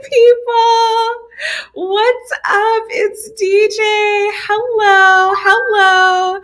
people. What's up? It's DJ. Hello. Hello.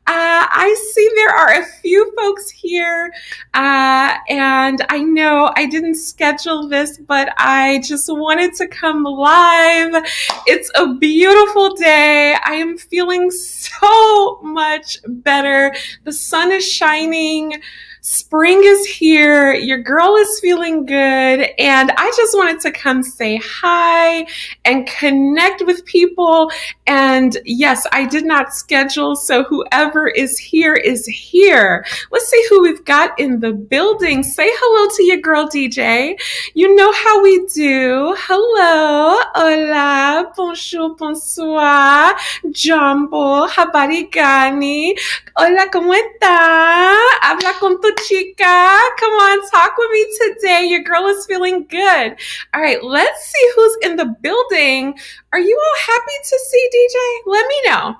I see there are a few folks here, and I know I didn't schedule this, but I just wanted to come live. It's a beautiful day. I am feeling so much better. The sun is shining. Spring is here. Your girl is feeling good. And I just wanted to come say hi and connect with people. And yes, I did not schedule. So whoever is here is here. Let's see who we've got in the building. Say hello to your girl, DJ. You know how we do. Hello. Hola. Bonjour. Bonsoir. Jumbo. Habari gani. Hola, ¿cómo está? Habla con tu chica. Come on, talk with me today. Your girl is feeling good. All right, let's see who's in the building. Are you all happy to see DJ? Let me know.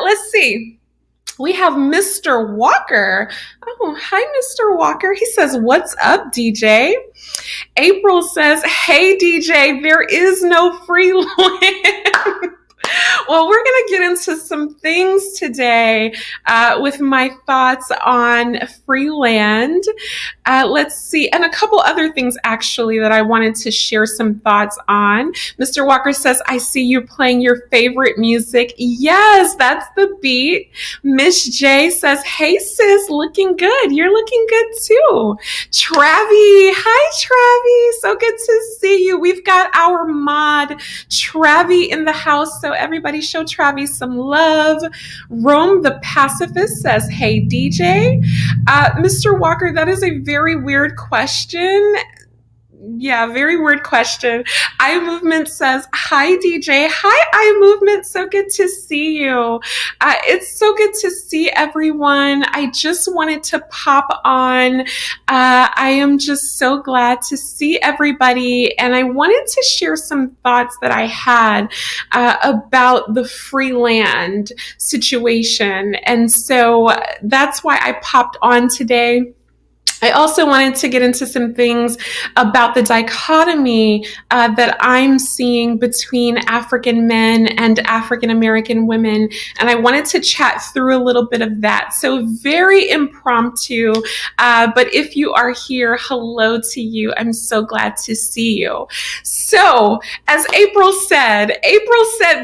Let's see. We have Mr. Walker. Oh, hi, Mr. Walker. He says, what's up, DJ? April says, hey, DJ, there is no free land. Well, we're going to get into some things today with my thoughts on free land. Let's see. And a couple other things, actually, that I wanted to share some thoughts on. Mr. Walker says, I see you playing your favorite music. Yes, that's the beat. Miss J says, hey, sis, looking good. You're looking good, too. Travi. Hi, Travi. So good to see you. We've got our mod, Travi, in the house. So everybody show Travis some love. Rome the Pacifist says, hey, DJ. Mr. Walker, that is a very weird question. Yeah, very weird question. Eye Movement says, hi, DJ. Hi, Eye Movement. So good to see you. It's so good to see everyone. I just wanted to pop on. I am just so glad to see everybody. And I wanted to share some thoughts that I had about the free land situation. And so that's why I popped on today. I also wanted to get into some things about the dichotomy that I'm seeing between African men and African American women. And I wanted to chat through a little bit of that. So very impromptu. But if you are here, hello to you. I'm so glad to see you. So as April said,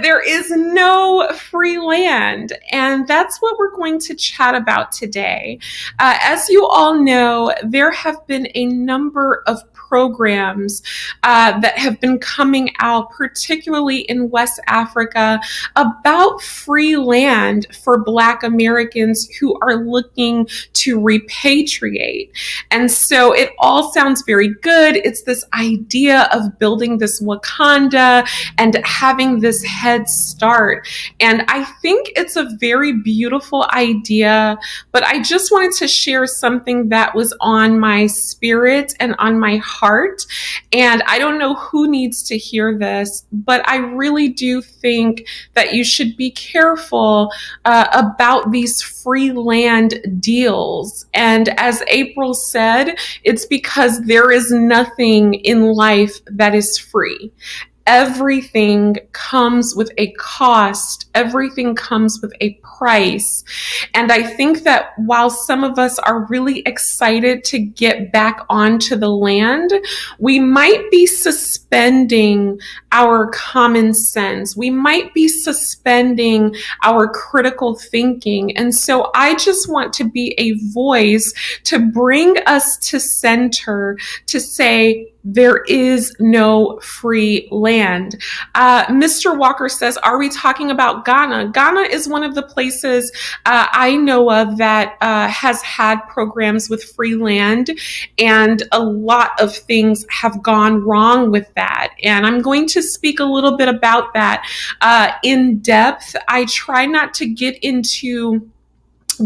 there is no free land. And that's what we're going to chat about today. As you all know, there have been a number of programs that have been coming out, particularly in West Africa, about free land for Black Americans who are looking to repatriate. And so it all sounds very good. It's this idea of building this Wakanda and having this head start. And I think it's a very beautiful idea, but I just wanted to share something that was on my spirit and on my heart. And I don't know who needs to hear this, but I really do think that you should be careful about these free land deals. And as April said, it's because there is nothing in life that is free. Everything comes with a cost. Everything comes with a price. And I think that while some of us are really excited to get back onto the land, we might be suspending our common sense. We might be suspending our critical thinking. And so I just want to be a voice to bring us to center, to say, there is no free land. Mr. Walker says, are we talking about Ghana? Ghana is one of the places I know of that has had programs with free land, and a lot of things have gone wrong with that. And I'm going to speak a little bit about that in depth. I try not to get into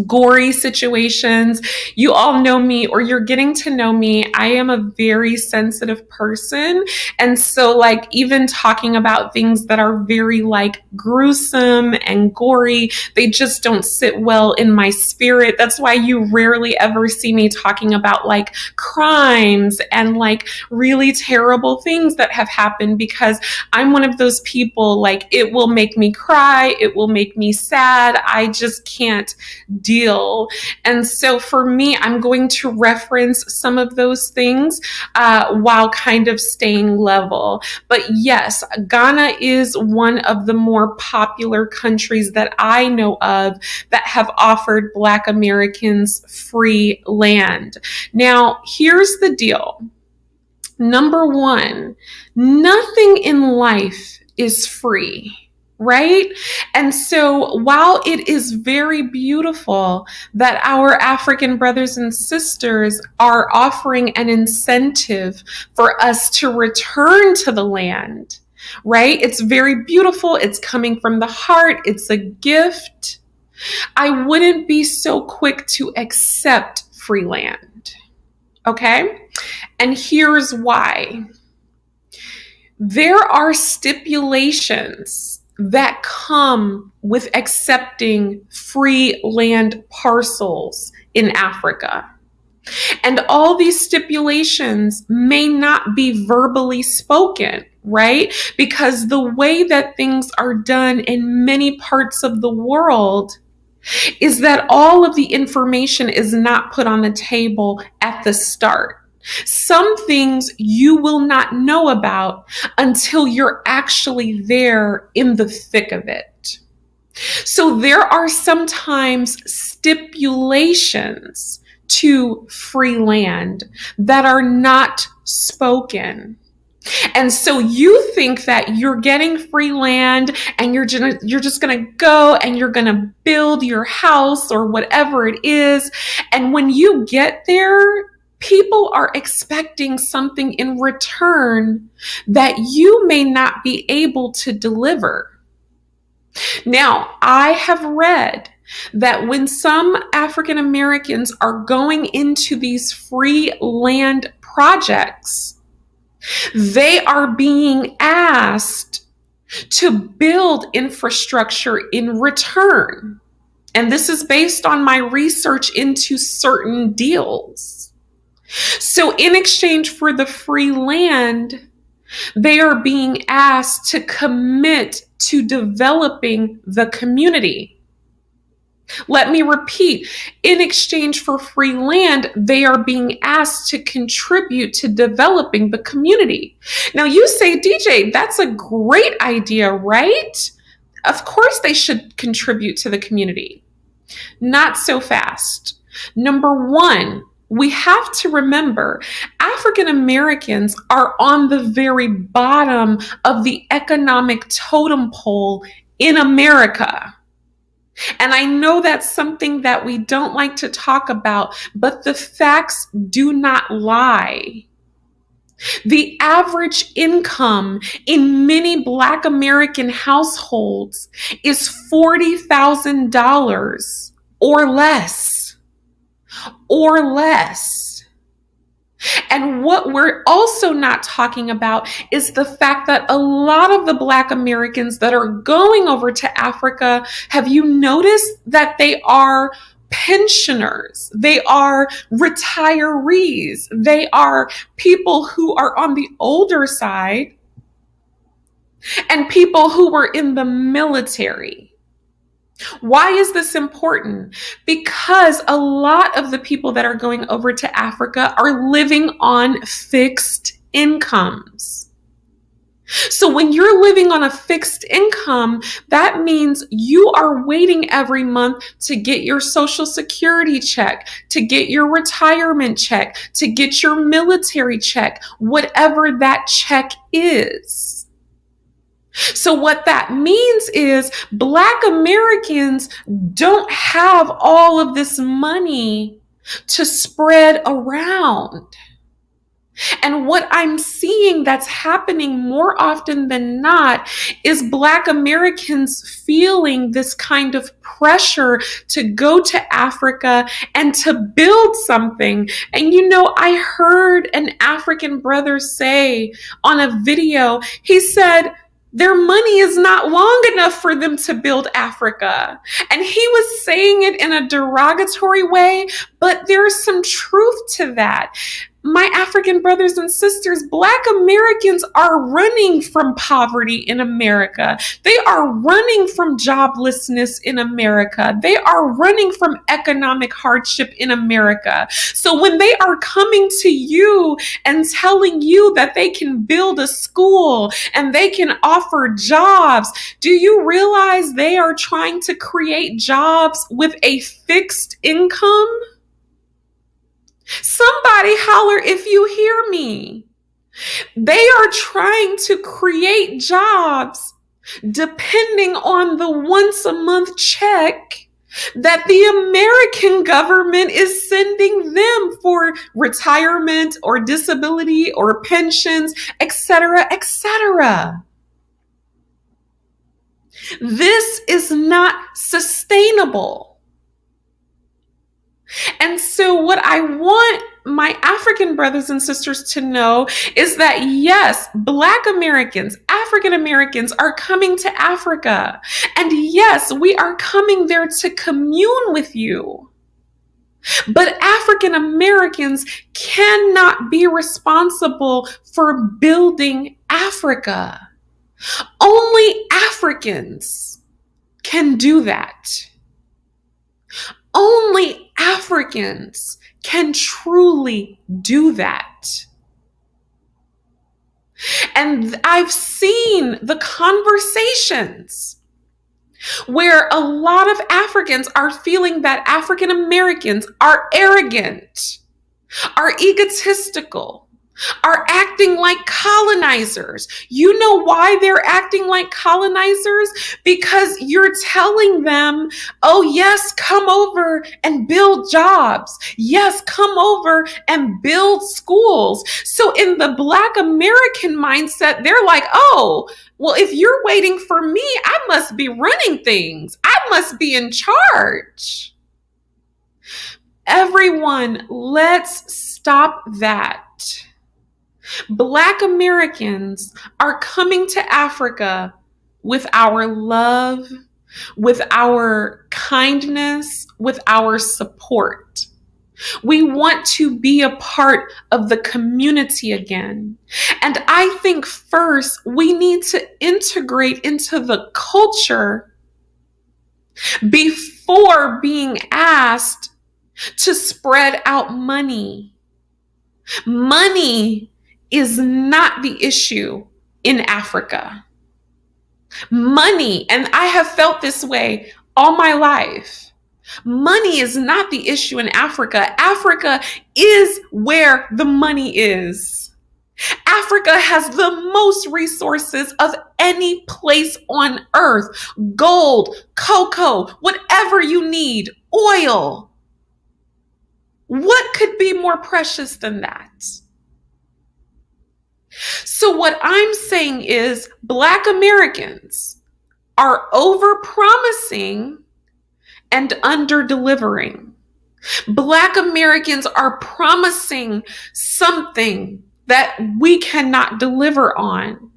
gory situations. You all know me, or you're getting to know me. I am a very sensitive person. And so like even talking about things that are very like gruesome and gory, they just don't sit well in my spirit. That's why you rarely ever see me talking about like crimes and like really terrible things that have happened, because I'm one of those people, like it will make me cry. It will make me sad. I just can't deal. And so for me, I'm going to reference some of those things while kind of staying level. But yes, Ghana is one of the more popular countries that I know of that have offered Black Americans free land. Now, here's the deal. Number one, nothing in life is free. Right? And so while it is very beautiful that our African brothers and sisters are offering an incentive for us to return to the land, right? It's very beautiful. It's coming from the heart. It's a gift. I wouldn't be so quick to accept free land. Okay? And here's why. There are stipulations that come with accepting free land parcels in Africa. And all these stipulations may not be verbally spoken, right? Because the way that things are done in many parts of the world is that all of the information is not put on the table at the start. Some things you will not know about until you're actually there in the thick of it. So there are sometimes stipulations to free land that are not spoken. And so you think that you're getting free land and you're just going to go and you're going to build your house or whatever it is. And when you get there, people are expecting something in return that you may not be able to deliver. Now, I have read that when some African Americans are going into these free land projects, they are being asked to build infrastructure in return. And this is based on my research into certain deals. So in exchange for the free land, they are being asked to commit to developing the community. Let me repeat, in exchange for free land, they are being asked to contribute to developing the community. Now you say, DJ, that's a great idea, right? Of course they should contribute to the community. Not so fast. Number one, we have to remember African Americans are on the very bottom of the economic totem pole in America. And I know that's something that we don't like to talk about, but the facts do not lie. The average income in many Black American households is $40,000 or less. Or less. And what we're also not talking about is the fact that a lot of the Black Americans that are going over to Africa, have you noticed that they are pensioners? They are retirees. They are people who are on the older side and people who were in the military. Why is this important? Because a lot of the people that are going over to Africa are living on fixed incomes. So when you're living on a fixed income, that means you are waiting every month to get your Social Security check, to get your retirement check, to get your military check, whatever that check is. So what that means is Black Americans don't have all of this money to spread around. And what I'm seeing that's happening more often than not is Black Americans feeling this kind of pressure to go to Africa and to build something. And I heard an African brother say on a video, he said, their money is not long enough for them to build Africa. And he was saying it in a derogatory way, but there's some truth to that. My African brothers and sisters, Black Americans are running from poverty in America. They are running from joblessness in America. They are running from economic hardship in America. So when they are coming to you and telling you that they can build a school and they can offer jobs, do you realize they are trying to create jobs with a fixed income? Somebody holler if you hear me. They are trying to create jobs depending on the once a month check that the American government is sending them for retirement or disability or pensions, etc., etc. This is not sustainable. And so what I want my African brothers and sisters to know is that yes, Black Americans, African Americans are coming to Africa. And yes, we are coming there to commune with you. But African Americans cannot be responsible for building Africa. Only Africans can do that. Only Africans can truly do that. And I've seen the conversations where a lot of Africans are feeling that African Americans are arrogant, are egotistical, are acting like colonizers. You know why they're acting like colonizers? Because you're telling them, oh yes, come over and build jobs. Yes, come over and build schools. So in the Black American mindset, they're like, oh, well, if you're waiting for me, I must be running things. I must be in charge. Everyone, let's stop that. Black Americans are coming to Africa with our love, with our kindness, with our support. We want to be a part of the community again. And I think first we need to integrate into the culture before being asked to spread out money. Money is not the issue in Africa. Money, and I have felt this way all my life. Money is not the issue in Africa. Africa is where the money is. Africa has the most resources of any place on earth. Gold, cocoa, whatever you need, oil. What could be more precious than that? So what I'm saying is Black Americans are over-promising and under-delivering. Black Americans are promising something that we cannot deliver on.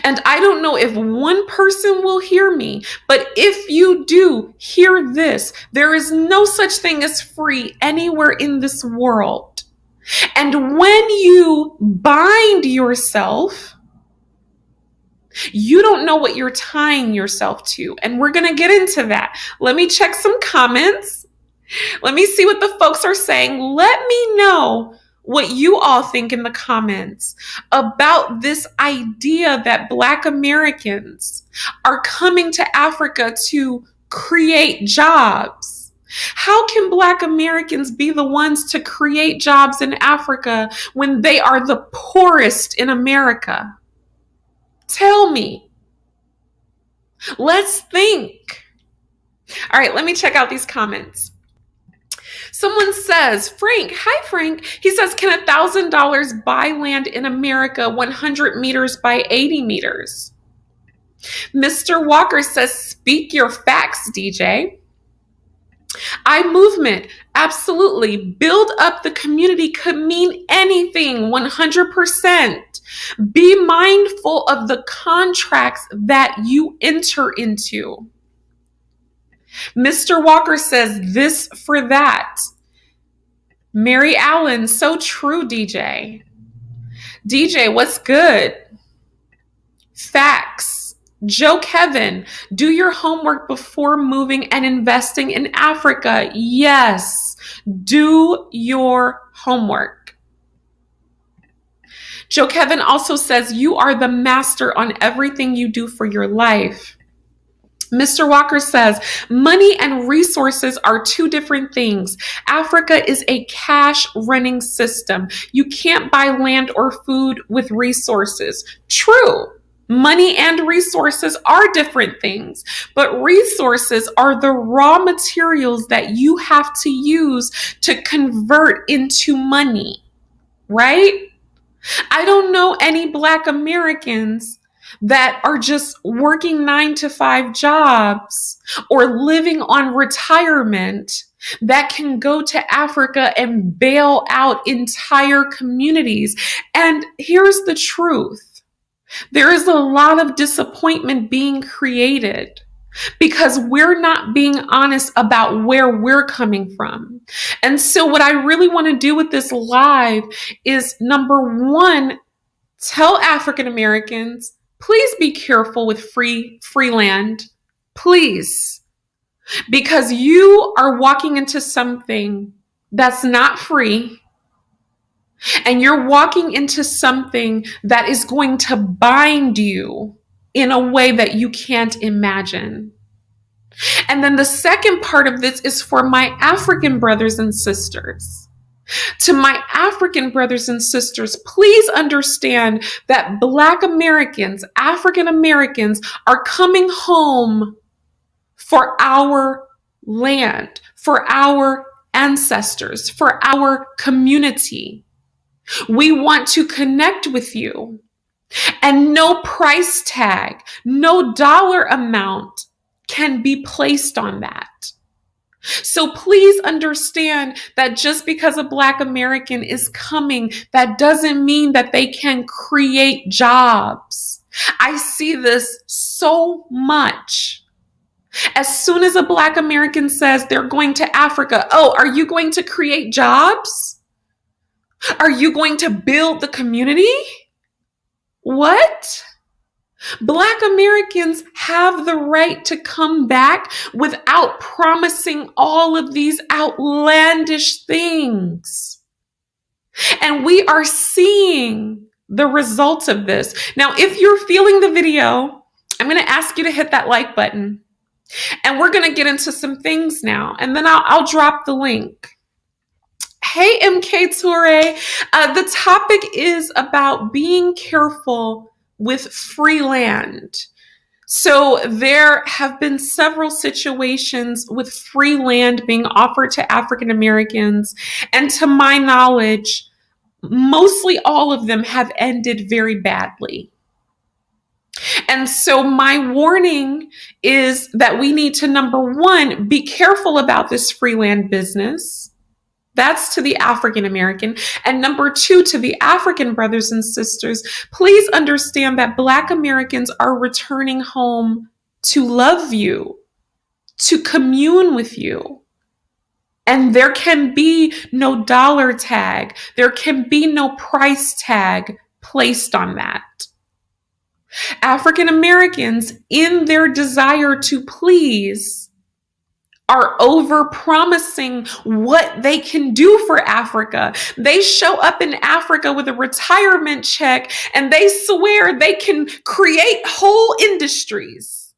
And I don't know if one person will hear me, but if you do hear this, there is no such thing as free anywhere in this world. And when you bind yourself, you don't know what you're tying yourself to. And we're going to get into that. Let me check some comments. Let me see what the folks are saying. Let me know what you all think in the comments about this idea that Black Americans are coming to Africa to create jobs. How can Black Americans be the ones to create jobs in Africa when they are the poorest in America? Tell me. Let's think. All right, let me check out these comments. Someone says, Frank, hi Frank. He says, can $1,000 buy land in America 100 meters by 80 meters? Mr. Walker says, speak your facts, DJ. I movement, absolutely. Build up the community could mean anything, 100%. Be mindful of the contracts that you enter into. Mr. Walker says this for that. Mary Allen, so true, DJ. DJ, what's good? Facts. Joe Kevin, do your homework before moving and investing in Africa. Yes, do your homework. Joe Kevin also says you are the master on everything you do for your life. Mr. Walker says, money and resources are two different things. Africa is a cash running system. You can't buy land or food with resources. True. Money and resources are different things, but resources are the raw materials that you have to use to convert into money, right? I don't know any Black Americans that are just working 9-to-5 jobs or living on retirement that can go to Africa and bail out entire communities. And here's the truth. There is a lot of disappointment being created because we're not being honest about where we're coming from. And so what I really want to do with this live is, number one, tell African Americans, please be careful with free land. Please. Because you are walking into something that's not free. And you're walking into something that is going to bind you in a way that you can't imagine. And then the second part of this is for my African brothers and sisters. To my African brothers and sisters, please understand that Black Americans, African Americans are coming home for our land, for our ancestors, for our community. We want to connect with you, and no price tag, no dollar amount can be placed on that. So please understand that just because a Black American is coming, that doesn't mean that they can create jobs. I see this so much. As soon as a Black American says they're going to Africa, oh, are you going to create jobs? Are you going to build the community? What? Black Americans have the right to come back without promising all of these outlandish things. And we are seeing the results of this. Now, if you're feeling the video, I'm going to ask you to hit that like button. And we're going to get into some things now. And then I'll drop the link. Hey, MK Toure. The topic is about being careful with free land. So there have been several situations with free land being offered to African Americans. And to my knowledge, mostly all of them have ended very badly. And so my warning is that we need to, number one, be careful about this free land business. That's to the African American. And number two, to the African brothers and sisters, please understand that Black Americans are returning home to love you, to commune with you. And there can be no dollar tag. There can be no price tag placed on that. African Americans, in their desire to please, are over-promising what they can do for Africa. They show up in Africa with a retirement check and they swear they can create whole industries.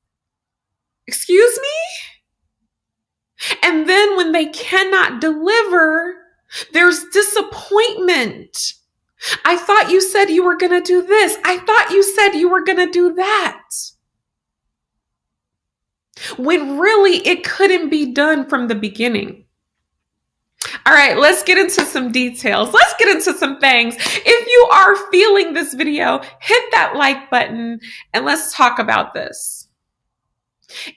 Excuse me? And then when they cannot deliver, there's disappointment. I thought you said you were going to do this. I thought you said you were going to do that. When really it couldn't be done from the beginning. All right, let's get into some details. Let's get into some things. If you are feeling this video, hit that like button and let's talk about this.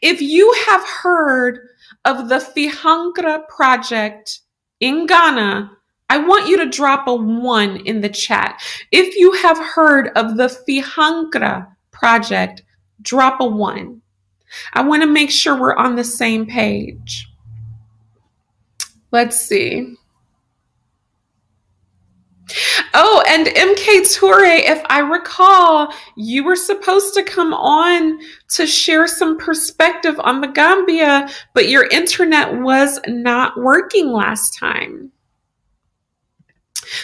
If you have heard of the Fihankra Project in Ghana, I want you to drop a 1 in the chat. If you have heard of the Fihankra Project, drop a 1. I want to make sure we're on the same page. Let's see. Oh, and MK Toure, if I recall, you were supposed to come on to share some perspective on the Gambia, but your internet was not working last time.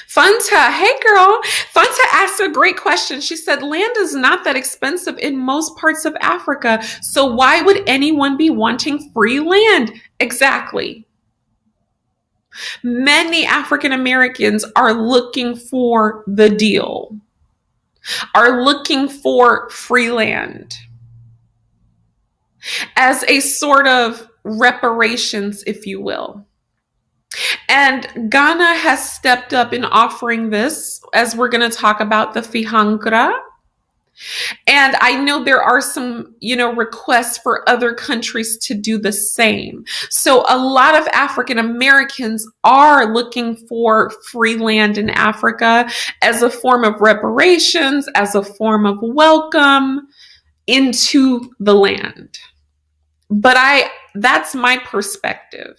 Fanta, hey girl. Fanta asked a great question. She said, land is not that expensive in most parts of Africa, so why would anyone be wanting free land? Exactly. Many African Americans are looking for the deal, are looking for free land as a sort of reparations, if you will. And Ghana has stepped up in offering this, as we're going to talk about the Fihankra. And I know there are some, requests for other countries to do the same. So a lot of African Americans are looking for free land in Africa as a form of reparations, as a form of welcome into the land. But that's my perspective.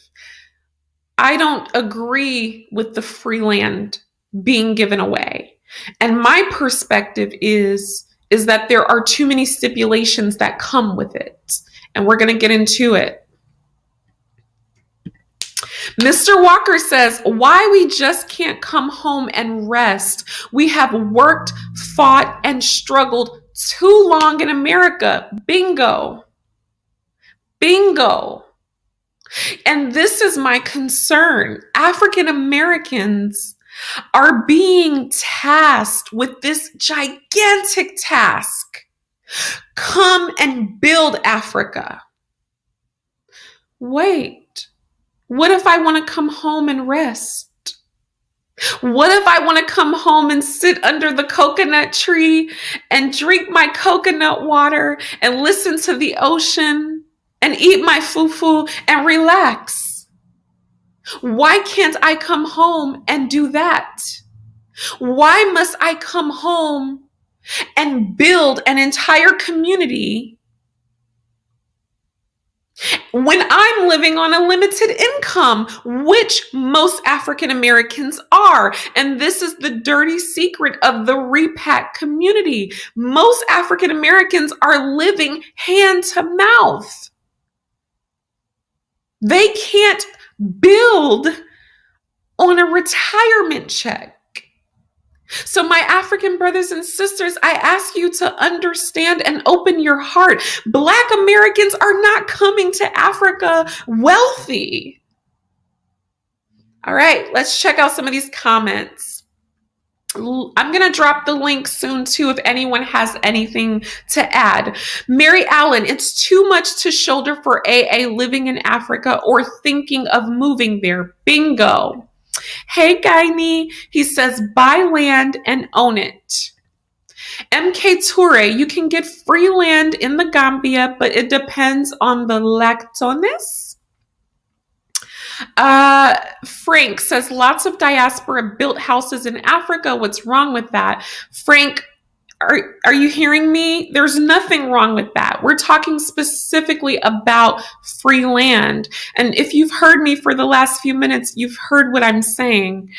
I don't agree with the free land being given away. And my perspective is that there are too many stipulations that come with it. And we're going to get into it. Mr. Walker says, why we just can't come home and rest. We have worked, fought, and struggled too long in America. Bingo. Bingo. And this is my concern. African Americans are being tasked with this gigantic task. Come and build Africa. Wait, what if I want to come home and rest? What if I want to come home and sit under the coconut tree and drink my coconut water and listen to the ocean and eat my fufu and relax? Why can't I come home and do that? Why must I come home and build an entire community when I'm living on a limited income, which most African Americans are? And this is the dirty secret of the repat community. Most African Americans are living hand to mouth. They can't build on a retirement check. So my African brothers and sisters, I ask you to understand and open your heart. Black Americans are not coming to Africa wealthy. All right, let's check out some of these comments. I'm going to drop the link soon too if anyone has anything to add. Mary Allen, it's too much to shoulder for AA living in Africa or thinking of moving there. Bingo. Hey, Guiney, he says, buy land and own it. MK Toure, you can get free land in the Gambia, but it depends on the lactones. Frank says, lots of diaspora built houses in Africa. What's wrong with that? Frank, are you hearing me? There's nothing wrong with that. We're talking specifically about free land. And if you've heard me for the last few minutes, you've heard what I'm saying.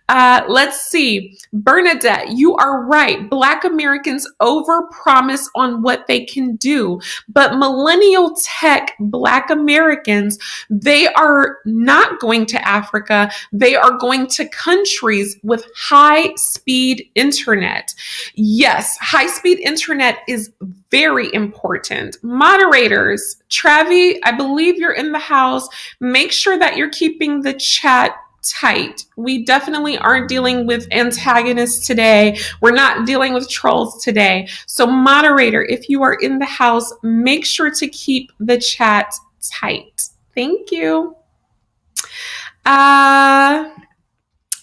Let's see. Bernadette, you are right. Black Americans overpromise on what they can do. But millennial tech Black Americans, they are not going to Africa. They are going to countries with high-speed internet. Yes, high-speed internet is very important. Moderators, Travi, I believe you're in the house. Make sure that you're keeping the chat tight. We definitely aren't dealing with antagonists today. We're not dealing with trolls today. So moderator, if you are in the house, make sure to keep the chat tight. Thank you.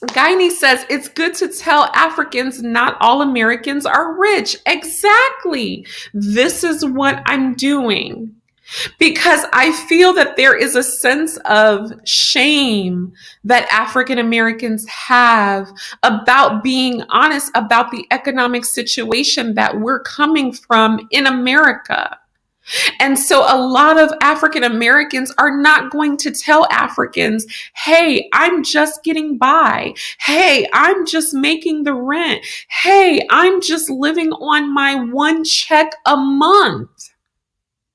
Guiney says, it's good to tell Africans not all Americans are rich. Exactly. This is what I'm doing. Because I feel that there is a sense of shame that African Americans have about being honest about the economic situation that we're coming from in America. And so a lot of African Americans are not going to tell Africans, hey, I'm just getting by. Hey, I'm just making the rent. Hey, I'm just living on my one check a month.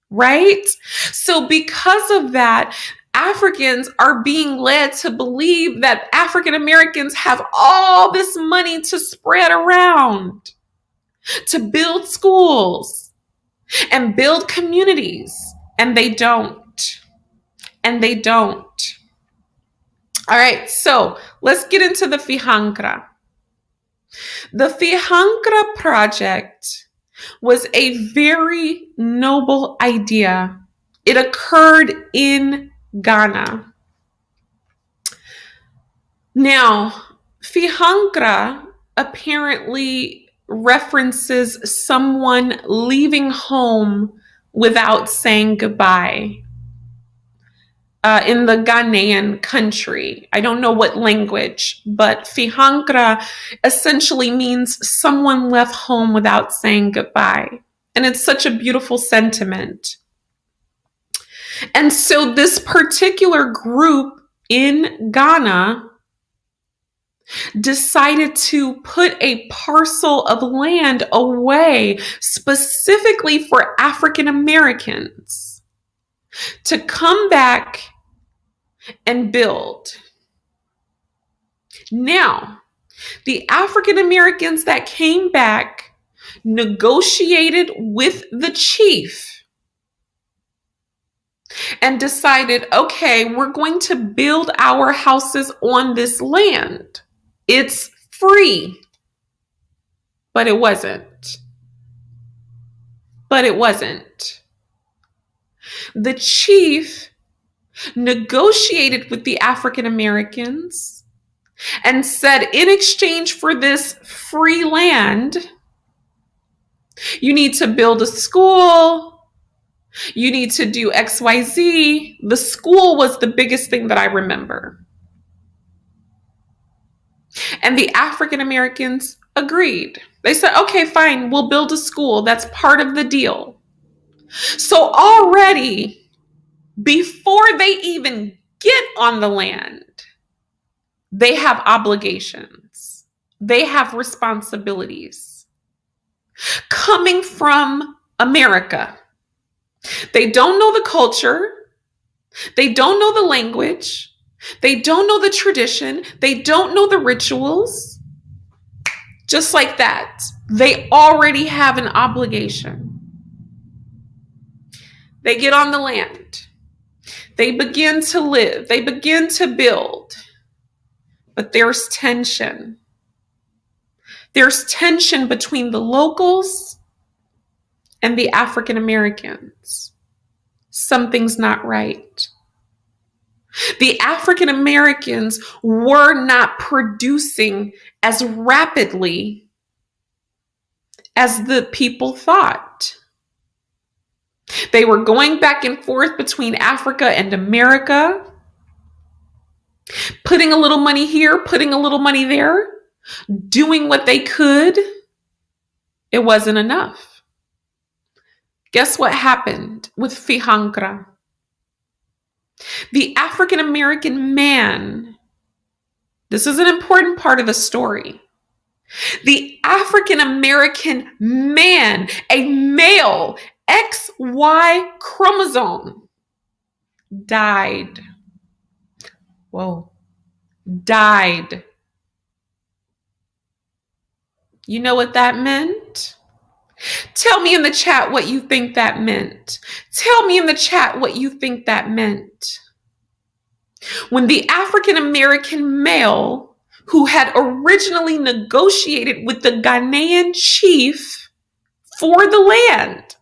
Right? So because of that, Africans are being led to believe that African Americans have all this money to spread around, to build schools and build communities. And they don't. And they don't. All right, so let's get into the Fihankra. The Fihankra Project was a very noble idea. It occurred in Ghana. Now, Fihankra apparently references someone leaving home without saying goodbye in the Ghanaian country. I don't know what language, but Fihankra essentially means someone left home without saying goodbye. And it's such a beautiful sentiment. And so this particular group in Ghana decided to put a parcel of land away specifically for African Americans to come back and build. Now, the African Americans that came back negotiated with the chief and decided, okay, we're going to build our houses on this land. It's free. But it wasn't. The chief negotiated with the African Americans and said, in exchange for this free land, you need to build a school, you need to do XYZ. The school was the biggest thing that I remember. And the African Americans agreed. They said, okay, fine, we'll build a school. That's part of the deal. So already, before they even get on the land, they have obligations. They have responsibilities coming from America. They don't know the culture. They don't know the language. They don't know the tradition. They don't know the rituals. Just like that, they already have an obligation. They get on the land. They begin to live. They begin to build. But there's tension. There's tension between the locals and the African Americans. Something's not right. The African Americans were not producing as rapidly as the people thought. They were going back and forth between Africa and America, putting a little money here, putting a little money there, doing what they could. It wasn't enough. Guess what happened with Fihankra? The African American man, this is an important part of the story. The African American man, a male XY chromosome, died. Whoa. Died. You know what that meant? Tell me in the chat what you think that meant. Tell me in the chat what you think that meant. When the African American male who had originally negotiated with the Ghanaian chief for the land,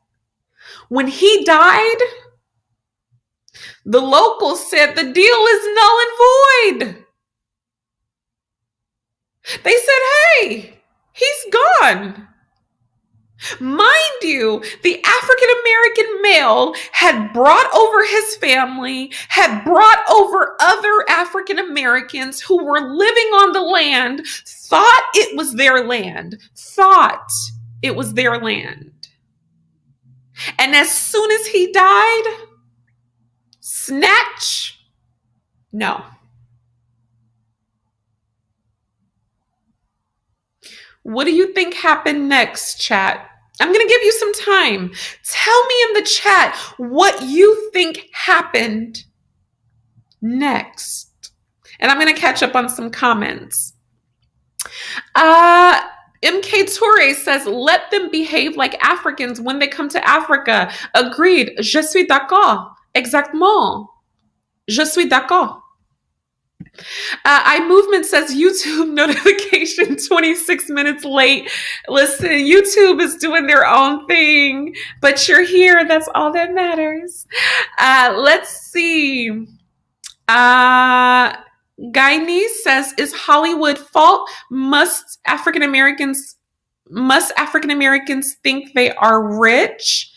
when he died, The locals said the deal is null and void. They said, hey, he's gone. Mind you, the African American male had brought over his family, had brought over other African Americans who were living on the land, thought it was their land, And as soon as he died, snatch, no. What do you think happened next, chat? I'm going to give you some time. Tell me in the chat what you think happened next. And I'm going to catch up on some comments. MK Toure says, let them behave like Africans when they come to Africa. Agreed. Je suis d'accord. Exactement. Je suis d'accord. iMovement says YouTube notification 26 minutes late. Listen, YouTube is doing their own thing, but you're here. That's all that matters. Let's see. Guyanese says, is Hollywood fault? Must African Americans think they are rich?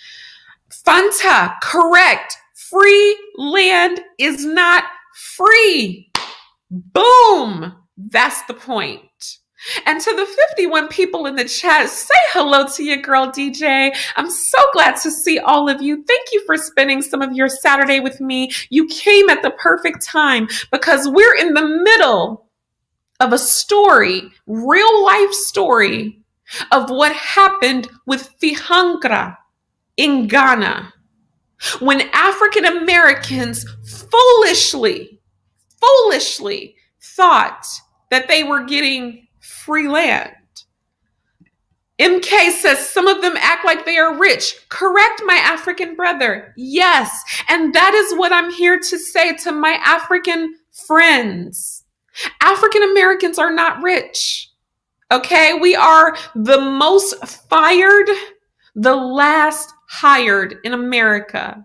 Fanta, correct. Free land is not free. Boom! That's the point. And to the 51 people in the chat, say hello to your girl DJ. I'm so glad to see all of you. Thank you for spending some of your Saturday with me. You came at the perfect time because we're in the middle of a story, real life story of what happened with Fihankra in Ghana when African Americans foolishly thought that they were getting free land. MK says some of them act like they are rich. Correct, my African brother. Yes, and that is what I'm here to say to my African friends. African Americans are not rich. Okay, we are the most fired, the last hired in America.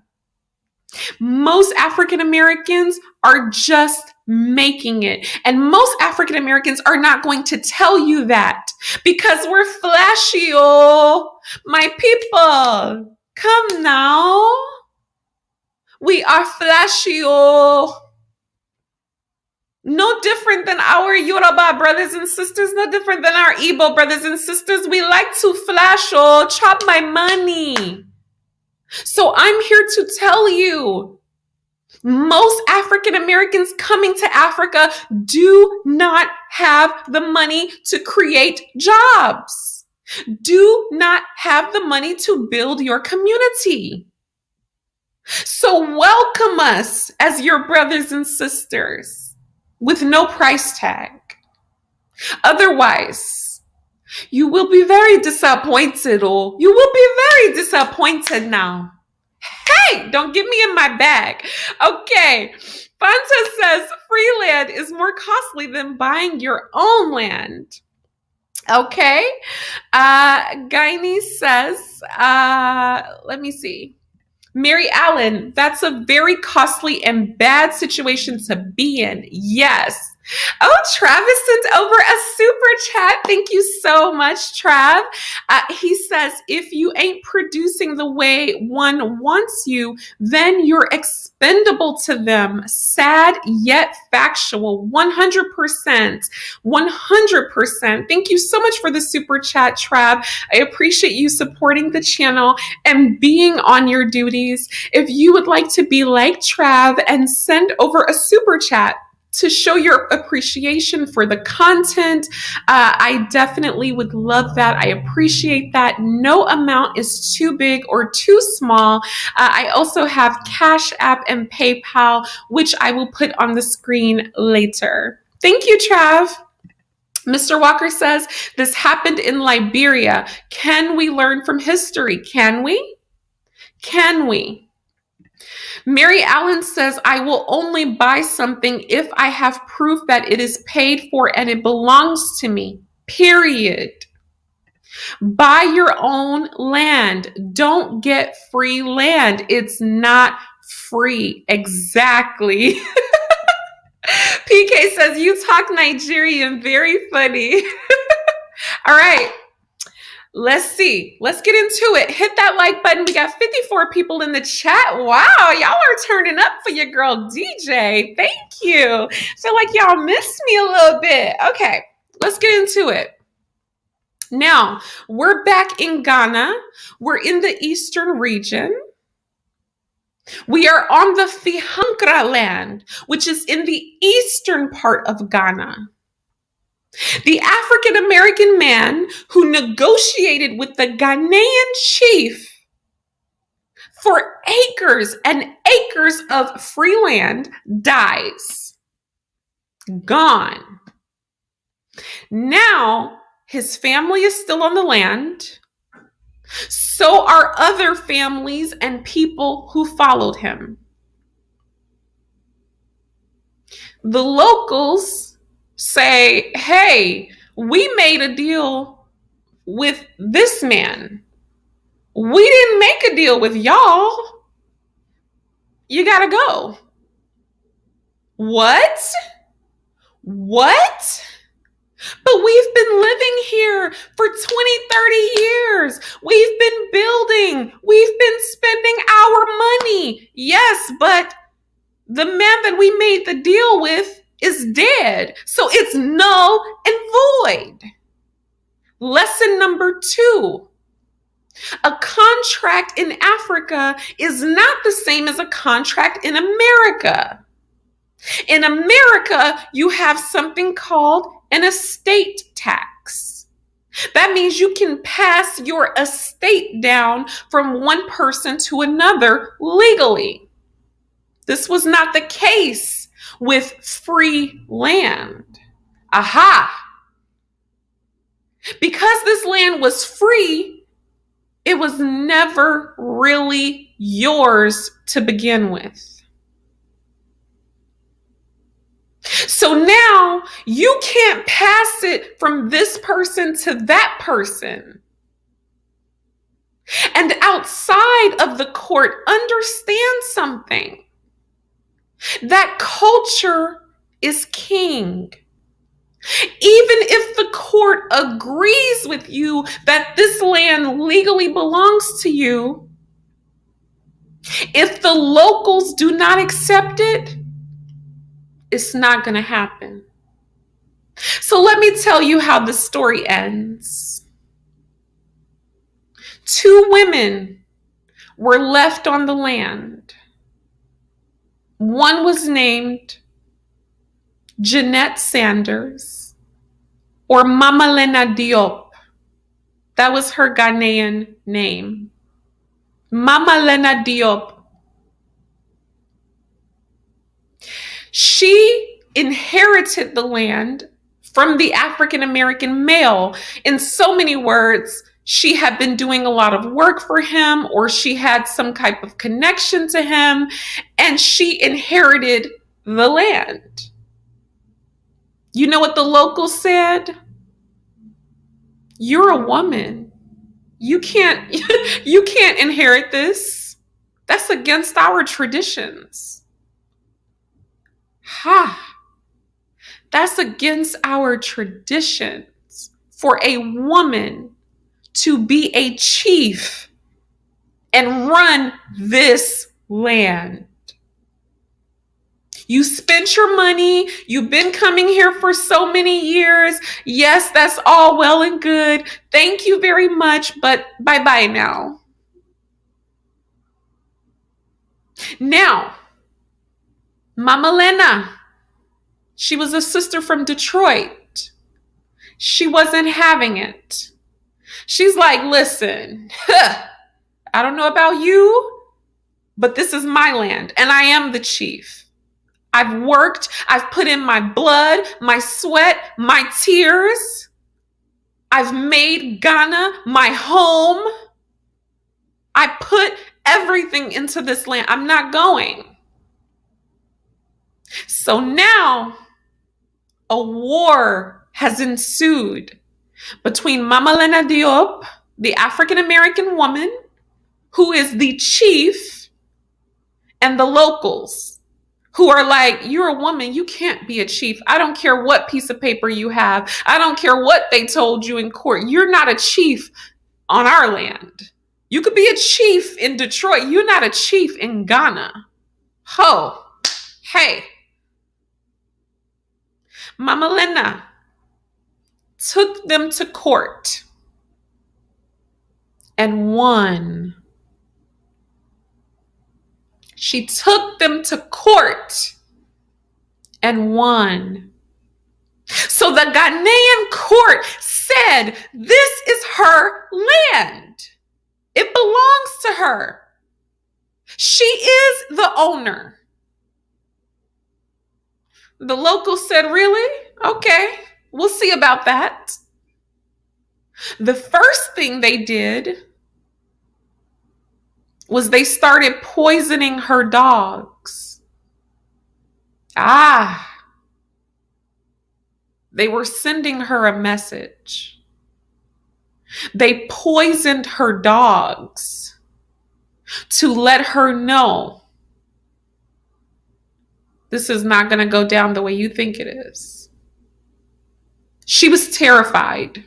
Most African Americans are just making it. And most African Americans are not going to tell you that because we're flashy, oh, my people. Come now. We are flashy, oh. No different than our Yoruba brothers and sisters, no different than our Igbo brothers and sisters. We like to flash, oh, chop my money. So I'm here to tell you, most African Americans coming to Africa do not have the money to create jobs, do not have the money to build your community. So welcome us as your brothers and sisters with no price tag. Otherwise, you will be very disappointed, or you will be very disappointed now. Hey, don't get me in my bag. Okay. Fanta says free land is more costly than buying your own land. Okay. Guyanese says, let me see. Mary Allen, that's a very costly and bad situation to be in. Yes. Oh, Travis sent over a super chat. Thank you so much, Trav. He says, if you ain't producing the way one wants you, then you're expendable to them. Sad yet factual. 100%. 100%. Thank you so much for the super chat, Trav. I appreciate you supporting the channel and being on your duties. If you would like to be like Trav and send over a super chat to show your appreciation for the content, I definitely would love that. I appreciate that. No amount is too big or too small. I also have Cashapp and PayPal, which I will put on the screen later. Thank you, Trav. Mr. Walker says, this happened in Liberia. Can we learn from history? Can we? Can we? Mary Allen says, I will only buy something if I have proof that it is paid for and it belongs to me. Period. Buy your own land. Don't get free land. It's not free. Exactly. PK says, you talk Nigerian. Very funny. All right. Let's see. Let's get into it. Hit that like button. We got 54 people in the chat. Wow, y'all are turning up for your girl DJ. Thank you. Feel like y'all missed me a little bit. Okay, let's get into it. Now, we're back in Ghana. We're in the eastern region. We are on the Fihankra land, which is in the eastern part of Ghana. The African-American man who negotiated with the Ghanaian chief for acres and acres of free land dies. Gone. Now, his family is still on the land. So are other families and people who followed him. The locals say, hey, we made a deal with this man. We didn't make a deal with y'all. You gotta go. What? But we've been living here for 20, 30 years. We've been building. We've been spending our money. Yes, but the man that we made the deal with is dead. So it's null and void. Lesson number 2. A contract in Africa is not the same as a contract in America. In America, you have something called an estate tax. That means you can pass your estate down from one person to another legally. This was not the case with free land. Aha! Because this land was free, it was never really yours to begin with. So now you can't pass it from this person to that person. And outside of the court, understand something. That culture is king. Even if the court agrees with you that this land legally belongs to you, if the locals do not accept it, it's not going to happen. So let me tell you how the story ends. 2 women were left on the land. One was named Jeanette Sanders, or Mama Lena Diop. That was her Ghanaian name. Mama Lena Diop. She inherited the land from the African-American male. In so many words, she had been doing a lot of work for him, or she had some type of connection to him, and she inherited the land. You know what the locals said? You're a woman. You can't inherit this. That's against our traditions. That's against our traditions for a woman to be a chief and run this land. You spent your money. You've been coming here for so many years. Yes, that's all well and good. Thank you very much, but bye-bye now. Now, Mama Lena, she was a sister from Detroit. She wasn't having it. She's like, listen, I don't know about you, but this is my land and I am the chief. I've worked, I've put in my blood, my sweat, my tears. I've made Ghana my home. I put everything into this land. I'm not going. So now a war has ensued between Mama Lena Diop, the African-American woman who is the chief, and the locals who are like, you're a woman, you can't be a chief. I don't care what piece of paper you have. I don't care what they told you in court. You're not a chief on our land. You could be a chief in Detroit. You're not a chief in Ghana. Ho, hey. Mama Lena took them to court and won. She took them to court and won. So the Ghanaian court said, this is her land. It belongs to her. She is the owner. The locals said, really? Okay, we'll see about that. The first thing they did was they started poisoning her dogs. They were sending her a message. They poisoned her dogs to let her know this is not going to go down the way you think it is. She was terrified.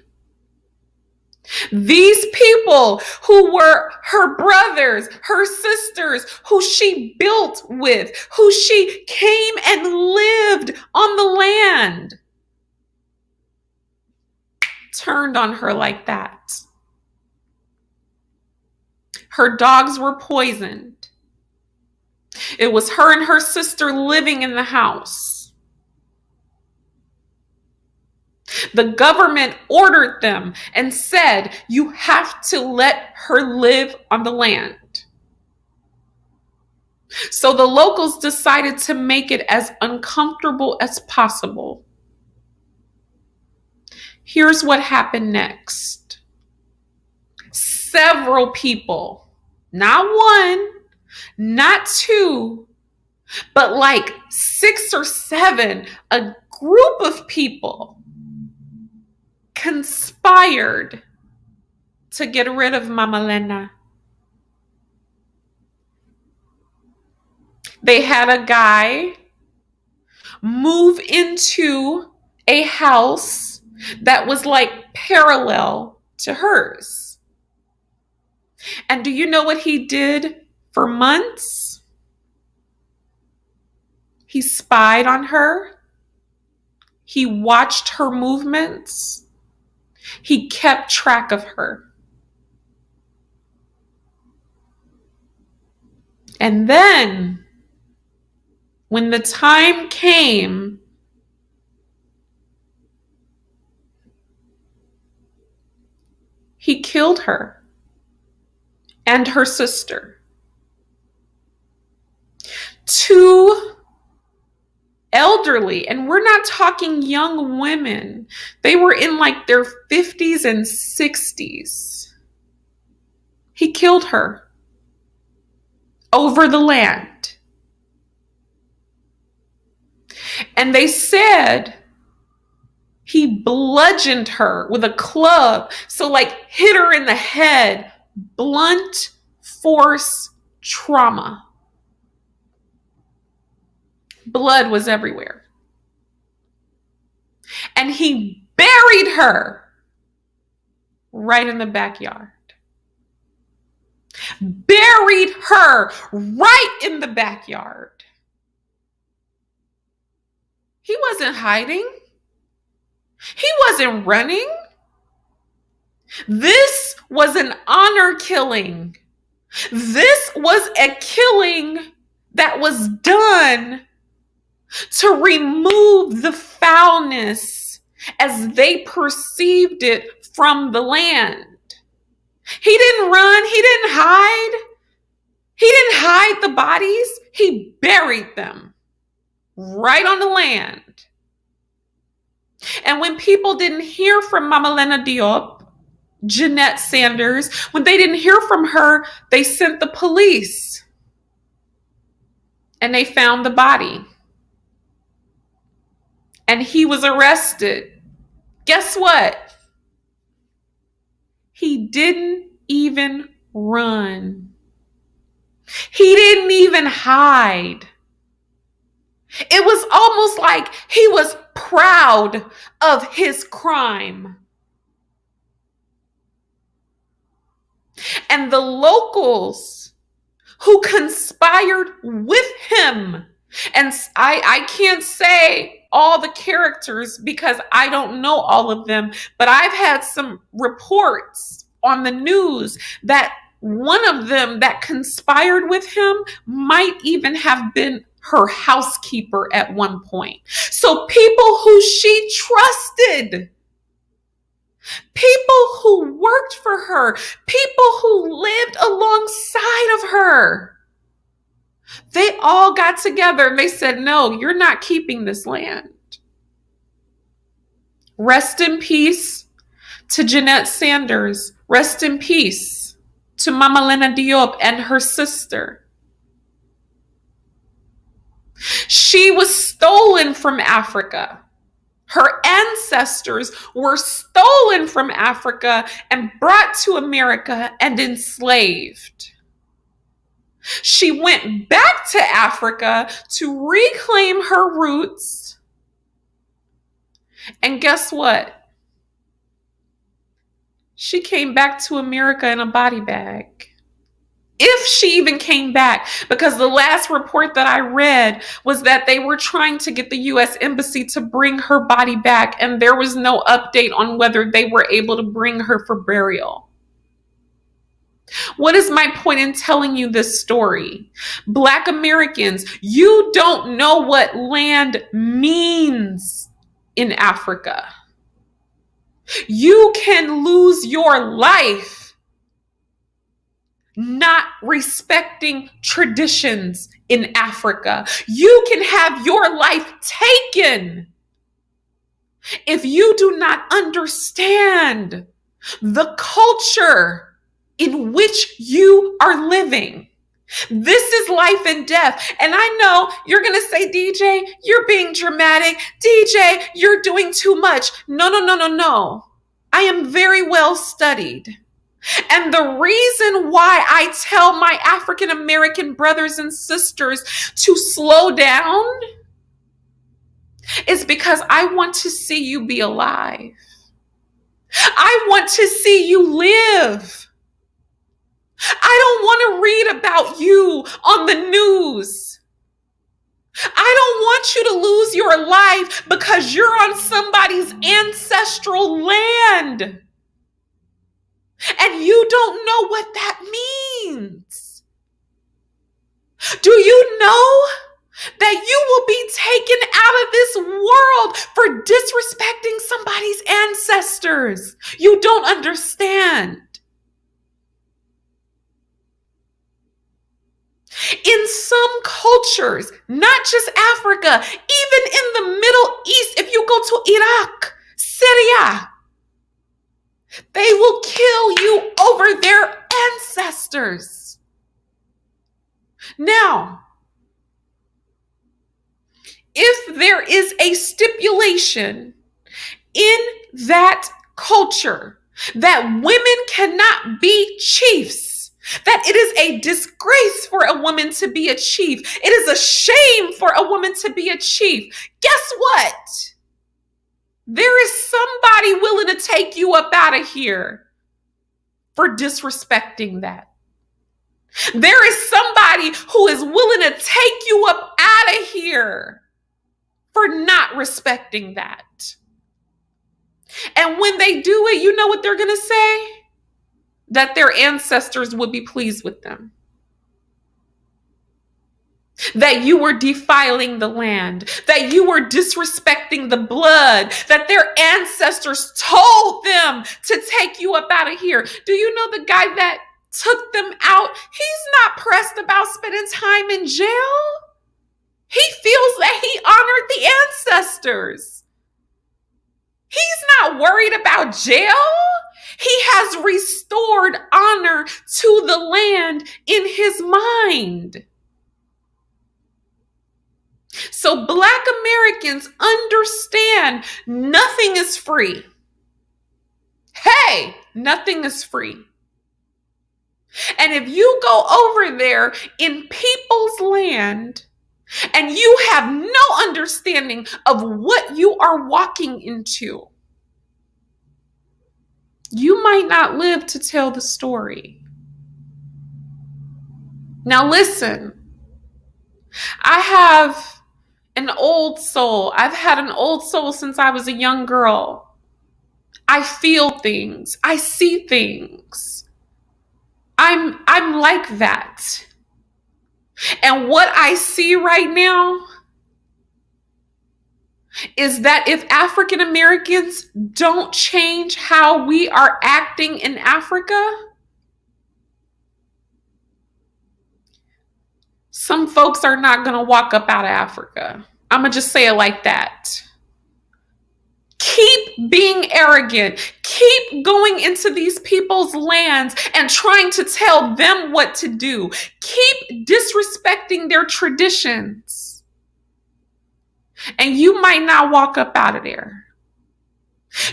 These people who were her brothers, her sisters, who she built with, who she came and lived on the land, turned on her like that. Her dogs were poisoned. It was her and her sister living in the house. The government ordered them and said, you have to let her live on the land. So the locals decided to make it as uncomfortable as possible. Here's what happened next. Several people, not one, not two, but like 6 or 7, a group of people conspired to get rid of Mama Lena. They had a guy move into a house that was like parallel to hers. And do you know what he did for months? He spied on her. He watched her movements. He kept track of her. And then, when the time came, he killed her and her sister. 2 elderly, and we're not talking young women. They were in like their 50s and 60s. He killed her over the land. And they said he bludgeoned her with a club. So like hit her in the head. Blunt force trauma. Blood was everywhere. And he buried her right in the backyard. Buried her right in the backyard. He wasn't hiding. He wasn't running. This was an honor killing. This was a killing that was done to remove the foulness as they perceived it from the land. He didn't run. He didn't hide. He didn't hide the bodies. He buried them right on the land. And when people didn't hear from Mama Lena Diop, Jeanette Sanders, when they didn't hear from her, they sent the police. And they found the body. And he was arrested. Guess what? He didn't even run. He didn't even hide. It was almost like he was proud of his crime. And the locals who conspired with him, and I can't say all the characters because I don't know all of them, but I've had some reports on the news that one of them that conspired with him might even have been her housekeeper at one point. So people who she trusted, people who worked for her, people who lived alongside of her, they all got together and they said, no, you're not keeping this land. Rest in peace to Jeanette Sanders. Rest in peace to Mama Lena Diop and her sister. She was stolen from Africa. Her ancestors were stolen from Africa and brought to America and enslaved. She went back to Africa to reclaim her roots. And guess what? She came back to America in a body bag. If she even came back, because the last report that I read was that they were trying to get the U.S. Embassy to bring her body back, and there was no update on whether they were able to bring her for burial. What is my point in telling you this story? Black Americans, you don't know what land means in Africa. You can lose your life not respecting traditions in Africa. You can have your life taken if you do not understand the culture in which you are living. This is life and death. And I know you're going to say, DJ, you're being dramatic. DJ, you're doing too much. No. I am very well studied. And the reason why I tell my African American brothers and sisters to slow down is because I want to see you be alive. I want to see you live. I don't want to read about you on the news. I don't want you to lose your life because you're on somebody's ancestral land. And you don't know what that means. Do you know that you will be taken out of this world for disrespecting somebody's ancestors? You don't understand. In some cultures, not just Africa, even in the Middle East, if you go to Iraq, Syria, they will kill you over their ancestors. Now, if there is a stipulation in that culture that women cannot be chiefs, that it is a disgrace for a woman to be a chief, it is a shame for a woman to be a chief, guess what? There is somebody willing to take you up out of here for disrespecting that. There is somebody who is willing to take you up out of here for not respecting that. And when they do it, you know what they're going to say? That their ancestors would be pleased with them. That you were defiling the land, that you were disrespecting the blood, that their ancestors told them to take you up out of here. Do you know the guy that took them out? He's not pressed about spending time in jail. He feels that he honored the ancestors. He's not worried about jail. He has restored honor to the land in his mind. So Black Americans understand nothing is free. Hey, nothing is free. And if you go over there in people's land and you have no understanding of what you are walking into, you might not live to tell the story. Now listen, I have an old soul. I've had an old soul since I was a young girl. I feel things. I see things. I'm like that. And what I see right now is that if African Americans don't change how we are acting in Africa, some folks are not going to walk up out of Africa. I'm going to just say it like that. Keep being arrogant. Keep going into these people's lands and trying to tell them what to do. Keep disrespecting their traditions. And you might not walk up out of there.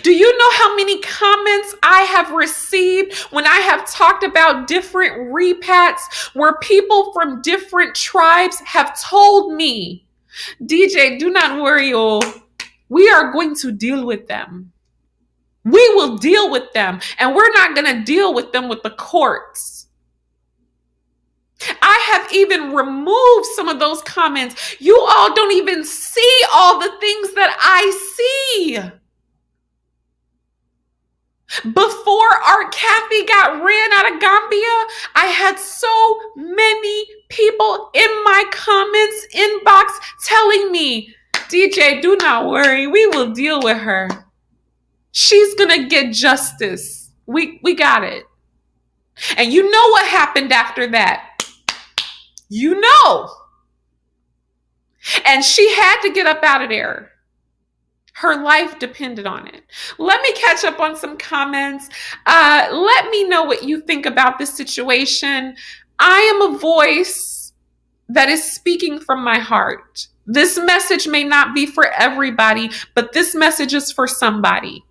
Do you know how many comments I have received when I have talked about different repats where people from different tribes have told me, DJ, do not worry, we are going to deal with them. We will deal with them, and we're not going to deal with them with the courts. I have even removed some of those comments. You all don't even see all the things that I see. Before Art Kathy got ran out of Gambia, I had so many people in my comments inbox telling me, DJ, do not worry. We will deal with her. She's going to get justice. We got it. And you know what happened after that? You know. And she had to get up out of there. Her life depended on it. Let me catch up on some comments. Let me know what you think about this situation. I am a voice that is speaking from my heart. This message may not be for everybody, but this message is for somebody.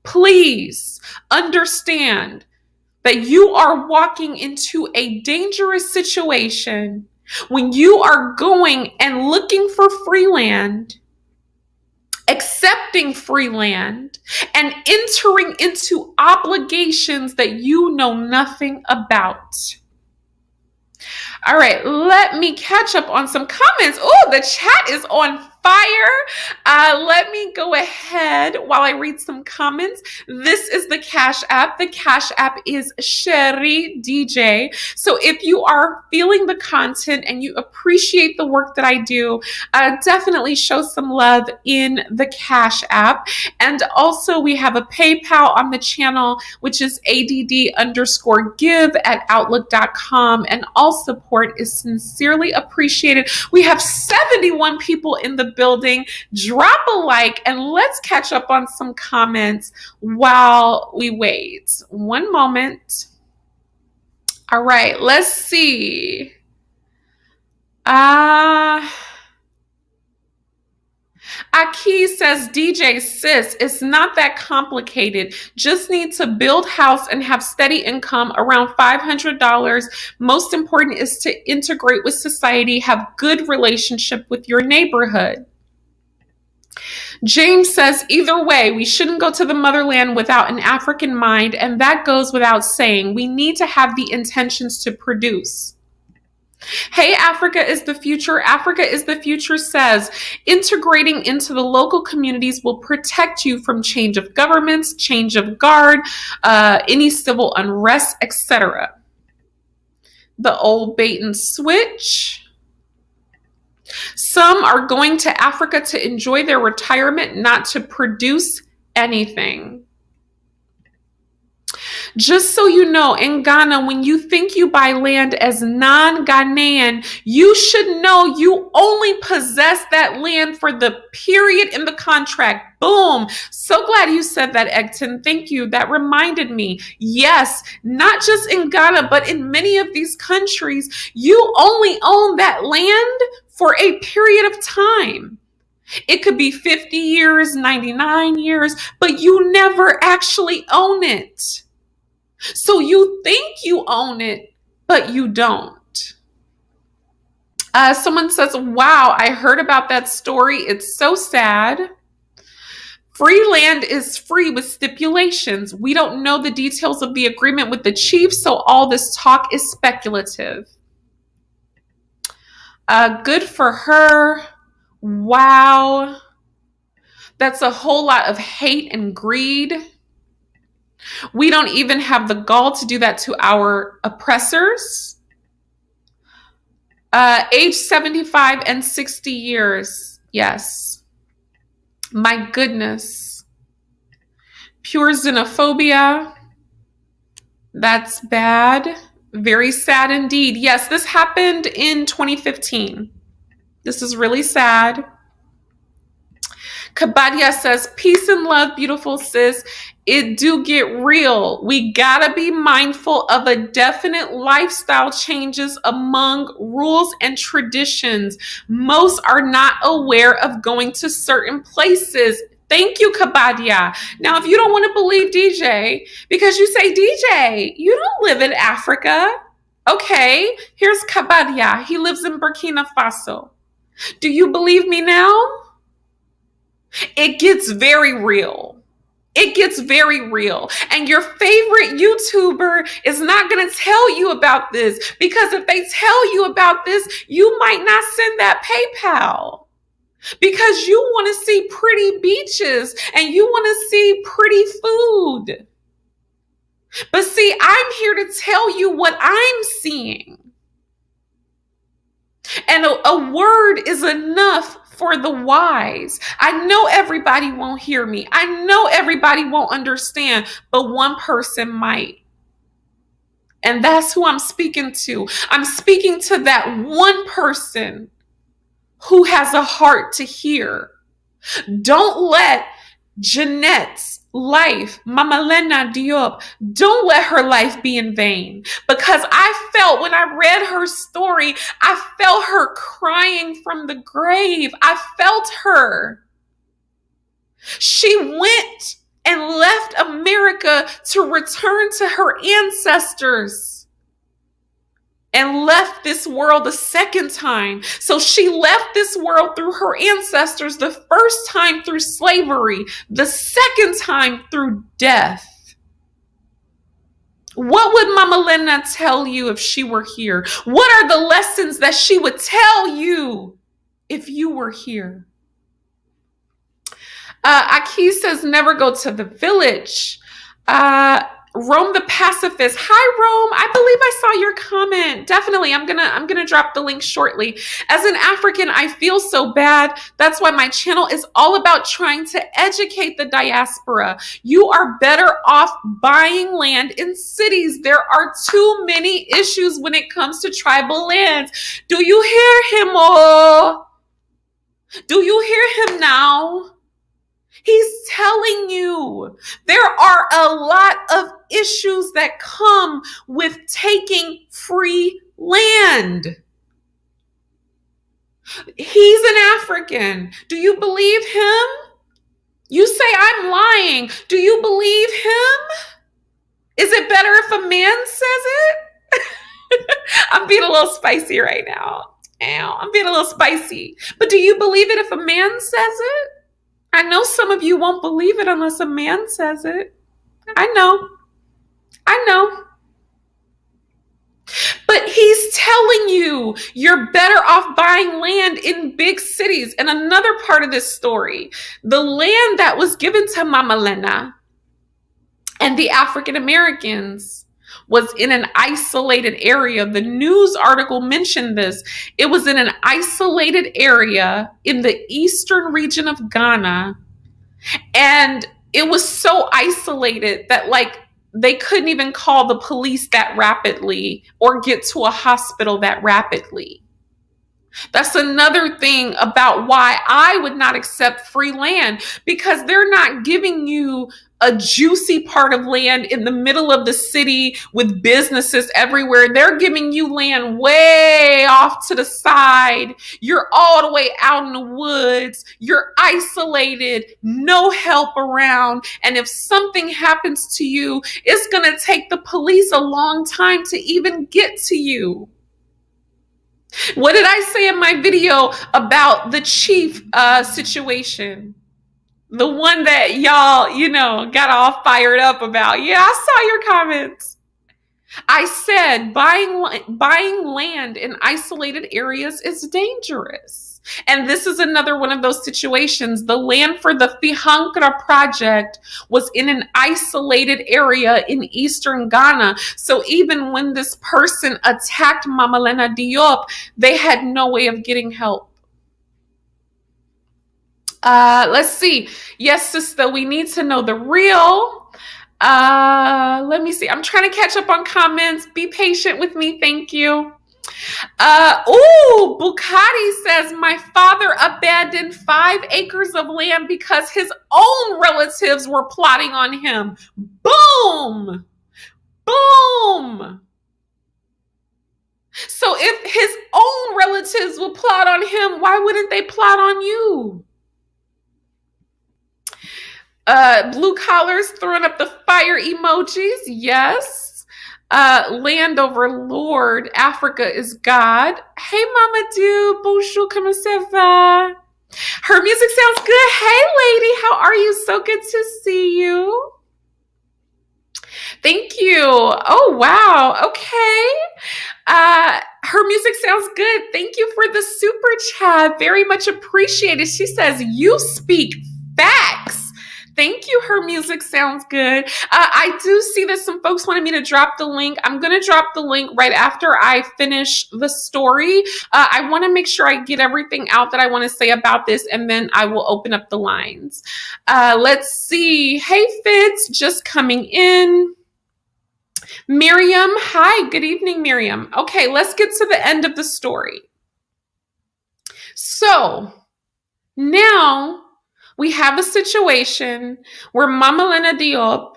Please understand that you are walking into a dangerous situation when you are going and looking for free land, accepting free land, and entering into obligations that you know nothing about. All right, let me catch up on some comments. Oh, the chat is on fire. Let me go ahead while I read some comments. This is the Cash App. The Cash App is CherieDJ. So if you are feeling the content and you appreciate the work that I do, definitely show some love in the Cash App. And also we have a PayPal on the channel, which is ADD_give@outlook.com. And all support is sincerely appreciated. We have 71 people in the building. Drop a like and let's catch up on some comments while we wait. One moment. All right, let's see. Aki says, DJ sis, it's not that complicated. Just need to build house and have steady income around $500. Most important is to integrate with society, have good relationship with your neighborhood. James says, either way, we shouldn't go to the motherland without an African mind, and that goes without saying. We need to have the intentions to produce. Hey, Africa is the future. Africa is the future says, integrating into the local communities will protect you from change of governments, change of guard, any civil unrest, etc. The old bait and switch. Some are going to Africa to enjoy their retirement, not to produce anything. Just so you know, in Ghana, when you think you buy land as non-Ghanaian, you should know you only possess that land for the period in the contract. Boom. So glad you said that, Egton. Thank you. That reminded me. Yes, not just in Ghana, but in many of these countries, you only own that land for a period of time. It could be 50 years, 99 years, but you never actually own it. So you think you own it, but you don't. Someone says, wow, I heard about that story. It's so sad. Free land is free with stipulations. We don't know the details of the agreement with the chief, so all this talk is speculative. Good for her. Wow. That's a whole lot of hate and greed. We don't even have the gall to do that to our oppressors. Age 75 and 60 years. Yes. My goodness. Pure xenophobia. That's bad. Very sad indeed. Yes, this happened in 2015. This is really sad. Kabadia says, peace and love, beautiful sis. It do get real. We gotta be mindful of a definite lifestyle changes among rules and traditions. Most are not aware of going to certain places. Thank you, Kabadia. Now, if you don't want to believe DJ, because you say, DJ, you don't live in Africa. Okay, here's Kabadia. He lives in Burkina Faso. Do you believe me now? It gets very real. It gets very real. And your favorite YouTuber is not going to tell you about this, because if they tell you about this, you might not send that PayPal, because you want to see pretty beaches and you want to see pretty food. But see, I'm here to tell you what I'm seeing. And a word is enough for the wise. I know everybody won't hear me. I know everybody won't understand, but one person might. And that's who I'm speaking to. I'm speaking to that one person who has a heart to hear. Don't let Jeanette's life, Mama Lena Diop, don't let her life be in vain. Because I felt, when I read her story, I felt her crying from the grave. I felt her. She went and left America to return to her ancestors, and left this world a second time. So she left this world through her ancestors, the first time through slavery, the second time through death. What would Mama Lena tell you if she were here? What are the lessons that she would tell you if you were here? Aki says, never go to the village. Rome the Pacifist. Hi, Rome. I believe I saw your comment. Definitely. I'm gonna drop the link shortly. As an African, I feel so bad. That's why my channel is all about trying to educate the diaspora. You are better off buying land in cities. There are too many issues when it comes to tribal lands. Do you hear him, oh? Do you hear him now? He's telling you there are a lot of issues that come with taking free land. He's an African. Do you believe him? You say I'm lying. Do you believe him? Is it better if a man says it? I'm being a little spicy right now. I'm being a little spicy. But do you believe it if a man says it? I know some of you won't believe it unless a man says it. I know. But he's telling you you're better off buying land in big cities. And another part of this story, the land that was given to Mama Lena and the African Americans was in an isolated area. The news article mentioned this. It was in an isolated area in the eastern region of Ghana. And it was so isolated that they couldn't even call the police that rapidly or get to a hospital that rapidly. That's another thing about why I would not accept free land, because they're not giving you a juicy part of land in the middle of the city with businesses everywhere. They're giving you land way off to the side. You're all the way out in the woods. You're isolated, no help around. And if something happens to you, it's going to take the police a long time to even get to you. What did I say in my video about the chief situation? The one that y'all, got all fired up about. Yeah, I saw your comments. I said buying land in isolated areas is dangerous. And this is another one of those situations. The land for the Fihankra Project was in an isolated area in eastern Ghana. So even when this person attacked Mama Lena Diop, they had no way of getting help. Let's see. Yes, sister, we need to know the real. Let me see. I'm trying to catch up on comments. Be patient with me. Thank you. Bukati says, my father abandoned 5 acres of land because his own relatives were plotting on him. Boom! Boom! So if his own relatives will plot on him, why wouldn't they plot on you? Blue collars throwing up the fire emojis. Yes. Landover Lord, Africa is God. Hey, Mama Du, bonjour, comment ça va? Her music sounds good. Hey, lady, how are you? So good to see you. Thank you. Oh, wow. Okay. Her music sounds good. Thank you for the super chat. Very much appreciated. She says, you speak facts. Thank you. Her music sounds good. I do see that some folks wanted me to drop the link. I'm going to drop the link right after I finish the story. I want to make sure I get everything out that I want to say about this, and then I will open up the lines. Let's see. Hey, Fitz, just coming in. Miriam. Hi. Good evening, Miriam. Okay, let's get to the end of the story. So now we have a situation where Mama Lena Diop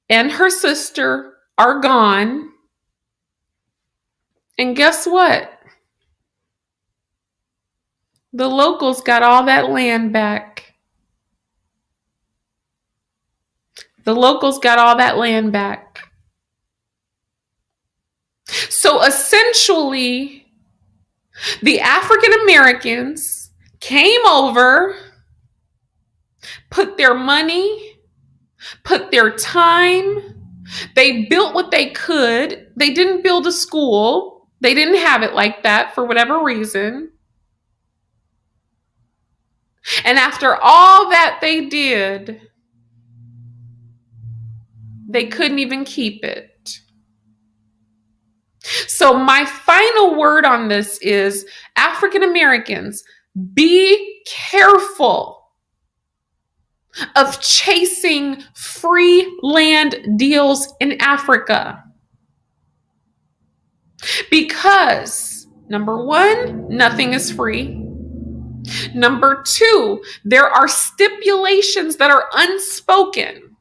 and her sister are gone. And guess what? The locals got all that land back. The locals got all that land back. So essentially, the African Americans came over, put their money, put their time. They built what they could. They didn't build a school. They didn't have it like that for whatever reason. And after all that they did, they couldn't even keep it. So my final word on this is, African Americans, be careful of chasing free land deals in Africa. Because, number one, nothing is free. Number two, there are stipulations that are unspoken.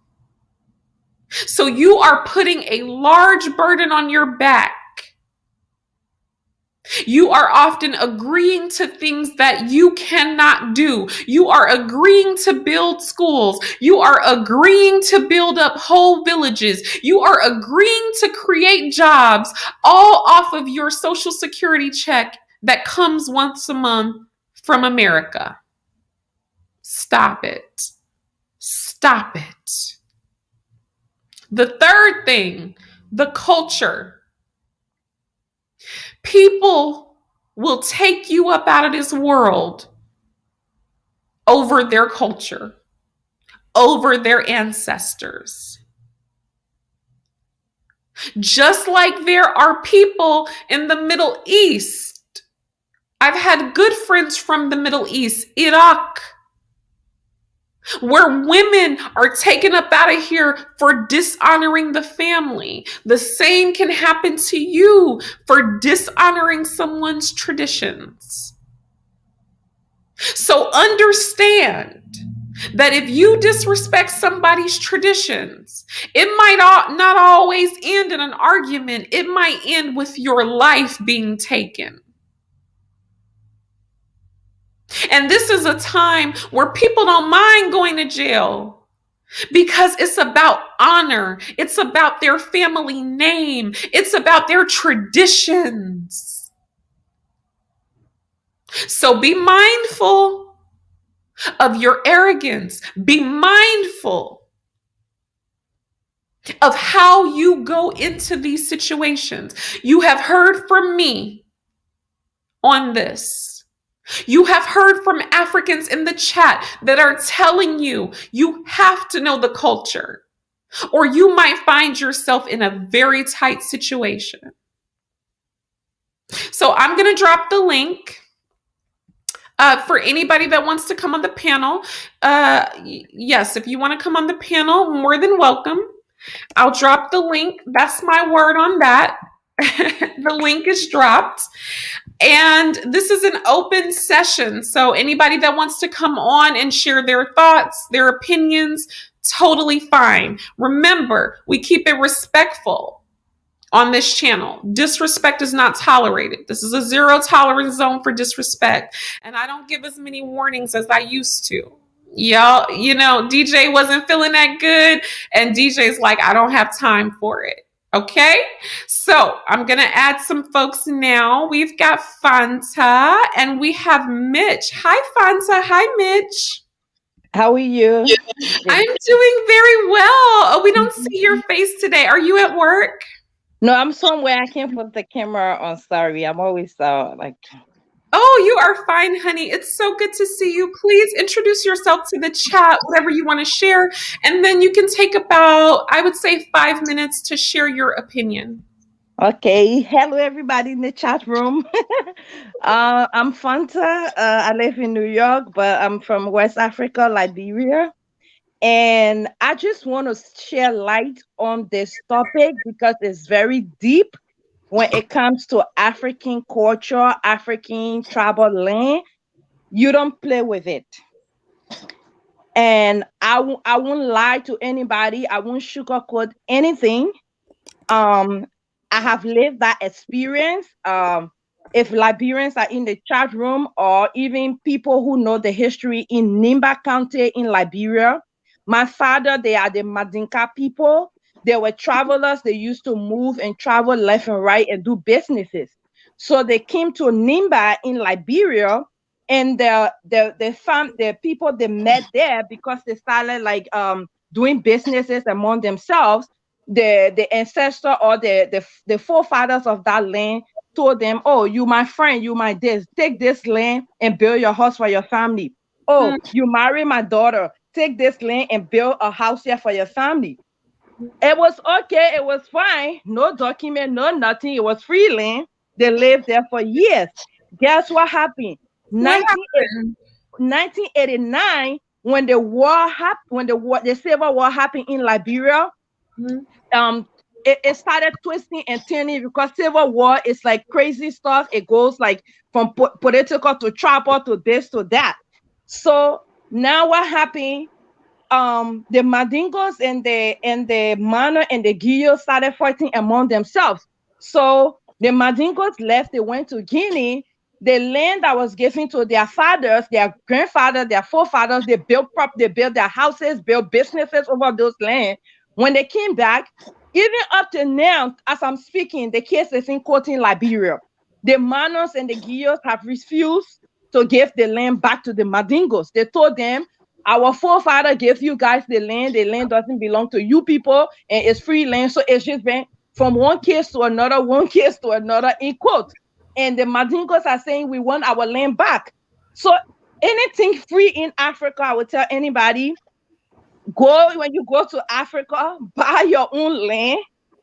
So you are putting a large burden on your back. You are often agreeing to things that you cannot do. You are agreeing to build schools. You are agreeing to build up whole villages. You are agreeing to create jobs, all off of your Social Security check that comes once a month from America. Stop it. Stop it. The third thing, the culture. People will take you up out of this world over their culture, over their ancestors. Just like there are people in the Middle East. I've had good friends from the Middle East, Iraq, where women are taken up out of here for dishonoring the family. The same can happen to you for dishonoring someone's traditions. So understand That if you disrespect somebody's traditions, it might not always end in an argument. It might end with your life being taken. And this is a time where people don't mind going to jail because it's about honor. It's about their family name. It's about their traditions. So be mindful of your arrogance. Be mindful of how you go into these situations. You have heard from me on this. You have heard from Africans in the chat that are telling you you have to know the culture, or you might find yourself in a very tight situation. So I'm going to drop the link for anybody that wants to come on the panel. Yes, if you want to come on the panel, more than welcome. I'll drop the link. That's my word on that. The link is dropped. And this is an open session. So anybody that wants to come on and share their thoughts, their opinions, totally fine. Remember, we keep it respectful on this channel. Disrespect is not tolerated. This is a zero tolerance zone for disrespect. And I don't give as many warnings as I used to. Y'all, DJ wasn't feeling that good. And DJ's like, I don't have time for it. Okay, so I'm going to add some folks now. We've got Fanta and we have Mitch. Hi, Fanta. Hi, Mitch. How are you? I'm doing very well. Oh, we don't see your face today. Are you at work? No, I'm somewhere. I can't put the camera on. Sorry. I'm always like... Oh, you are fine, honey. It's so good to see you. Please introduce yourself to the chat, whatever you want to share. And then you can take about, I would say, 5 minutes to share your opinion. Okay. Hello, everybody in the chat room. I'm Fanta. I live in New York, but I'm from West Africa, Liberia. And I just want to share light on this topic because it's very deep. When it comes to African culture, African tribal land, you don't play with it. And I won't lie to anybody. I won't sugarcoat anything. I have lived that experience. If Liberians are in the chat room or even people who know the history in Nimba County in Liberia, my father, they are the Madinka people. They were travelers. They used to move and travel left and right and do businesses. So they came to Nimba in Liberia, and the people they met there because they started doing businesses among themselves. The ancestor or the forefathers of that land told them, "Oh, you my friend, you my this. Take this land and build your house for your family. Oh, you marry my daughter. Take this land and build a house here for your family." It was okay. It was fine. No document, no nothing. It was free land. They lived there for years. Guess what happened? 1989, when the war happened, when the civil war happened in Liberia, it started twisting and turning because civil war is like crazy stuff. It goes like from political to tribal to this to that. So now what happened? The Mandingos and the Mana and the Guillo started fighting among themselves. So the Mandingos left, they went to Guinea. The land that was given to their fathers, their grandfathers, their forefathers, they built their houses, built businesses over those lands. When they came back, even up to now, as I'm speaking, the case is in court in Liberia. The Manos and the Guillos have refused to give the land back to the Mandingos. They told them, our forefather gave you guys the land doesn't belong to you people, and it's free land. So it's just been from one case to another in quote. And the Mandingos are saying we want our land back. So anything free in Africa, I would tell anybody, when you go to Africa, buy your own land,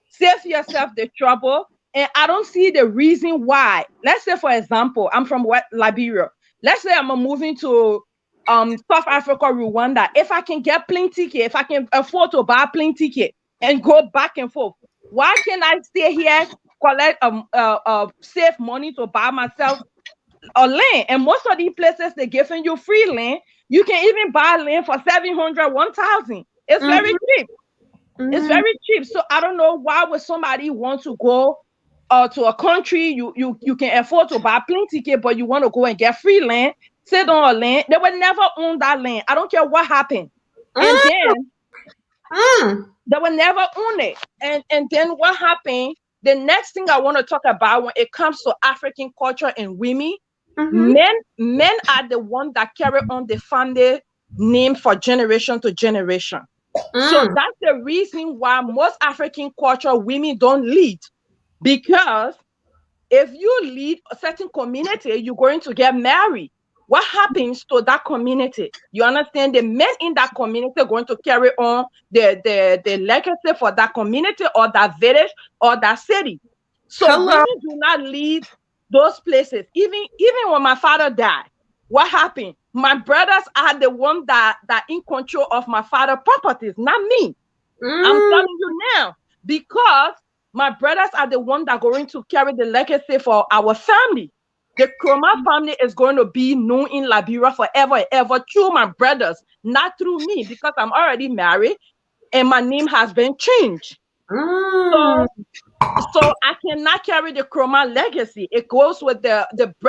save yourself the trouble. And I don't see the reason why. Let's say, for example, I'm from Liberia. Let's say I'm moving to South Africa, Rwanda. If I can get plane ticket, if I can afford to buy a plane ticket and go back and forth, why can't I stay here, collect save money to buy myself a land? And most of these places they're giving you free land You can even buy land for 700, 1,000. It's very cheap. It's very cheap. So I don't know why would somebody want to go to a country you can afford to buy plane ticket, but you want to go and get free land, sit on a land. They will never own that land. I don't care what happened. And then they will never own it. And then what happened? The next thing I want to talk about when it comes to African culture and women, men are the ones that carry on the family name for generation to generation. So that's the reason why most African culture women don't lead. Because if you lead a certain community, you're going to get married. What happens to that community? You understand? The men in that community are going to carry on the legacy for that community or that village or that city. So women do not lead those places. Even when my father died, what happened? My brothers are the ones that in control of my father's properties, not me. I'm telling you now, because my brothers are the ones that are going to carry the legacy for our family. The Kroma family is going to be known in Liberia forever and ever through my brothers, not through me, because I'm already married and my name has been changed. So I cannot carry the Kroma legacy. It goes with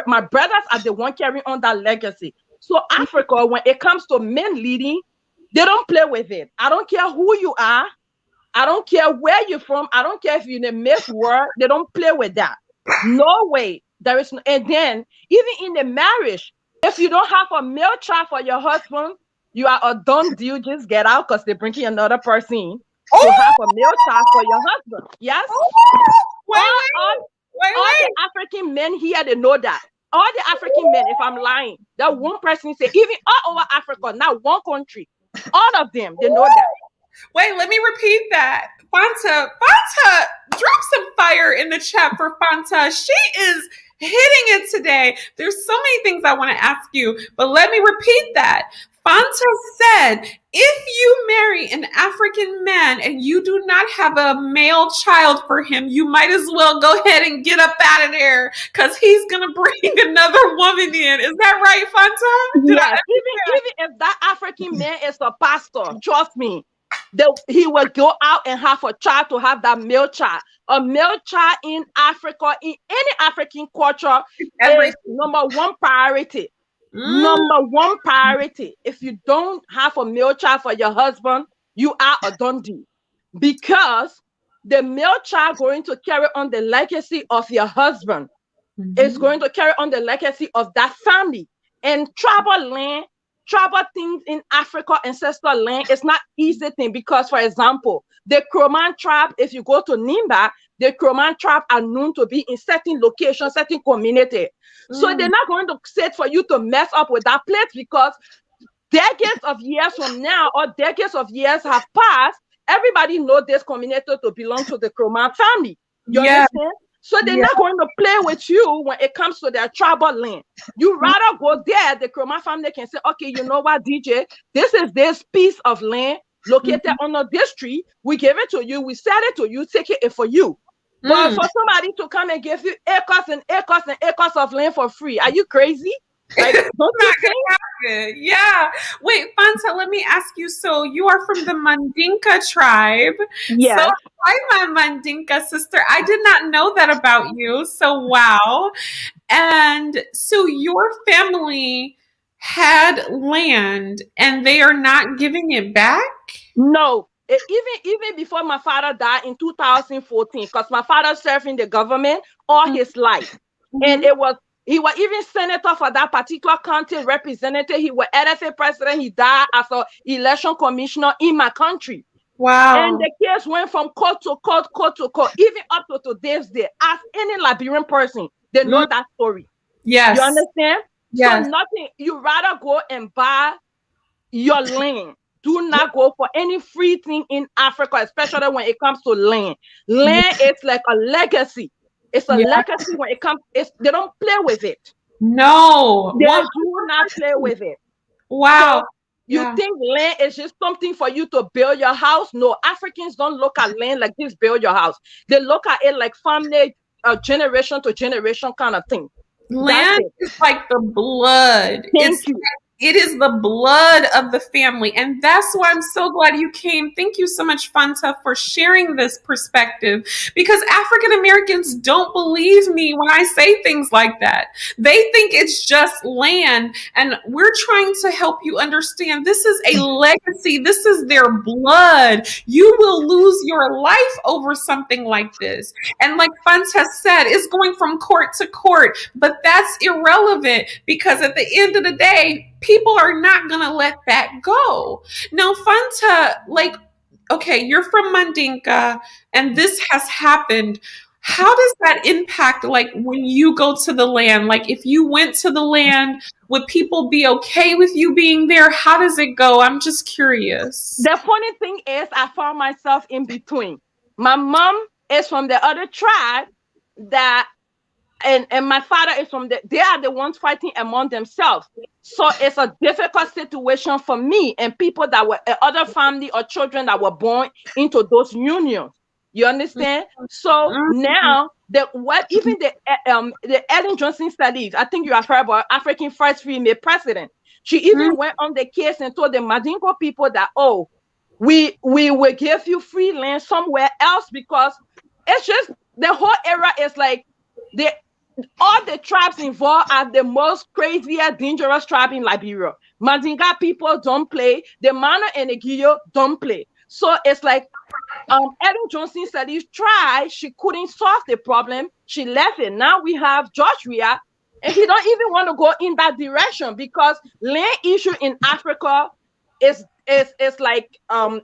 my brothers are the one carrying on that legacy. So Africa, when it comes to men leading, they don't play with it. I don't care who you are. I don't care where you're from. I don't care if you're in the Miss World. They don't play with that. No way. There is no, and then even in the marriage, if you don't have a male child for your husband, you are a done deal. Just get out because they're bringing another person to have a male child for your husband. Yes. All the African men here, they know that. All the African men, if I'm lying, that one person say, even all over Africa, not one country, all of them, they know that. Wait, let me repeat that. Fanta, drop some fire in the chat for Fanta. She is hitting it today. There's so many things I want to ask you, but let me repeat that. Fanta said, if you marry an African man and you do not have a male child for him, you might as well go ahead and get up out of there because he's going to bring another woman in. Is that right, Fanta? Yes. Even if that African man is a pastor, trust me, he will go out and have a child to have that male child. A male child in Africa, in any African culture, is number one priority. Number one priority. If you don't have a male child for your husband, you are a done deal. Because the male child going to carry on the legacy of your husband. Is going to carry on the legacy of that family. And tribal land, tribal things in Africa, ancestral land, it's not easy thing because, for example, the Kroman tribe, if you go to Nimba, the Kroman tribe are known to be in certain locations, certain community. So they're not going to sit for you to mess up with that place because decades of years from now or decades of years have passed, everybody knows this community to belong to the Kroman family. You understand? So they're not going to play with you when it comes to their tribal land. You rather go there, the Kroma family can say, okay, you know what, DJ, this is this piece of land located under this tree. We give it to you. We sell it to you. Take it for you. But for somebody to come and give you acres and acres and acres of land for free, are you crazy? Like, don't you think? Yeah. Wait, Fanta, let me ask you. So you are from the Mandinka tribe. Yes. So hi, my Mandinka sister. I did not know that about you. So wow. And so your family had land and they are not giving it back? No. Even before my father died in 2014, because my father served in the government all his life. And he was even senator for that particular county, representative. He was LFA president. He died as an election commissioner in my country. Wow. And the case went from court to court, even up to today's day. Ask any Liberian person, they know that story. Yes. You understand? Yes. So nothing, you rather go and buy your land. Do not go for any free thing in Africa, especially when it comes to land. Land is like a legacy. It's a legacy when it comes, they don't play with it. No. They do not play with it. Wow. So you think land is just something for you to build your house? No, Africans don't look at land like this, build your house. They look at it like family, generation to generation kind of thing. Land is like the blood. Thank you. It is the blood of the family. And that's why I'm so glad you came. Thank you so much, Fanta, for sharing this perspective, because African Americans don't believe me when I say things like that. They think it's just land. And we're trying to help you understand this is a legacy. This is their blood. You will lose your life over something like this. And like Fanta said, it's going from court to court, but that's irrelevant because at the end of the day, people are not going to let that go. Now, Fanta, like, okay, you're from Mandinka and this has happened. How does that impact, like, when you go to the land? Like, if you went to the land, would people be okay with you being there? How does it go? I'm just curious. The funny thing is, I found myself in between. My mom is from the other tribe that, and my father is from they are the ones fighting among themselves. So it's a difficult situation for me and people that were other family or children that were born into those unions. You understand? So now even the Ellen Johnson studies, I think you have heard about African first female president. She even went on the case and told the Mandingo people that, oh, we will give you free land somewhere else, because it's just the whole era is like all the tribes involved are the most crazier, dangerous tribe in Liberia. Mandinga people don't play. The Mano and the Giyo don't play. So it's like Ellen Johnson said he tried. She couldn't solve the problem. She left it. Now we have George Weah, and he don't even want to go in that direction, because land issue in Africa is like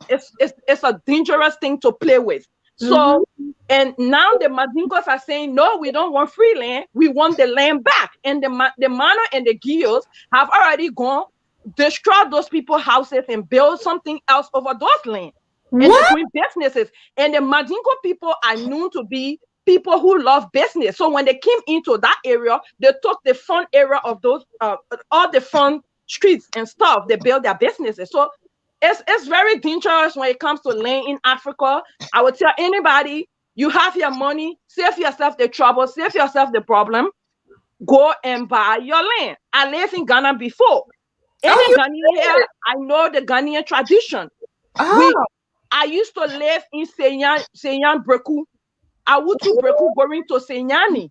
it's a dangerous thing to play with. So, and now the Mandingos are saying, no, we don't want free land. We want the land back. And the Mano and the Giyos have already gone, destroyed those people's houses and build something else over those land. And they're doing businesses. And the Mandingo people are known to be people who love business. So when they came into that area, they took the fun area of those, all the fun streets and stuff. They built their businesses. So it's very dangerous when it comes to land in Africa. I would tell anybody, you have your money, save yourself the trouble, save yourself the problem, go and buy your land. I lived in Ghana before. Ghanaian here, I know the Ghanaian tradition. I used to live in Senyan Breku. I would to Breku going to Senyani.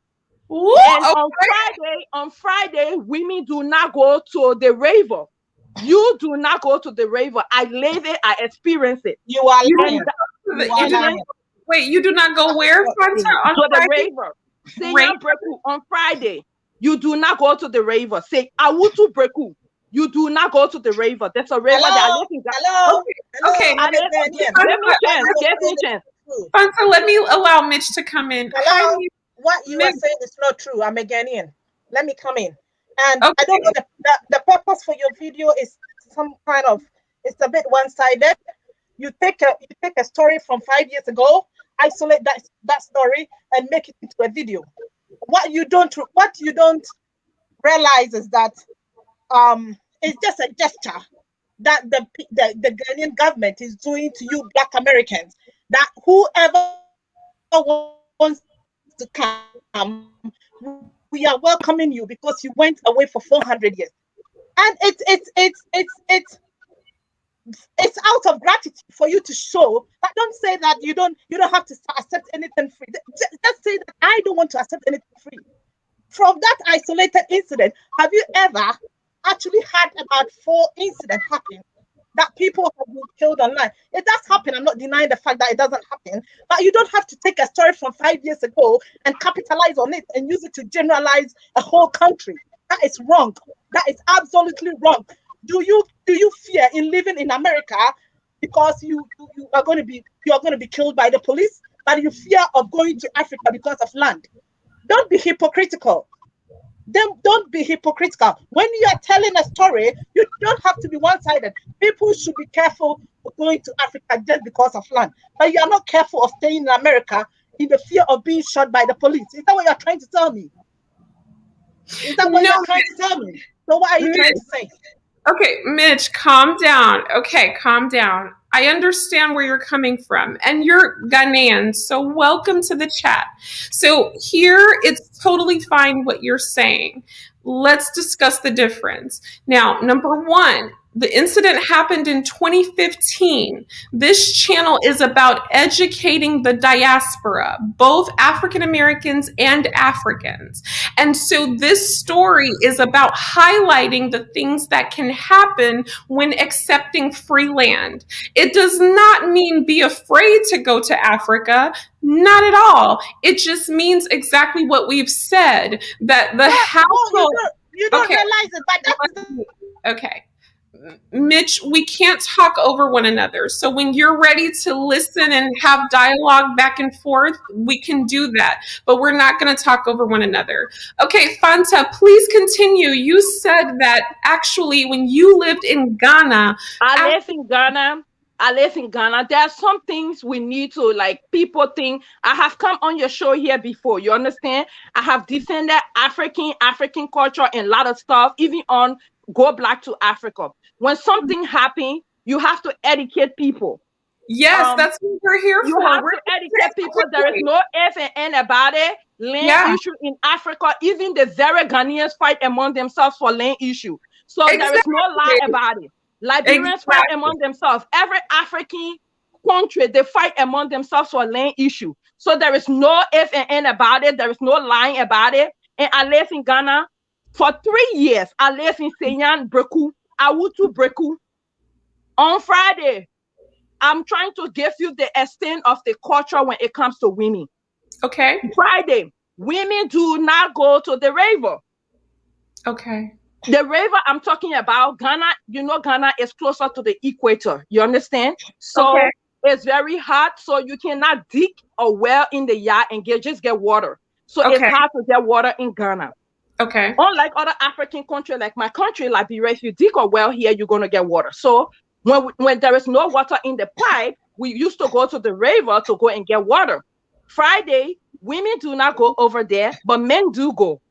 And on Friday, women do not go to the river. You do not go to the river. I live it. I experience it. You are lying. Wait, you do not go where? To the river. On Friday, you do not go to the river. Say, Awutu Breku. You do not go to the river. There's a river that I live in. Hello. Okay. Give me a chance. Fanta, let me allow Mitch to come in. Hello. What you are saying is not true. I'm a Ghanaian. Let me come in. And I don't know the purpose for your video is some kind of, it's a bit one-sided. You take a story from 5 years ago, isolate that story and make it into a video. What you don't realize is that it's just a gesture that the Ghanaian government is doing to you Black Americans, that whoever wants to come, we are welcoming you because you went away for 400 years. And it's out of gratitude for you to show that. Don't say that you don't have to accept anything free. Just say that I don't want to accept anything free. From that isolated incident, have you ever actually had about 4 incidents happen that people have been killed online? It does happen. I'm not denying the fact that it doesn't happen, but you don't have to take a story from 5 years ago and capitalize on it and use it to generalize a whole country. That is wrong. That is absolutely wrong. Do you fear in living in America because you are going to be killed by the police, but you fear of going to Africa because of land? Don't be hypocritical. Don't be hypocritical. When you are telling a story, you don't have to be one-sided. People should be careful of going to Africa just because of land. But you are not careful of staying in America in the fear of being shot by the police. Is that what you're trying to tell me? Is that what you're trying to tell me? So what are you trying to say? Okay, Mitch, calm down. Okay, calm down. I understand where you're coming from, and you're Ghanaian, so welcome to the chat. So here, it's totally fine what you're saying. Let's discuss the difference. Now, number one, the incident happened in 2015. This channel is about educating the diaspora, both African Americans and Africans. And so this story is about highlighting the things that can happen when accepting free land. It does not mean be afraid to go to Africa. Not at all. It just means exactly what we've said, that the household. You don't realize it, but that's okay. Mitch, we can't talk over one another. So when you're ready to listen and have dialogue back and forth, we can do that. But we're not going to talk over one another. Okay, Fanta, please continue. You said that actually when you lived in Ghana. I live in Ghana. There are some things we need to, like, people think. I have come on your show here before. You understand? I have defended African culture and a lot of stuff, even on Go Black to Africa. When something happens, you have to educate people. Yes, that's what we're here for. You have to educate people. There is no if and N about it. Land issue in Africa. Even the very Ghanaians fight among themselves for land issue. So there is no lie about it. Liberians fight among themselves. Every African country, they fight among themselves for land issue. So there is no if and N about it. There is no lying about it. And I live in Ghana for 3 years. I live in Senyan Breku, Awutu Breku. On Friday, I'm trying to give you the extent of the culture when it comes to women. Okay. Friday, women do not go to the river. Okay. The river I'm talking about, Ghana, you know, Ghana is closer to the equator. You understand? So it's very hot. So you cannot dig a well in the yard and just get water. So it's hard to get water in Ghana. Okay. Unlike other African countries, like my country, Liberia, if you dig a well here, you're going to get water. So when there is no water in the pipe, we used to go to the river to go and get water. Friday, women do not go over there, but men do go.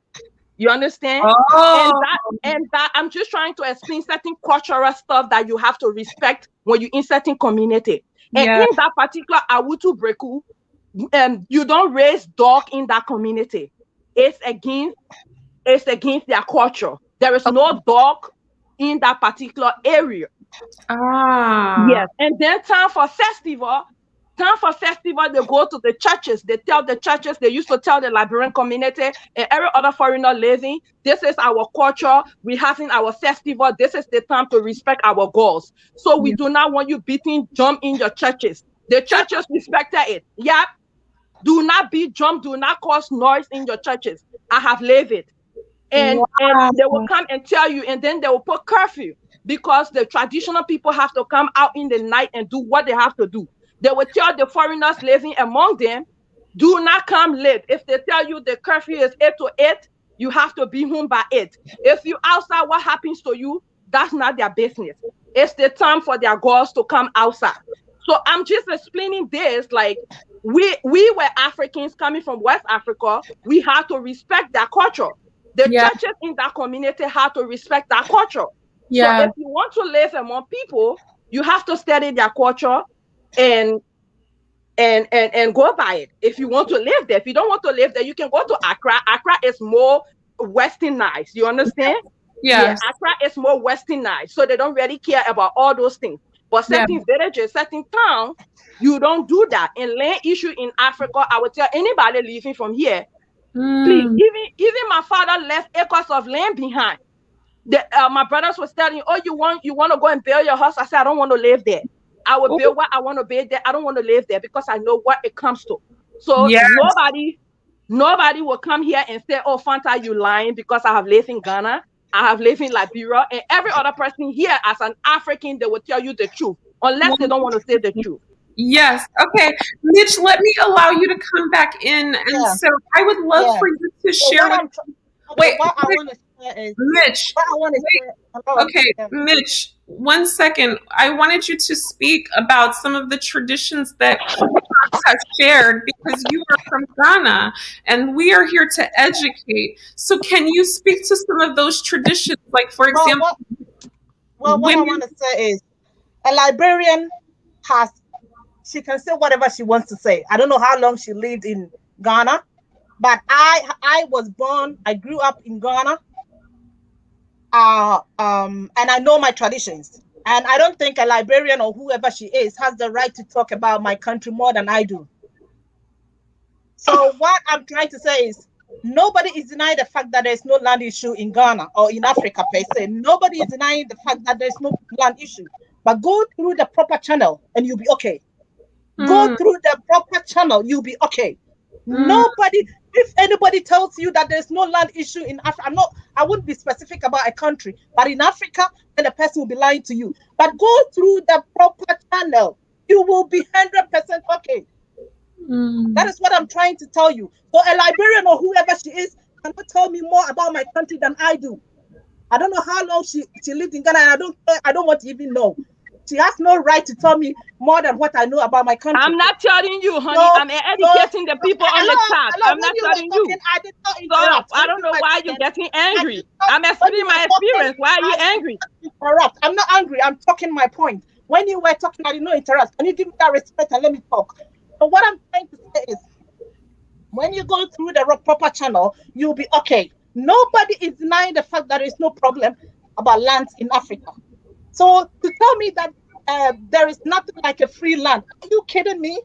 You understand? Oh. And that I'm just trying to explain certain cultural stuff that you have to respect when you in certain community. And in that particular Awutu Breku, you don't raise dog in that community. It's against their culture. There is no dog in that particular area. Yes. And then time for festival, they go to the churches. They tell the churches, they used to tell the Liberian community and every other foreigner living, this is our culture. We're having our festival. This is the time to respect our goals. So we do not want you beating drum in your churches. The churches respected it. Yep. Do not beat drum. Do not cause noise in your churches. I have lived it. And they will come and tell you, and then they will put curfew because the traditional people have to come out in the night and do what they have to do. They will tell the foreigners living among them, do not come late. If they tell you the curfew is 8 to 8, you have to be home by 8. If you outside, what happens to you? That's not their business. It's the time for their girls to come outside. So I'm just explaining this, like we were Africans coming from West Africa. We had to respect their culture. The churches in that community have to respect that culture. So if you want to live among people, you have to study their culture and go by it. If you want to live there, if you don't want to live there, you can go to Accra. Accra is more westernized. You understand? Yes. Yeah, Accra is more westernized, so they don't really care about all those things. But certain villages, certain towns, you don't do that. And land issue in Africa, I would tell anybody leaving from here, please, even my father left acres of land behind. My brothers was telling, oh, you want to go and build your house? I said, I don't want to live there. I will build what I want to build there. I don't want to live there because I know what it comes to. So nobody will come here and say, oh, Fanta, you lying because I have lived in Ghana. I have lived in Liberia. And every other person here as an African, they will tell you the truth unless they don't want to say the truth. Yes. Okay. Mitch, let me allow you to come back in. And so I would love for you to share. Mitch. Mitch, 1 second. I wanted you to speak about some of the traditions that has shared because you are from Ghana and we are here to educate. So can you speak to some of those traditions? Like, for example, what I want to say is a librarian she can say whatever she wants to say. I don't know how long she lived in Ghana, but I was born, I grew up in Ghana. and I know my traditions. And I don't think a Liberian or whoever she is has the right to talk about my country more than I do. So what I'm trying to say is, nobody is denying the fact that there's no land issue in Ghana or in Africa per se. Nobody is denying the fact that there's no land issue. But go through the proper channel and you'll be okay. Go through the proper channel, you'll be okay. Nobody, if anybody tells you that there's no land issue in Africa, I wouldn't be specific about a country, but in Africa, then the person will be lying to you. But go through the proper channel, you will be 100% okay. That is what I'm trying to tell you. So a Liberian or whoever she is cannot tell me more about my country than I do. I don't know how long she lived in Ghana, and I don't want to even know. She has no right to tell me more than what I know about my country. I'm not telling you, honey. I'm educating the people on the chat. I'm not telling you. I did not interrupt. So I don't know why you're getting angry. I'm explaining my experience. Why are you angry? Interrupt. I'm not angry. I'm talking my point. When you were talking, I did not interrupt. Can you give me that respect and let me talk? So what I'm trying to say is, when you go through the proper channel, you'll be okay. Nobody is denying the fact that there is no problem about lands in Africa. So to tell me that there is nothing like a free land, are you kidding me?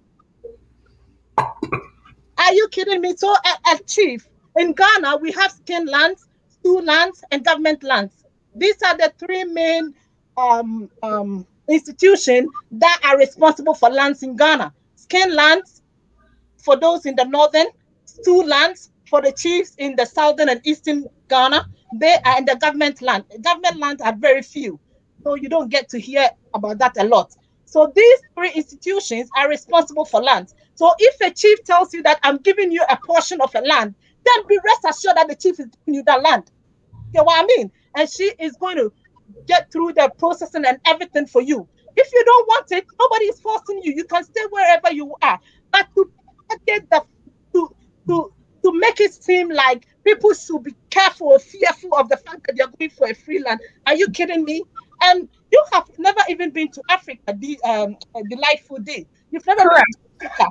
Are you kidding me? So as chief, in Ghana, we have skin lands, stew lands, and government lands. These are the three main institutions that are responsible for lands in Ghana. Skin lands for those in the northern, stew lands for the chiefs in the southern and eastern Ghana. They are in the government land. Government lands are very few, so you don't get to hear about that a lot. So these three institutions are responsible for lands. So if a chief tells you that I'm giving you a portion of a land, then be rest assured that the chief is giving you that land. You know what I mean? And she is going to get through the processing and everything for you. If you don't want it, nobody is forcing you. You can stay wherever you are. But to make it seem like people should be careful or fearful of the fact that they're going for a free land, are you kidding me? And you have never even been to Africa, the delightful day. You've never been to Africa,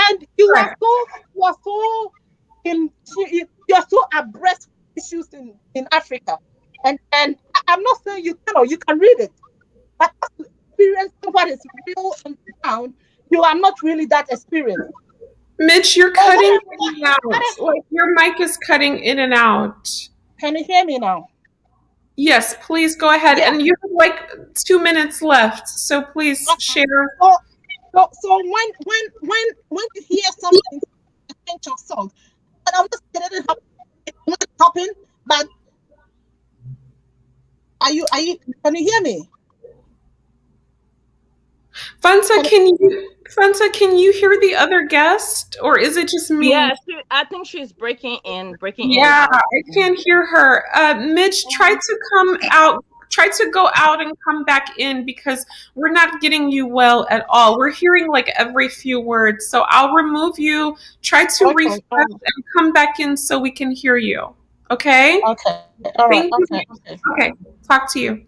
and you are so abreast of issues in Africa. And I'm not saying you cannot, you can read it, but to experience what is real on the ground, you are not really that experienced. Mitch, you're cutting in and out. Like your mic is cutting in and out. Can you hear me now? Yes, please go ahead. Yeah. And you have like 2 minutes left, so please share. So when you hear something, a pinch of salt, and I'm not saying it not happen, but can you hear me? Fanta, can you hear the other guest, or is it just me? Yeah, I think she's breaking in. Yeah, I can't hear her. Mitch, try to go out and come back in, because we're not getting you well at all. We're hearing like every few words. So I'll remove you. Try to refresh and come back in so we can hear you. Okay? Okay. All right. Okay. Talk to you.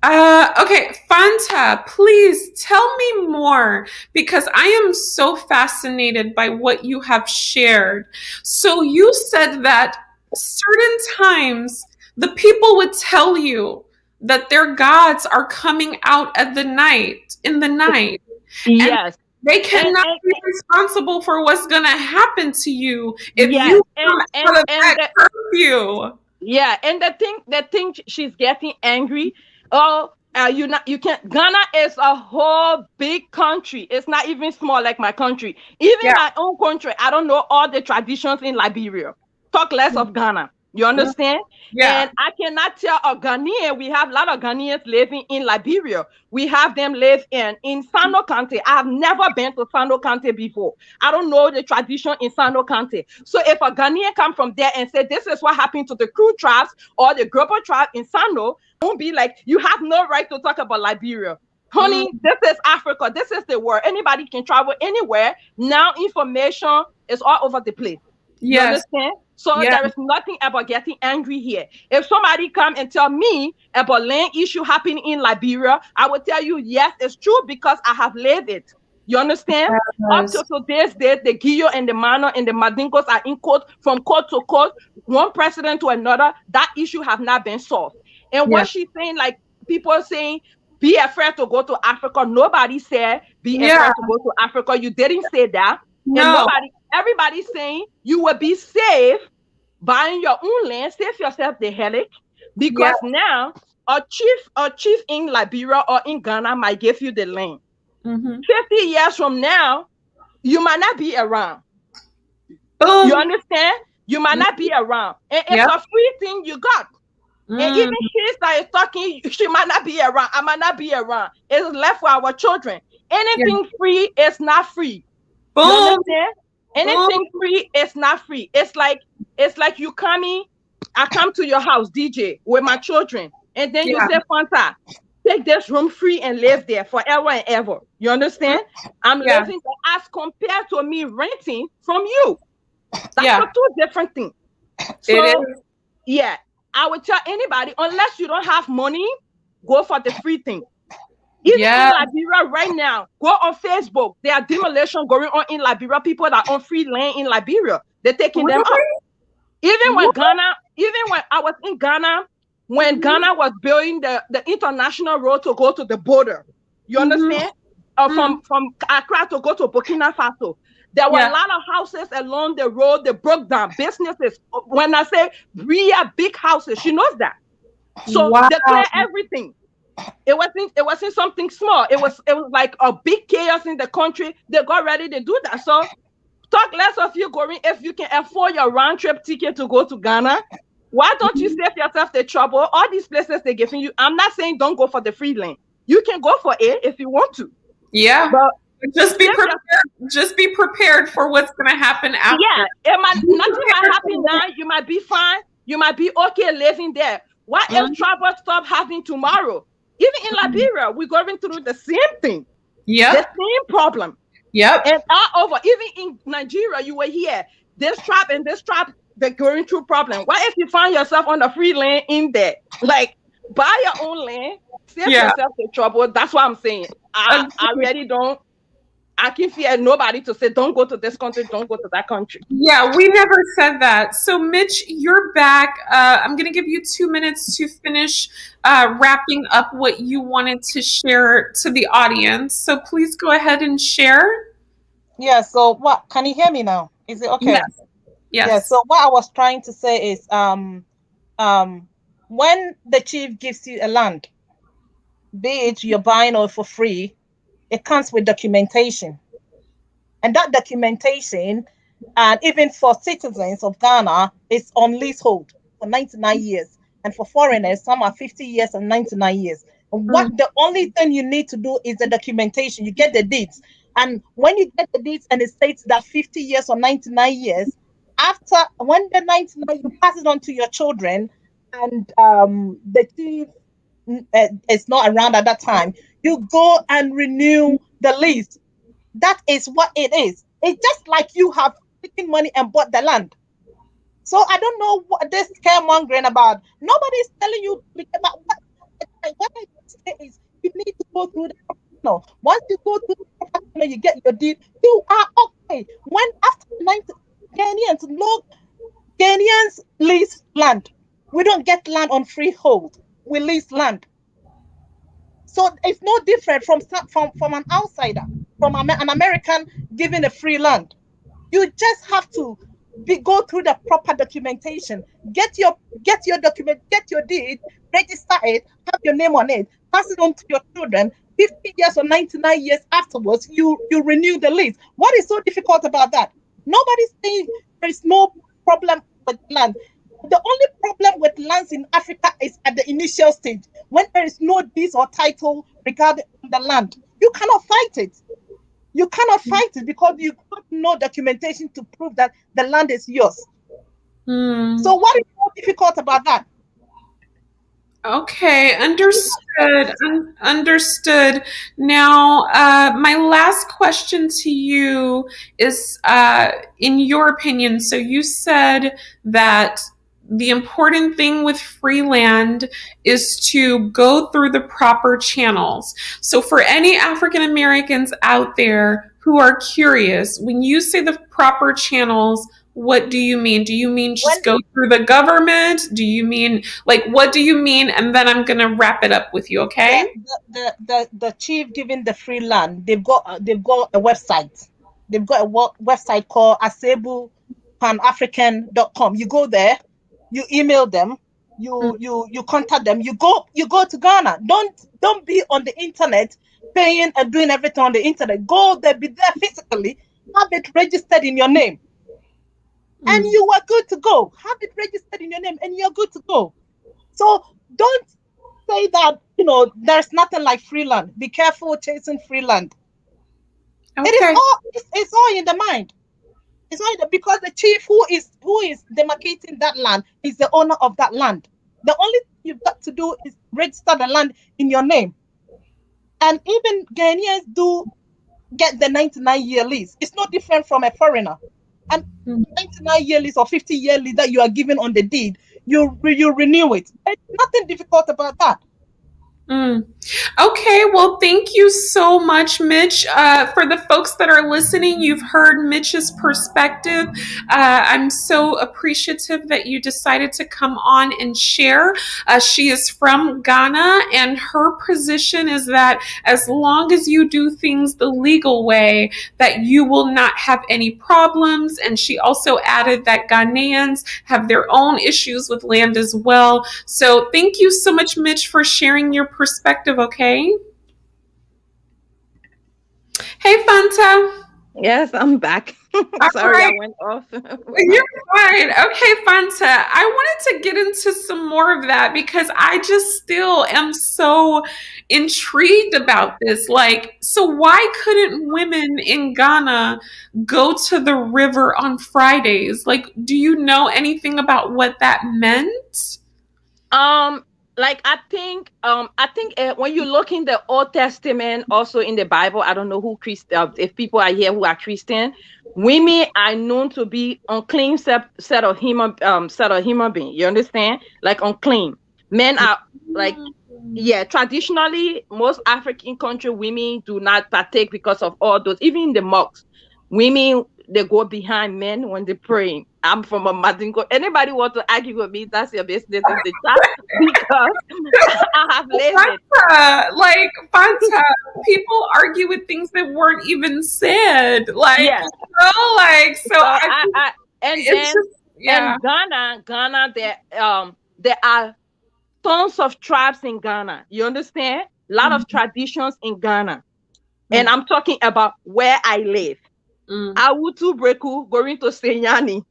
Okay, Fanta, please tell me more, because I am so fascinated by what you have shared. So you said that certain times the people would tell you that their gods are coming out in the night. Yes. And they cannot be responsible for what's going to happen to you if you come out of that curfew. Yeah, and the thing she's getting angry. You can't. Ghana is a whole big country. It's not even small like my country. Even my own country, I don't know all the traditions in Liberia. Talk less of Ghana. You understand? Yeah. And I cannot tell a Ghanaian. We have a lot of Ghanaians living in Liberia. We have them live in Sano County. I have never been to Sano County before. I don't know the tradition in Sano County. So if a Ghanaian come from there and say, this is what happened to the Kru tribes or the Grobo tribe in Sano, I won't be like, you have no right to talk about Liberia. Honey, this is Africa. This is the world. Anybody can travel anywhere. Now information is all over the place. You understand? So there is nothing about getting angry here. If somebody come and tell me about land issue happening in Liberia, I will tell you, yes, it's true, because I have lived it. You understand? Up Yes. to today's date, the Guillo and the Mano and the Mandingos are in court, from court to court, one president to another. That issue have not been solved. And Yeah. what she's saying, like people saying, be afraid to go to Africa. Nobody said be afraid to go to Africa. You didn't say that. No. And everybody's saying you will be safe buying your own land, save yourself the headache, because now a chief in Liberia or in Ghana might give you the land. 50 years from now, you might not be around. Boom. You understand? You might not be around. And it's a free thing you got. And even kids that is talking, she might not be around. I might not be around. It's left for our children. Anything free is not free. Boom. You understand? Anything free is not free. It's like you coming, I come to your house, DJ, with my children, and then you say, Fanta, take this room free and live there forever and ever. You understand? I'm living there as compared to me renting from you. That's two different things. So, I would tell anybody, unless you don't have money, go for the free thing. Even in Liberia right now, go on Facebook. There are demolition going on in Liberia. People that own free land in Liberia, they're taking them up. Even when I was in Ghana, when Ghana was building the international road to go to the border, you understand? From Accra to go to Burkina Faso. There were a lot of houses along the road. They broke down. Businesses. When I say real big houses, she knows that. So they clear everything. It wasn't something small. It was like a big chaos in the country. They got ready to do that. So talk less of you going, if you can afford your round trip ticket to go to Ghana. Why don't you save yourself the trouble? All these places they're giving you. I'm not saying don't go for the free lane. You can go for it if you want to. Yeah. But just be prepared. Just be prepared for what's going to happen after. Yeah, nothing might happen now. You might be fine. You might be okay living there. What if trouble stop happening tomorrow? Even in Liberia, we're going through the same thing. Yeah, the same problem. Yep. And all over, even in Nigeria, you were here. This trap and this trap, they're going through problem. What if you find yourself on the free land in there? Like, buy your own land, save yourself the trouble. That's what I'm saying. I really don't. I can fear nobody to say, don't go to this country, don't go to that country. Yeah, we never said that. So, Mitch, you're back. I'm going to give you 2 minutes to finish wrapping up what you wanted to share to the audience. So, please go ahead and share. Yeah, so what? Can you hear me now? Is it okay? Yes. Yeah, so what I was trying to say is when the chief gives you a land, be it you're buying or for free, it comes with documentation. And that documentation, and even for citizens of Ghana, is on leasehold for 99 years. And for foreigners, some are 50 years and 99 years. And the only thing you need to do is the documentation. You get the deeds. And when you get the deeds and it states that 50 years or 99 years, when the 99, you pass it on to your children, and the chief is not around at that time, you go and renew the lease. That is what it is. It's just like you have taken money and bought the land. So I don't know what this scaremongering about. Nobody's telling you about what I say is you need to go through the professional. Once you go through the professional, you get your deed. You are okay. When after 90 Ghanaians lease land. We don't get land on freehold. We lease land. So it's no different from an outsider, from an American giving a free land. You just have to go through the proper documentation. Get your document, get your deed, register it, have your name on it, pass it on to your children. 50 years or 99 years afterwards, you renew the lease. What is so difficult about that? Nobody's saying there is no problem with land. The only problem with lands in Africa is at the initial stage, when there is no deed or title regarding the land. You cannot fight it. You cannot fight it because you got no documentation to prove that the land is yours. So what is so difficult about that? Okay, understood. Understood. Now, my last question to you is, in your opinion, so you said that the important thing with free land is to go through the proper channels. So for any African Americans out there who are curious, when you say the proper channels, what do you mean? Do you mean just go through the government? Do you mean, like, what do you mean? And then I'm going to wrap it up with you, okay? The chief giving the free land, they've got a website. They've got a website called asebupanafrican.com. You go there, you email them, you contact them, you go to Ghana. Don't be on the internet paying and doing everything on the internet. Go there, be there physically, have it registered in your name. And you are good to go. Have it registered in your name and you're good to go. So don't say that, there's nothing like free land. Be careful chasing free land. Okay. It's all in the mind. It's all because the chief who is demarcating that land is the owner of that land. The only thing you've got to do is register the land in your name. And even Ghanaians do get the 99-year lease. It's no different from a foreigner. And 99-year lease or 50-year lease that you are given on the deed, you renew it. There's nothing difficult about that. Okay, well, thank you so much, Mitch. For the folks that are listening, you've heard Mitch's perspective. I'm so appreciative that you decided to come on and share. She is from Ghana, and her position is that as long as you do things the legal way, that you will not have any problems. And she also added that Ghanaians have their own issues with land as well. So thank you so much, Mitch, for sharing your perspective, okay? Hey, Fanta. Yes, I'm back. Sorry, right. I went off. You're fine. Okay, Fanta. I wanted to get into some more of that because I just still am so intrigued about this. Like, so why couldn't women in Ghana go to the river on Fridays? Like, do you know anything about what that meant? Like I think when you look in the Old Testament, also in the Bible, I don't know who if people are here who are Christian, women are known to be unclean set of human being. You understand? Like unclean. Men are like, traditionally most African country women do not partake because of all those. Even in the mosques, women, they go behind men when they pray. I'm from a Madingo. Anybody want to argue with me? That's your business in the chat because I have lived it. Like, Fanta, people argue with things that weren't even said. Like, in Ghana, there are tons of tribes in Ghana. You understand? A lot of traditions in Ghana. And I'm talking about where I live. Awutu Breku going to Senyani.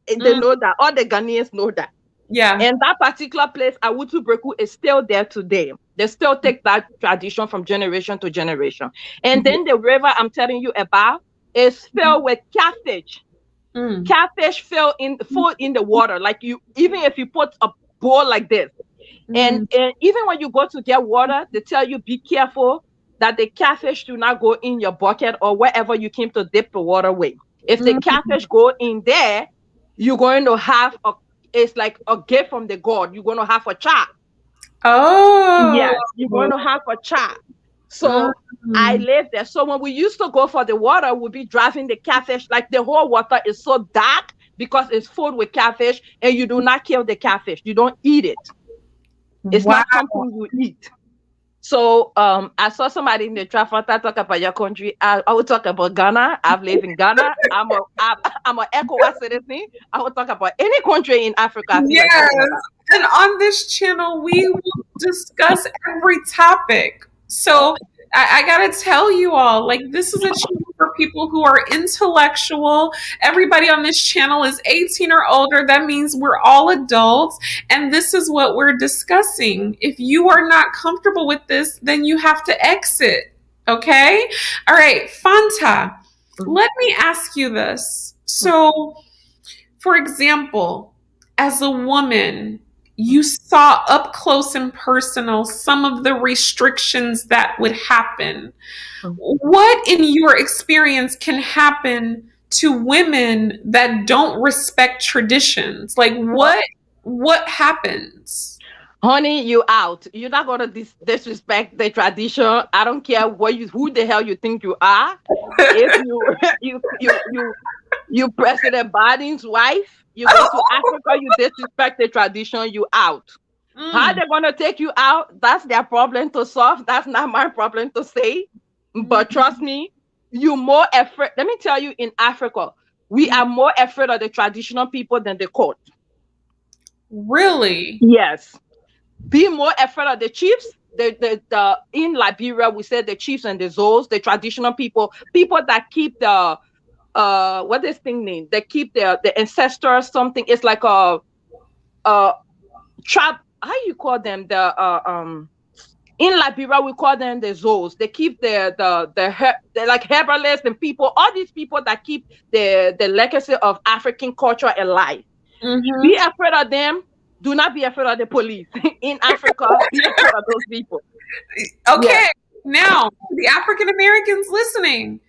They know that. All the Ghanaians know that. Yeah. And that particular place, Awutu Breku, is still there today. They still take that tradition from generation to generation. And then the river I'm telling you about is filled with catfish. Catfish full in the water. Like even if you put a bowl like this. And even when you go to get water, they tell you be careful that the catfish do not go in your bucket or wherever you came to dip the water with. If the catfish go in there, you're going to have it's like a gift from the God. You're going to have a child. Oh. Yes, you're going to have a child. So I live there. So when we used to go for the water, we'd be driving the catfish. Like the whole water is so dark because it's full with catfish, and you do not kill the catfish. You don't eat it. It's not something you eat. So I saw somebody in the traffic talk about your country. I will talk about Ghana. I've lived in Ghana. I'm an ECOWAS citizen. I will talk about any country in Africa. Yes. And on this channel, we will discuss every topic. So I gotta tell you all, like, this is a channel for people who are intellectual. Everybody on this channel is 18 or older. That means we're all adults. And this is what we're discussing. If you are not comfortable with this, then you have to exit. Okay? All right, Fanta, let me ask you this. So, for example, as a woman, you saw up close and personal some of the restrictions that would happen. What, in your experience, can happen to women that don't respect traditions? Like, what what happens? Honey, you out. You're not gonna disrespect the tradition. I don't care who the hell you think you are. If you you President Biden's wife, you go to Africa, you disrespect the tradition, you out. How they gonna take you out? That's their problem to solve. That's not my problem to say. But trust me, you more afraid. Let me tell you, in Africa, we are more afraid of the traditional people than the court. Really? Yes. Be more afraid of the chiefs. The in Liberia, we said the chiefs and the Zos, the traditional people that keep the what this thing name? They keep the ancestors something. It's like a trap. How you call them? In Liberia, we call them the Zos. They keep they're like herbalists and people, all these people that keep the legacy of African culture alive. Mm-hmm. Be afraid of them. Do not be afraid of the police in Africa. Be afraid of those people. Okay, yeah. Now the African Americans listening.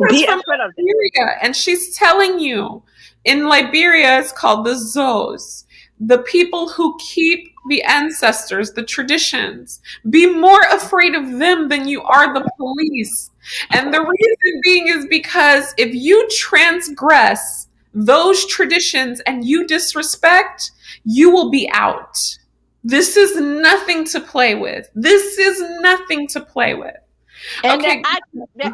Be afraid of Liberia, and she's telling you, in Liberia, it's called the Zos. The people who keep the ancestors, the traditions. Be more afraid of them than you are the police. And the reason being is because if you transgress those traditions and you disrespect, you will be out. This is nothing to play with. This is nothing to play with. And okay. the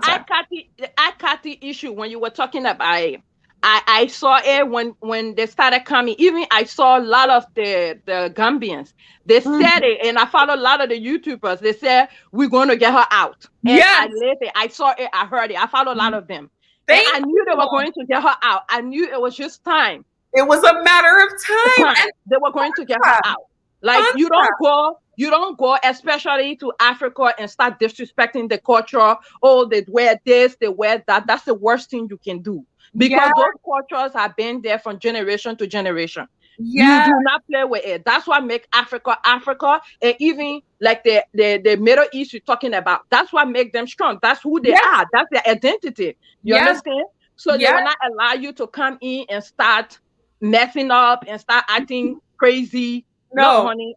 ICATI issue, when you were talking about it, I saw it when they started coming. Even I saw a lot of the Gambians. They said it, and I followed a lot of the YouTubers. They said, we're going to get her out. And yes. I saw it, I heard it. I followed a lot of them. And I knew they were going to get her out. I knew it was just time. It was a matter of time. They were going to get her out. Like, you don't go, especially to Africa, and start disrespecting the culture. Oh, they wear this, they wear that. That's the worst thing you can do. Because those cultures have been there from generation to generation. You do not play with it. That's what make Africa, and even like the Middle East you're talking about. That's what make them strong. That's who they are. That's their identity. You understand? So they will not allow you to come in and start messing up and start acting crazy. No, honey,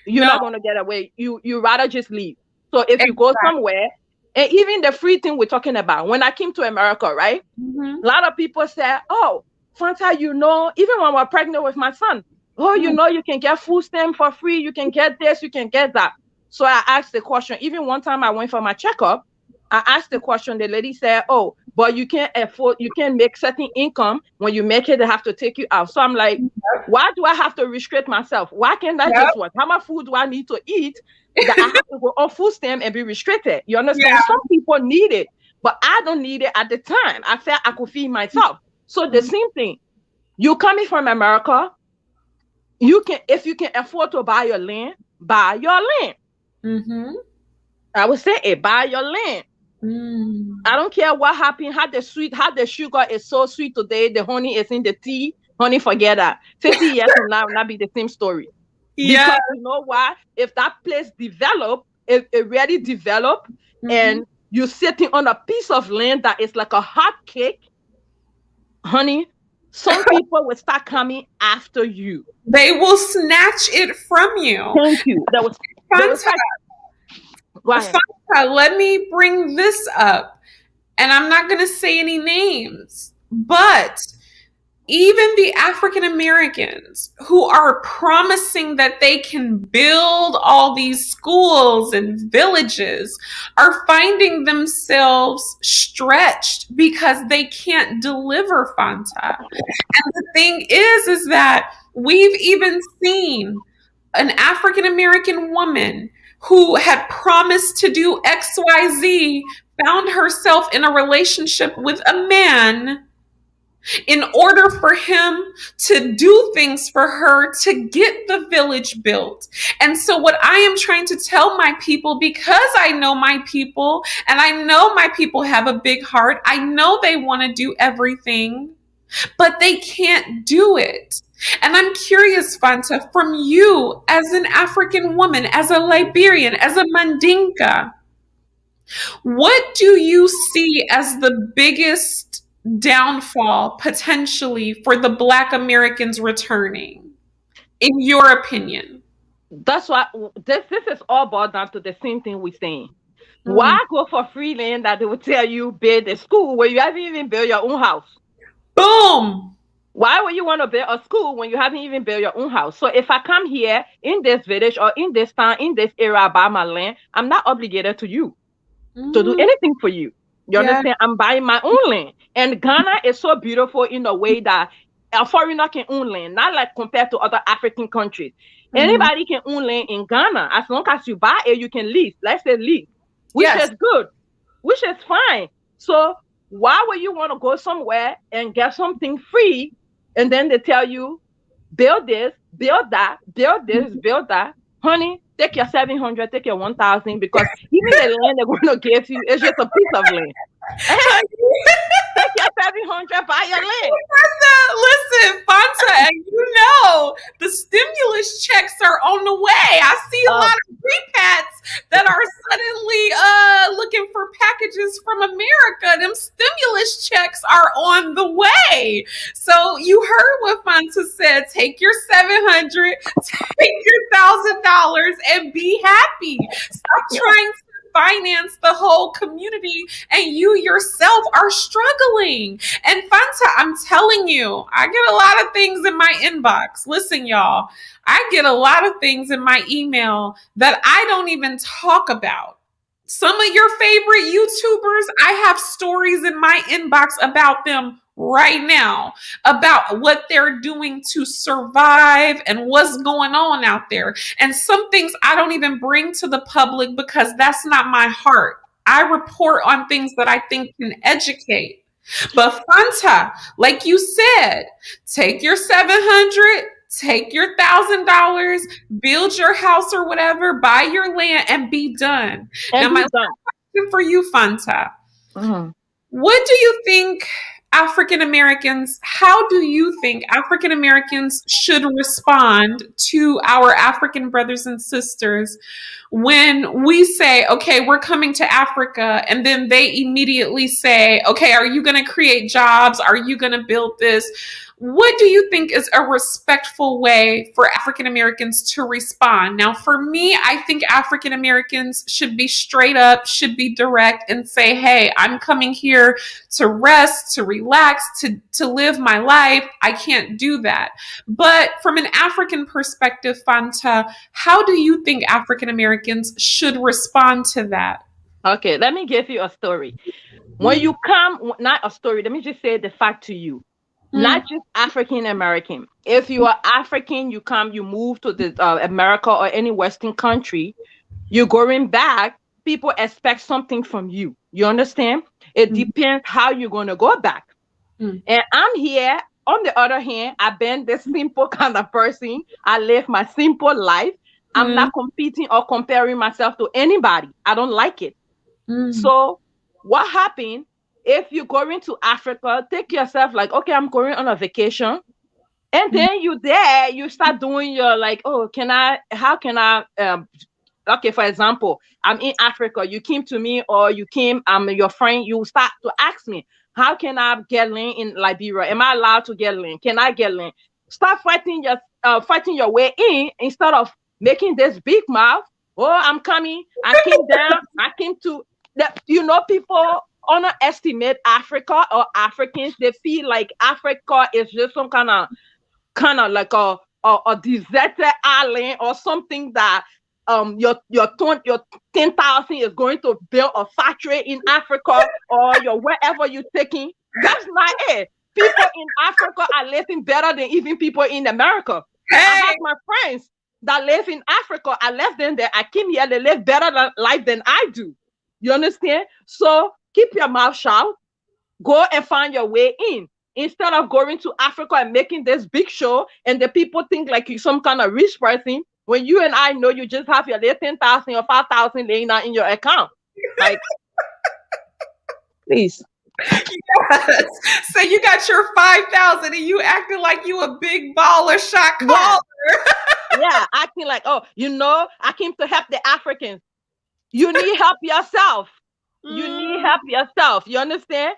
you're not going to get away. You rather just leave. So if you go somewhere, and even the free thing we're talking about, when I came to America, right? A lot of people say, oh, Fanta, even when we're pregnant with my son, you can get food stamp for free. You can get this, you can get that. So I asked the question. Even one time I went for my checkup, I asked the question. The lady said, oh, but you can't make certain income. When you make it, they have to take you out. So I'm like, why do I have to restrict myself? Why can't I just work? How much food do I need to eat that I have to go on food stamp and be restricted? You understand? Some people need it, but I don't need it at the time. I felt I could feed myself. So the same thing. You coming from America, if you can afford to buy your land, buy your land. I would say buy your land. I don't care what happened, how the sugar is so sweet today, the honey is in the tea. Honey, forget that. 50 years from now, will not be the same story. Because you know why? If that place develop, it really develop, and you're sitting on a piece of land that is like a hot cake, honey, some people will start coming after you. They will snatch it from you. Thank you. That was Fanta, let me bring this up. And I'm not going to say any names, but even the African Americans who are promising that they can build all these schools and villages are finding themselves stretched because they can't deliver, Fanta. And the thing is that we've even seen an African American woman who had promised to do XYZ found herself in a relationship with a man in order for him to do things for her to get the village built. And so what I am trying to tell my people, because I know my people and I know my people have a big heart, I know they want to do everything, but they can't do it. And I'm curious, Fanta, from you as an African woman, as a Liberian, as a Mandinka, what do you see as the biggest downfall potentially for the Black Americans returning? in your opinion? That's why this is all boiled down to the same thing we're saying. Mm. Why go for free land that they will tell you build a school where you haven't even built your own house? Boom. Why would you want to build a school when you haven't even built your own house? So if I come here in this village or in this town, in this area, buy my land, I'm not obligated to you to do anything for you. You understand? I'm buying my own land. And Ghana is so beautiful in a way that a foreigner can own land, not like compared to other African countries. Anybody can own land in Ghana. As long as you buy it, you can lease. Let's say lease, which is good, which is fine. So why would you want to go somewhere and get something free and then they tell you, build this, build that, build this, build that? Honey, take your 700, take your 1,000, because even the land they're going to give you is just a piece of land. Take your 700, buy your land. Listen, Fanta, and the stimulus checks are on the way. I see a lot of repats that are suddenly looking for packages from America. Them stimulus checks are on the way. So you heard what Fanta said. Take your 700, take your $1,000, and be happy. Stop trying to finance the whole community and you yourself are struggling. And Fanta, I'm telling you, I get a lot of things in my inbox. Listen, y'all, I get a lot of things in my email that I don't even talk about. Some of your favorite YouTubers, I have stories in my inbox about them right now, about what they're doing to survive and what's going on out there. And some things I don't even bring to the public because that's not my heart. I report on things that I think can educate. But Fanta, like you said, take your 700, take your $1,000, build your house or whatever, buy your land, and be done. And now, my question for you, Fanta, what do you think how do you think African Americans should respond to our African brothers and sisters when we say, okay, we're coming to Africa, and then they immediately say, okay, are you going to create jobs? Are you going to build this? What do you think is a respectful way for African Americans to respond? Now, for me, I think African Americans should be straight up, should be direct and say, hey, I'm coming here to rest, to relax, to live my life. I can't do that. But from an African perspective, Fanta, how do you think African Americans should respond to that? Okay, let me give you a story. When you come, not a story, let me just say the fact to you. Not just African American. If you are African, you move to the America or any Western country, you're going back, people expect something from you. You understand? It depends how you're going to go back. And I'm here. On the other hand, I've been this simple kind of person. I live my simple life. I'm not competing or comparing myself to anybody. I don't like it. So what happened? If you're going to Africa, take yourself like, okay, I'm going on a vacation. And then you start doing your like, oh, how can I, okay, for example, I'm in Africa, you came to me or I'm your friend, you start to ask me, how can I get land in Liberia? Am I allowed to get land? Can I get land? Start fighting your way in instead of making this big mouth. Oh, I'm coming. I came down. I came to, people underestimate Africa or Africans. They feel like Africa is just some kind of like a deserted island or something that your 10,000 is going to build a factory in Africa or your wherever you're taking. That's not it. People in Africa are living better than even people in America. Hey. I have my friends that live in Africa. I left them there. I came here. They live better life than I do. You understand? So keep your mouth shut. Go and find your way in. Instead of going to Africa and making this big show and the people think like you're some kind of rich person, when you and I know you just have your little 10,000 or 5,000 laying out in your account. Like, please. Yes. So you got your 5,000 and you acting like you a big baller shot caller. Yeah, acting like, oh, I came to help the Africans. You need help yourself. You need help yourself. You understand?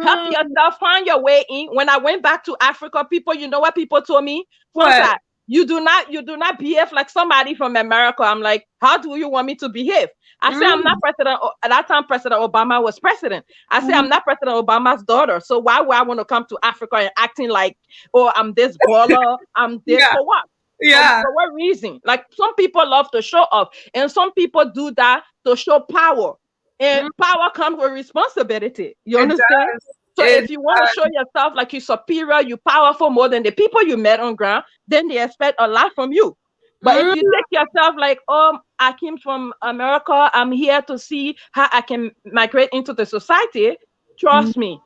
Help yourself, find your way in. When I went back to Africa, people, you know what people told me? What? you do not behave like somebody from America. I'm like, how do you want me to behave? I say I'm not president. At that time, President Obama was president. I say I'm not President Obama's daughter. So why would I want to come to Africa and acting like, oh, I'm this baller, I'm this for what? Yeah. For what reason? Like some people love to show off, and some people do that to show power. And power comes with responsibility. You understand? So if you want to show yourself like you're superior, you're powerful more than the people you met on ground, then they expect a lot from you. But if you take yourself like, oh, I came from America, I'm here to see how I can migrate into the society, trust me,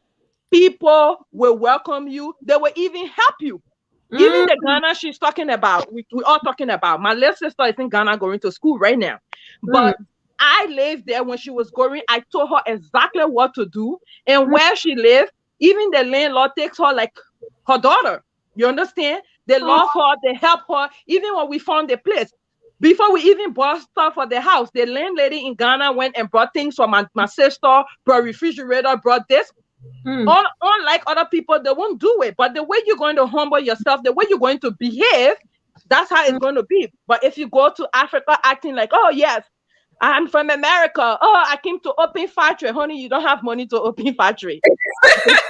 people will welcome you. They will even help you. Even the Ghana she's talking about, we all talking about. My little sister is in Ghana going to school right now. But I lived there when she was going. I told her exactly what to do. And where she lived, even the landlord takes her like her daughter. You understand? They love her, they help her. Even when we found the place, before we even bought stuff for the house, the landlady in Ghana went and brought things for my sister, brought refrigerator, brought this. Unlike other people, they won't do it. But the way you're going to humble yourself, the way you're going to behave, that's how it's going to be. But if you go to Africa acting like, oh, yes, I'm from America. Oh, I came to open factory. Honey, you don't have money to open factory.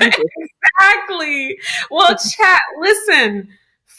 Exactly. Well, chat, listen,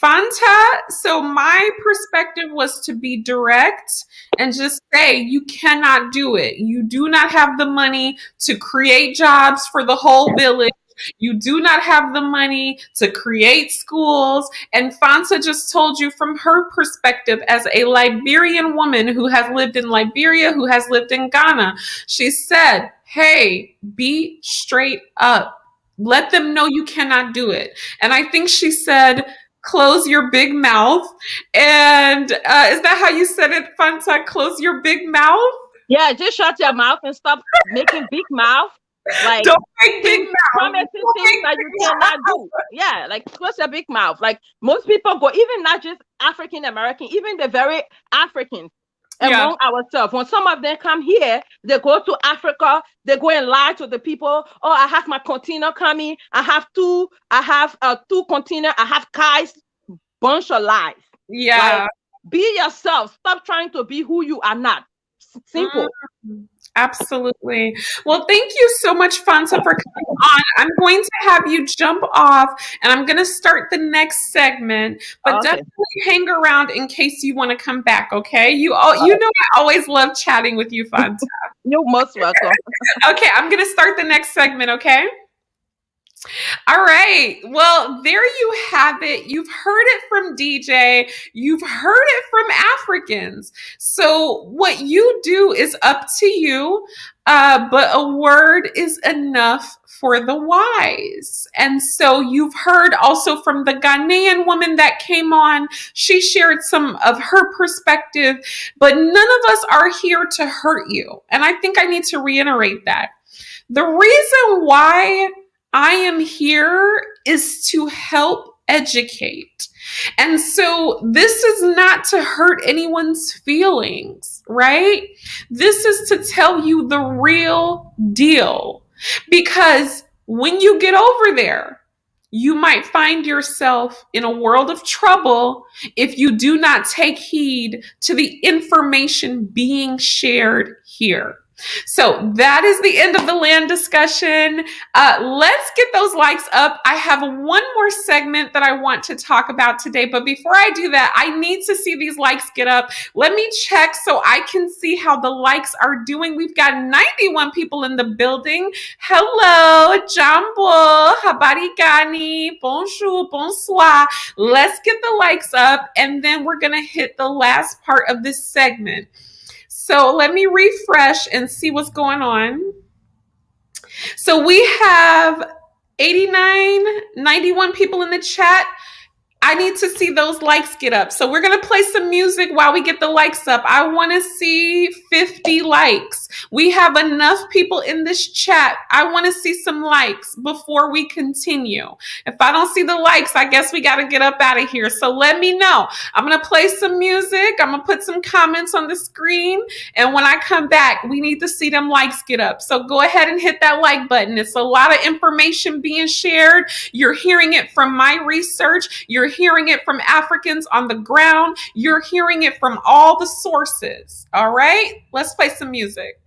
Fanta, so my perspective was to be direct and just say you cannot do it. You do not have the money to create jobs for the whole village. You do not have the money to create schools. And Fanta just told you from her perspective as a Liberian woman who has lived in Liberia, who has lived in Ghana. She said, hey, be straight up. Let them know you cannot do it. And I think she said, close your big mouth. And is that how you said it, Fanta? Close your big mouth? Yeah, just shut your mouth and stop making big mouth. Like, don't make big mouth. Promising things that you cannot do. Yeah, like close your big mouth. Like most people go, even not just African American, even the very Africans among ourselves. When some of them come here, they go to Africa, they go and lie to the people. Oh, I have my container coming. I have two container. I have cars. Bunch of lies. Yeah. Like, be yourself. Stop trying to be who you are not. Simple. Absolutely. Well, thank you so much, Fanta, for coming on. I'm going to have you jump off and I'm going to start the next segment, but definitely hang around in case you want to come back. Okay. You know, I always love chatting with you, Fanta. You're most welcome. Okay. I'm going to start the next segment. Okay. All right. Well, there you have it. You've heard it from DJ. You've heard it from Africans. So what you do is up to you. But a word is enough for the wise. And so you've heard also from the Ghanaian woman that came on. She shared some of her perspective, but none of us are here to hurt you. And I think I need to reiterate that. The reason why I am here is to help educate. And so this is not to hurt anyone's feelings, right? This is to tell you the real deal. Because when you get over there, you might find yourself in a world of trouble if you do not take heed to the information being shared here. So that is the end of the land discussion. Let's get those likes up. I have one more segment that I want to talk about today. But before I do that, I need to see these likes get up. Let me check so I can see how the likes are doing. We've got 91 people in the building. Hello, Jambo, Habari Gani, bonjour, bonsoir. Let's get the likes up and then we're going to hit the last part of this segment. So let me refresh and see what's going on. So we have 91 people in the chat. I need to see those likes get up. So we're going to play some music while we get the likes up. I want to see 50 likes. We have enough people in this chat. I want to see some likes before we continue. If I don't see the likes, I guess we got to get up out of here. So let me know. I'm going to play some music. I'm going to put some comments on the screen. And when I come back, we need to see them likes get up. So go ahead and hit that like button. It's a lot of information being shared. You're hearing it from my research. You're hearing it from Africans on the ground. You're hearing it from all the sources. All right, let's play some music.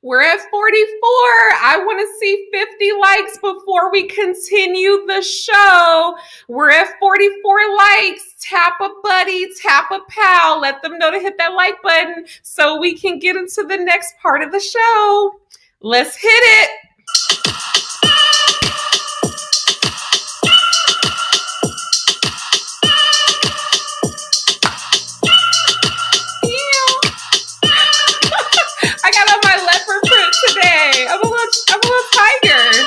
We're at 44. I want to see 50 likes before we continue the show. We're at 44 likes. Tap a buddy, tap a pal. Let them know to hit that like button so we can get into the next part of the show. Let's hit it. I got on my leopard print today. I'm a little tiger.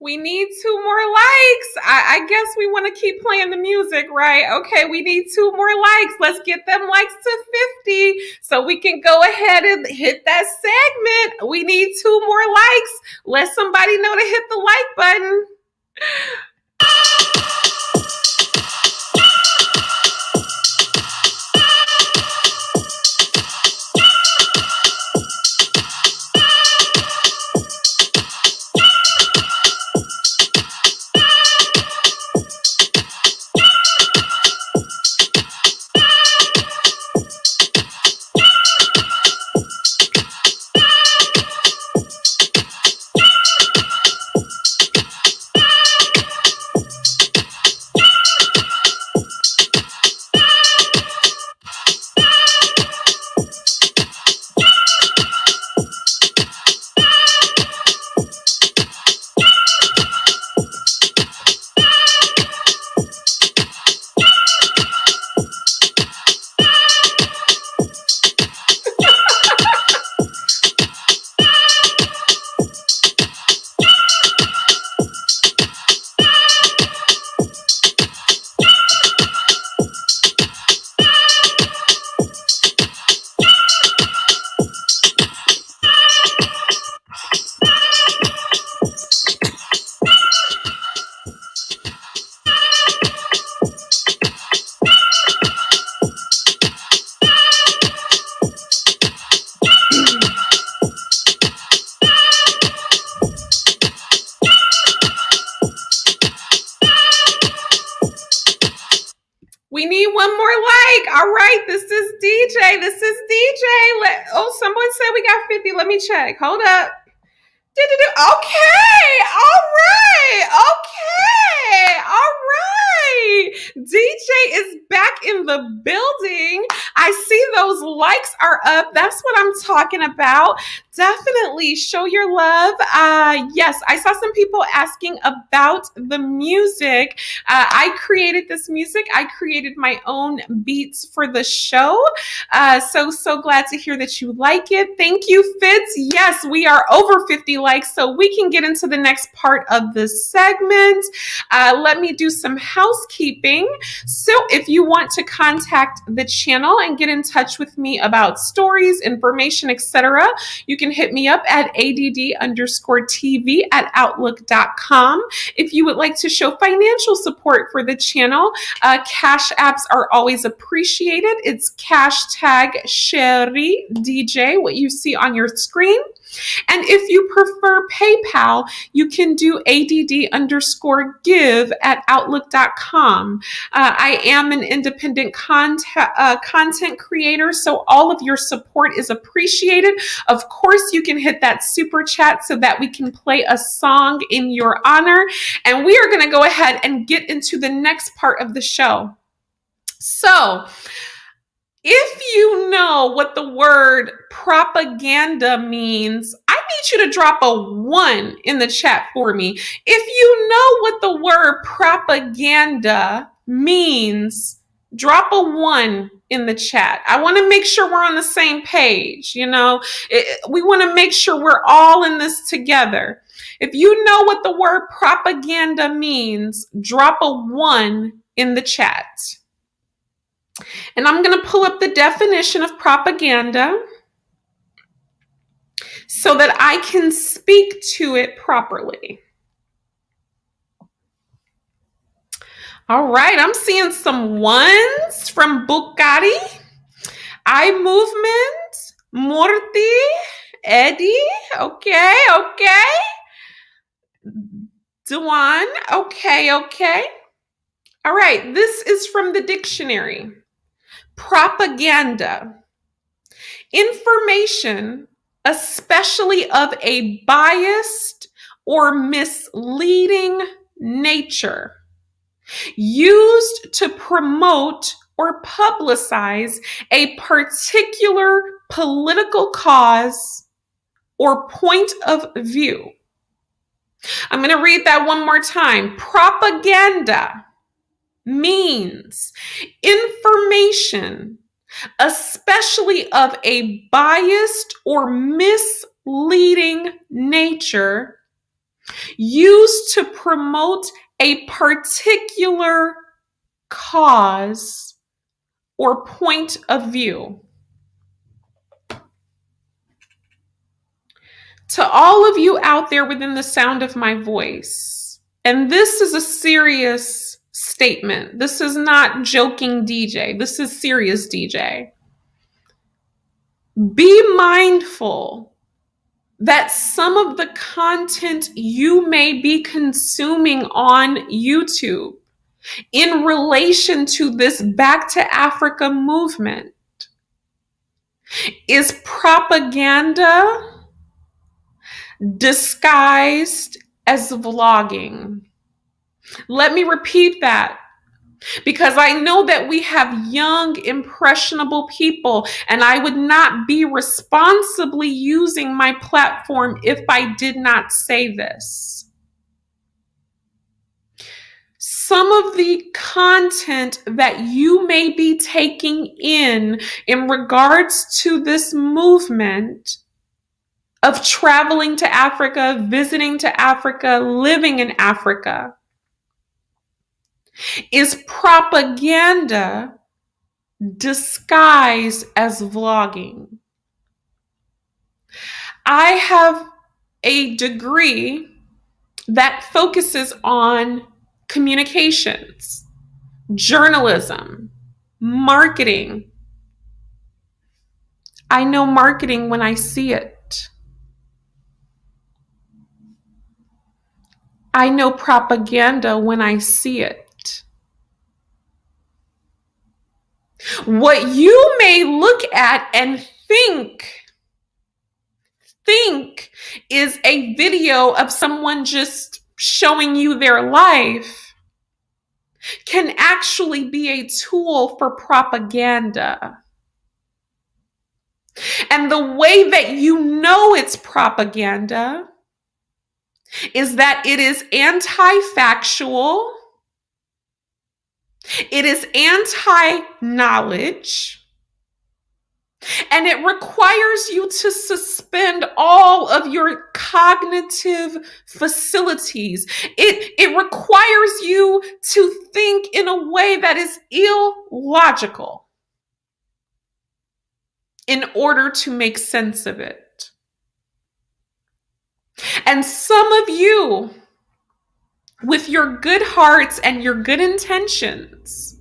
We need 2 more likes. I guess we want to keep playing the music, right? Okay, we need 2 more likes. Let's get them likes to 50 so we can go ahead and hit that segment. We need 2 more likes. Let somebody know to hit the like button. We need one more like. All right, this is DJ. This is DJ. Someone said we got 50. Let me check. Hold up. Okay. All right. Okay. All right. DJ is back in the building. I see those likes are up. That's what I'm talking about. Definitely show your love. Yes, I saw some people asking about the music. I created this music. I created my own beats for the show. So glad to hear that you like it. Thank you, Fitz. Yes, we are over 50 likes, so we can get into the next part of this segment. Let me do some housekeeping. So if you want to contact the channel and get in touch with me about stories, information, etc., you can hit me up at add_TV@outlook.com. If you would like to show financial support for the channel, cash apps are always appreciated. It's #CherieDJ, what you see on your screen. And if you prefer PayPal, you can do add_give@outlook.com. I am an independent content creator, so all of your support is appreciated. Of course, you can hit that super chat so that we can play a song in your honor. And we are going to go ahead and get into the next part of the show. So, if you know what the word propaganda means, I need you to drop a 1 in the chat for me. If you know what the word propaganda means, drop a 1 in the chat. I want to make sure we're on the same page. We want to make sure we're all in this together. If you know what the word propaganda means, drop a 1 in the chat. And I'm going to pull up the definition of propaganda so that I can speak to it properly. All right, I'm seeing some 1s from Bugatti, Eye Movement, Morty, Eddie, okay. Duan, okay. All right, this is from the dictionary. Propaganda. Information, especially of a biased or misleading nature, used to promote or publicize a particular political cause or point of view. I'm going to read that one more time. Propaganda means information, especially of a biased or misleading nature, used to promote a particular cause or point of view. To all of you out there within the sound of my voice, and this is a serious statement. This is not joking DJ. This is serious DJ. Be mindful that some of the content you may be consuming on YouTube in relation to this Back to Africa movement is propaganda disguised as vlogging. Let me repeat that, because I know that we have young, impressionable people, and I would not be responsibly using my platform if I did not say this. Some of the content that you may be taking in regards to this movement of traveling to Africa, visiting to Africa, living in Africa, is propaganda disguised as vlogging. I have a degree that focuses on communications, journalism, marketing. I know marketing when I see it. I know propaganda when I see it. What you may look at and think is a video of someone just showing you their life can actually be a tool for propaganda. And the way that you know it's propaganda is that it is anti-factual, it is anti-knowledge, and it requires you to suspend all of your cognitive facilities. It requires you to think in a way that is illogical in order to make sense of it. And some of you, with your good hearts and your good intentions,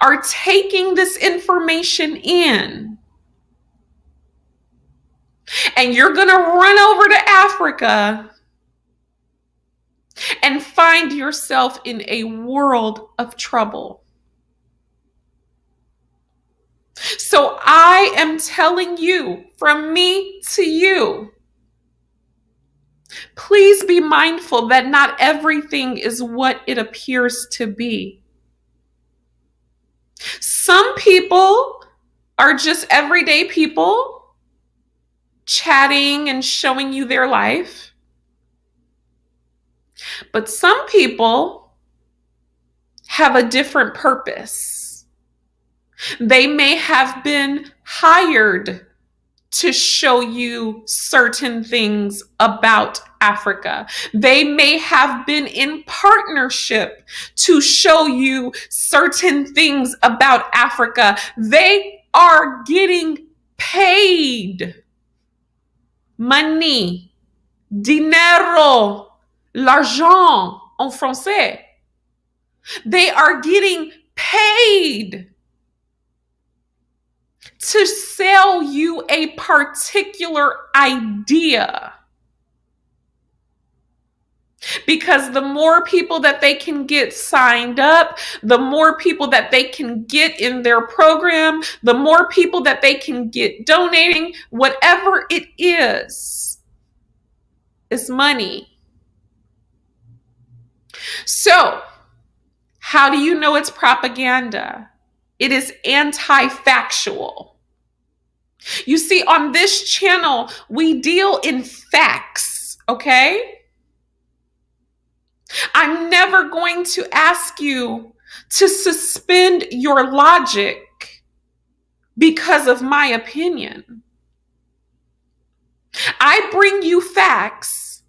are taking this information in, and you're going to run over to Africa and find yourself in a world of trouble. So I am telling you, from me to you, please be mindful that not everything is what it appears to be. Some people are just everyday people chatting and showing you their life. But some people have a different purpose. They may have been hired to show you certain things about Africa. They may have been in partnership to show you certain things about Africa. They are getting paid. Money, dinero, l'argent en français. They are getting paid to sell you a particular idea. Because the more people that they can get signed up, the more people that they can get in their program, the more people that they can get donating, whatever it is money. So, how do you know it's propaganda? It is anti-factual. You see, on this channel, we deal in facts, okay? I'm never going to ask you to suspend your logic because of my opinion. I bring you facts,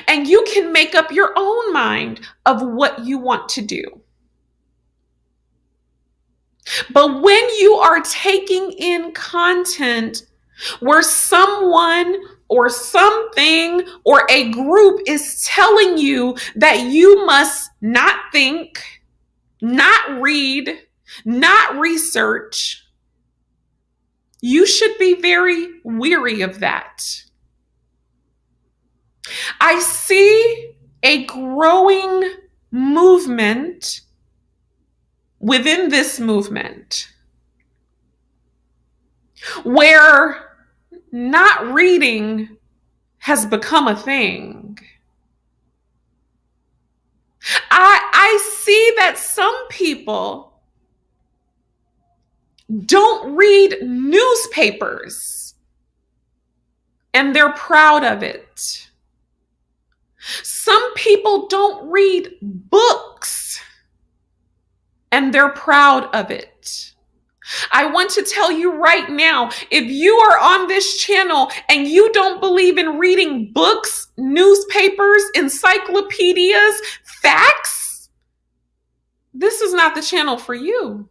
and you can make up your own mind of what you want to do. But when you are taking in content where someone or something or a group is telling you that you must not think, not read, not research, you should be very weary of that. I see a growing movement within this movement where not reading has become a thing. I see that some people don't read newspapers and they're proud of it. Some people don't read books and they're proud of it. I want to tell you right now, if you are on this channel and you don't believe in reading books, newspapers, encyclopedias, facts, this is not the channel for you.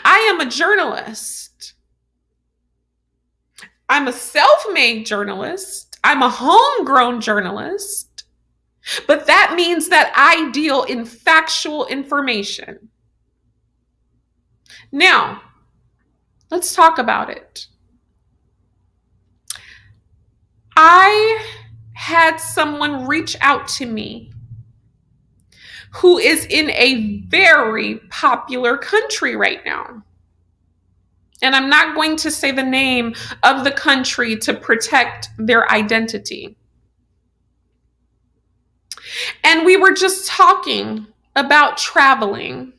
I am a journalist. I'm a self-made journalist. I'm a homegrown journalist. But that means that I deal in factual information. Now, let's talk about it. I had someone reach out to me who is in a very popular country right now. And I'm not going to say the name of the country to protect their identity. And we were just talking about traveling.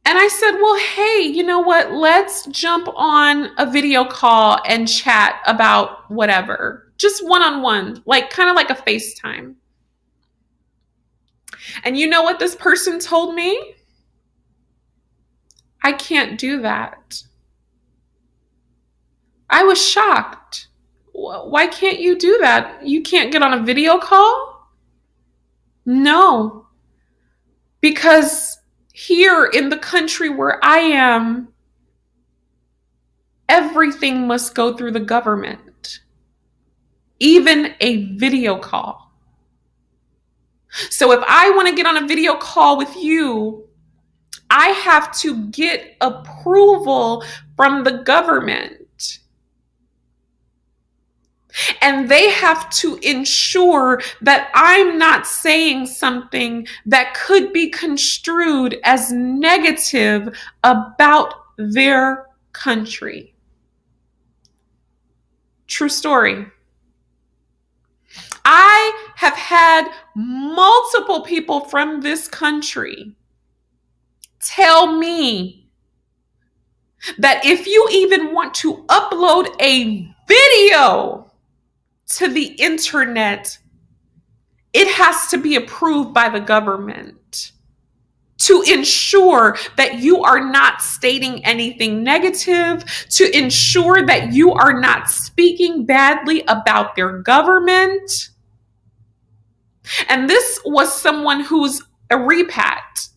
And I said, well, hey, you know what? Let's jump on a video call and chat about whatever. Just one-on-one, like kind of like a FaceTime. And you know what this person told me? I can't do that. I was shocked. Why can't you do that? You can't get on a video call? No. Because here in the country where I am, everything must go through the government, even a video call. So if I want to get on a video call with you, I have to get approval from the government. And they have to ensure that I'm not saying something that could be construed as negative about their country. True story. I have had multiple people from this country tell me that if you even want to upload a video to the internet, it has to be approved by the government to ensure that you are not stating anything negative, to ensure that you are not speaking badly about their government. And this was someone who's a repat.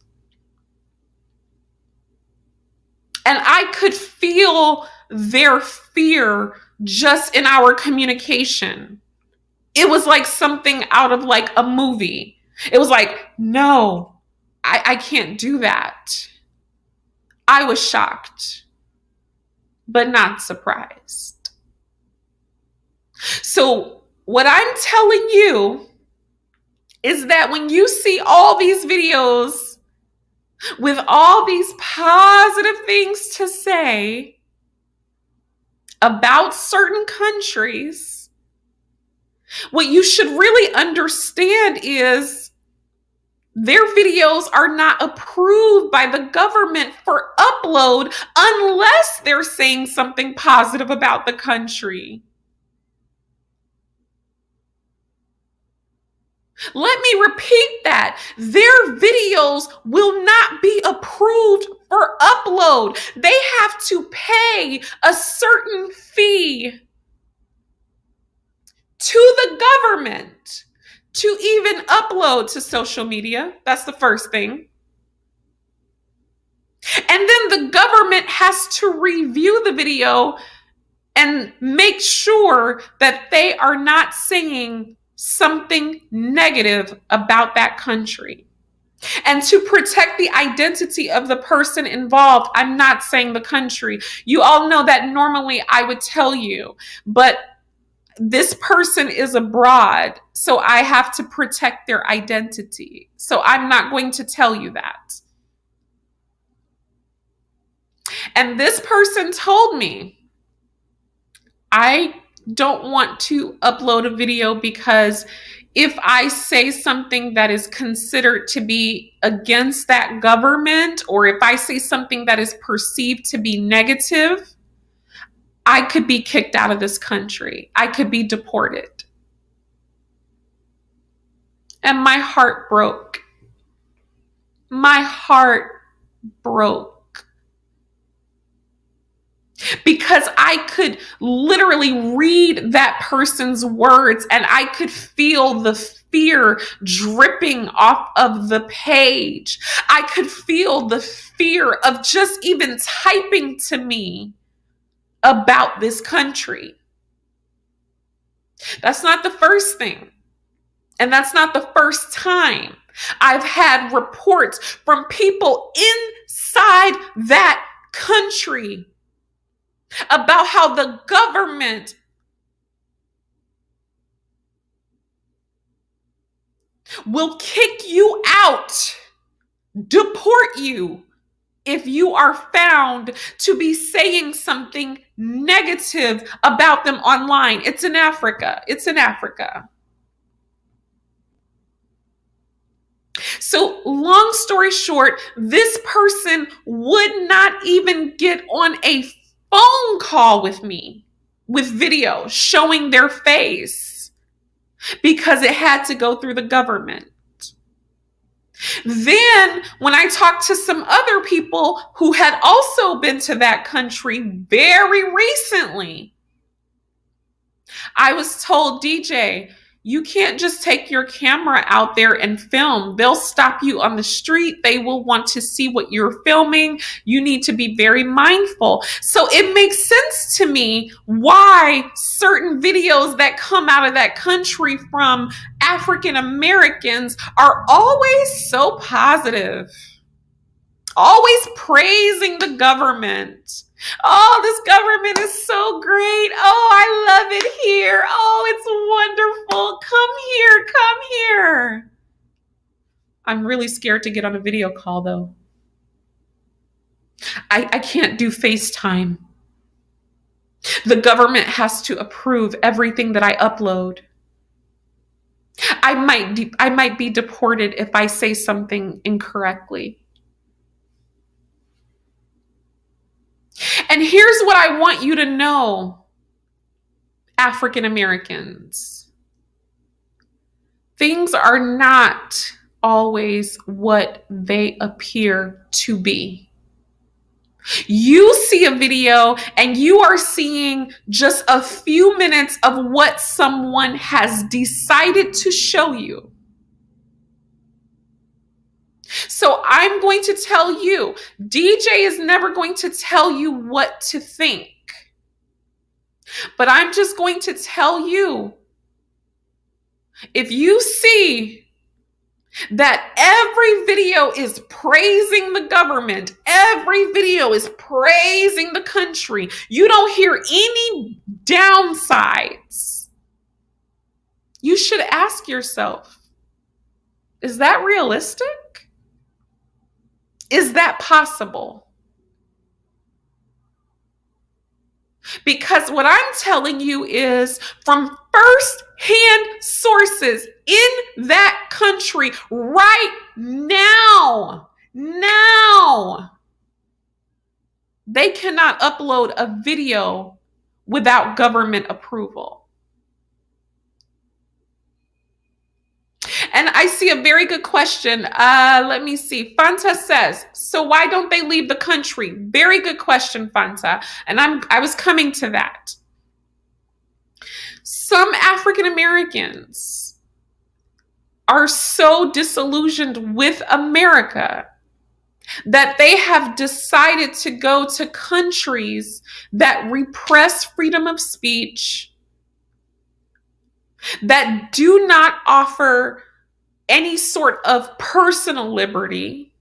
And I could feel their fear just in our communication. It was like something out of like a movie. It was like, no, I can't do that. I was shocked, but not surprised. So what I'm telling you is that when you see all these videos with all these positive things to say about certain countries, what you should really understand is their videos are not approved by the government for upload unless they're saying something positive about the country. Let me repeat that. Their videos will not be approved for upload. They have to pay a certain fee to the government to even upload to social media. That's the first thing. And then the government has to review the video and make sure that they are not saying something negative about that country. And to protect the identity of the person involved, I'm not saying the country. You all know that normally I would tell you, but this person is abroad, so I have to protect their identity. So I'm not going to tell you that. And this person told me, I don't want to upload a video because if I say something that is considered to be against that government, or if I say something that is perceived to be negative, I could be kicked out of this country. I could be deported. And my heart broke. My heart broke. Because I could literally read that person's words and I could feel the fear dripping off of the page. I could feel the fear of just even typing to me about this country. That's not the first thing. And that's not the first time. I've had reports from people inside that country about how the government will kick you out, deport you, if you are found to be saying something negative about them online. It's in Africa. It's in Africa. So, long story short, this person would not even get on a phone call with me with video showing their face because it had to go through the government. Then, when I talked to some other people who had also been to that country very recently, I was told, DJ, you can't just take your camera out there and film. They'll stop you on the street. They will want to see what you're filming. You need to be very mindful. So it makes sense to me why certain videos that come out of that country from African Americans are always so positive, always praising the government. Oh, this government is so great. Oh, I love it here. Oh, it's wonderful. Come here. Come here. I'm really scared to get on a video call, though. I can't do FaceTime. The government has to approve everything that I upload. I might be deported if I say something incorrectly. And here's what I want you to know, African Americans. Things are not always what they appear to be. You see a video and you are seeing just a few minutes of what someone has decided to show you. So I'm going to tell you, DJ is never going to tell you what to think. But I'm just going to tell you, if you see that every video is praising the government, every video is praising the country, you don't hear any downsides, you should ask yourself, is that realistic? Is that possible? Because what I'm telling you is from first-hand sources in that country right now, they cannot upload a video without government approval. And I see a very good question. Let me see. Fanta says, so why don't they leave the country? Very good question, Fanta. And I was coming to that. Some African Americans are so disillusioned with America that they have decided to go to countries that repress freedom of speech, that do not offer any sort of personal liberty,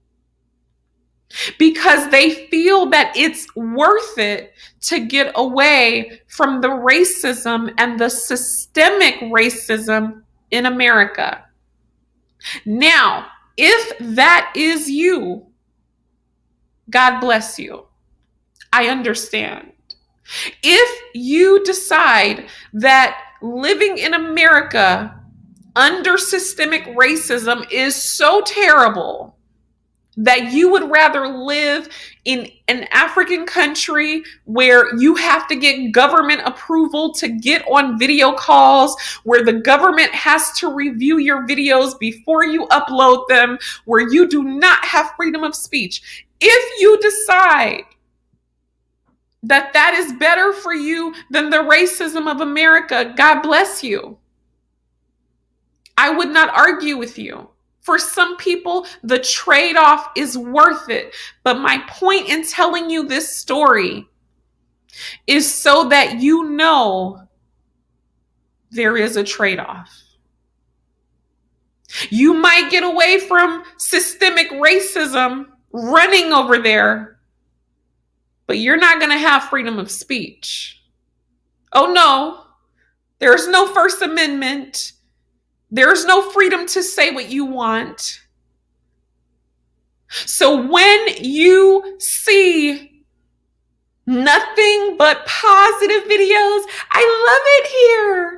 because they feel that it's worth it to get away from the racism and the systemic racism in America. Now, if that is you, God bless you. I understand. If you decide that living in America under systemic racism is so terrible that you would rather live in an African country where you have to get government approval to get on video calls, where the government has to review your videos before you upload them, where you do not have freedom of speech. If you decide that that is better for you than the racism of America, God bless you. I would not argue with you. For some people, the trade-off is worth it. But my point in telling you this story is so that you know there is a trade-off. You might get away from systemic racism running over there, but you're not going to have freedom of speech. Oh no, there's no First Amendment. There's no freedom to say what you want. So when you see nothing but positive videos, I love it here.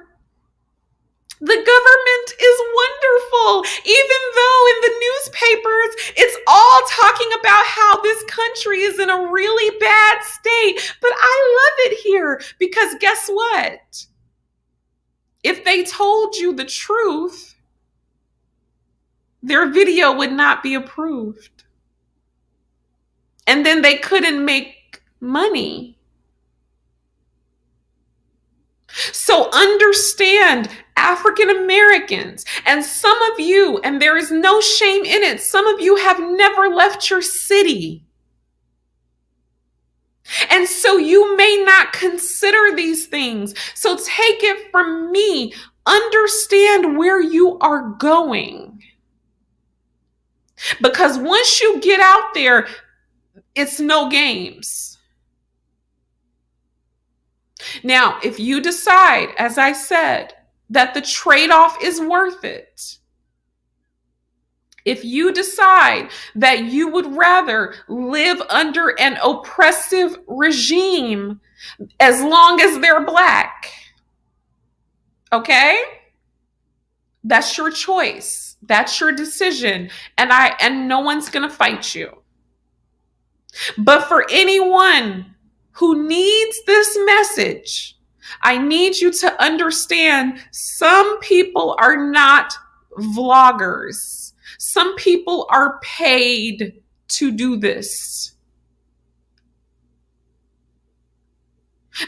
The government is wonderful, even though in the newspapers, it's all talking about how this country is in a really bad state. But I love it here because guess what? If they told you the truth, their video would not be approved. And then they couldn't make money. So understand, African Americans, and some of you, and there is no shame in it, some of you have never left your city. And so you may not consider these things. So take it from me, understand where you are going. Because once you get out there, it's no games. Now, if you decide, as I said, that the trade-off is worth it, if you decide that you would rather live under an oppressive regime as long as they're Black, okay? That's your choice. That's your decision. And no one's going to fight you. But for anyone who needs this message, I need you to understand some people are not vloggers. Some people are paid to do this.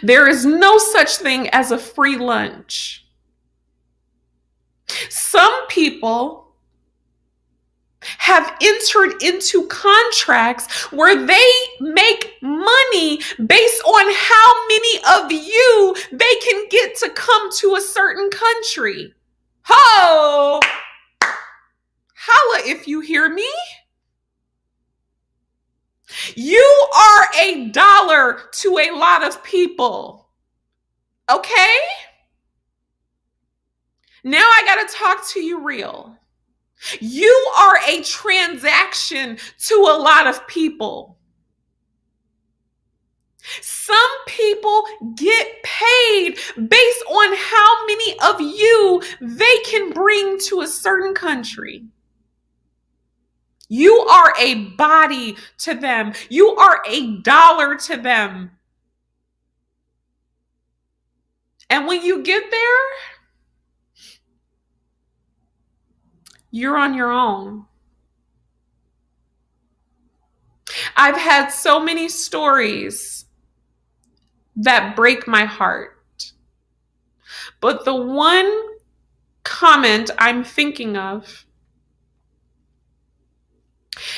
There is no such thing as a free lunch. Some people have entered into contracts where they make money based on how many of you they can get to come to a certain country. Ho! Holla if you hear me. You are $1 to a lot of people. Okay? Now I gotta talk to you real. You are a transaction to a lot of people. Some people get paid based on how many of you they can bring to a certain country. You are a body to them. You are $1 to them. And when you get there, you're on your own. I've had so many stories that break my heart. But the one comment I'm thinking of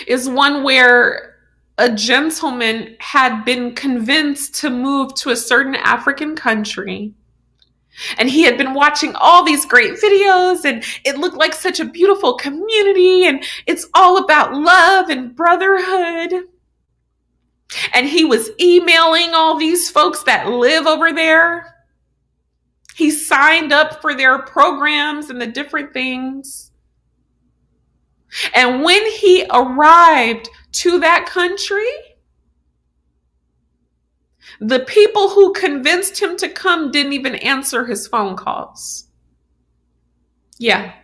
is one where a gentleman had been convinced to move to a certain African country. And he had been watching all these great videos, and it looked like such a beautiful community, and it's all about love and brotherhood. And he was emailing all these folks that live over there. He signed up for their programs and the different things. And when he arrived to that country, the people who convinced him to come didn't even answer his phone calls. Yeah.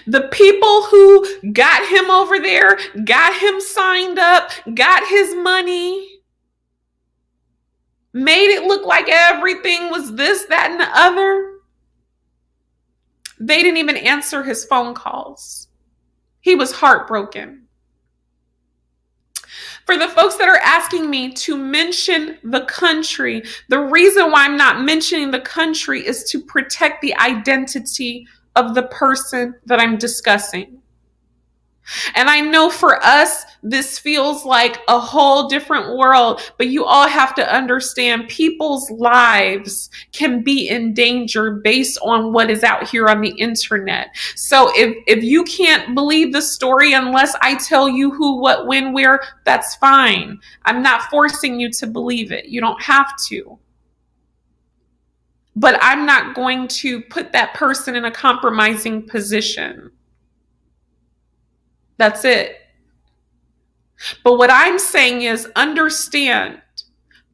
The people who got him over there, got him signed up, got his money, made it look like everything was this, that, and the other. They didn't even answer his phone calls. He was heartbroken. For the folks that are asking me to mention the country, the reason why I'm not mentioning the country is to protect the identity of the person that I'm discussing. And I know for us, this feels like a whole different world, but you all have to understand people's lives can be in danger based on what is out here on the internet. So if you can't believe the story unless I tell you who, what, when, where, that's fine. I'm not forcing you to believe it. You don't have to. but I'm not going to put that person in a compromising position. That's it. But what I'm saying is, understand,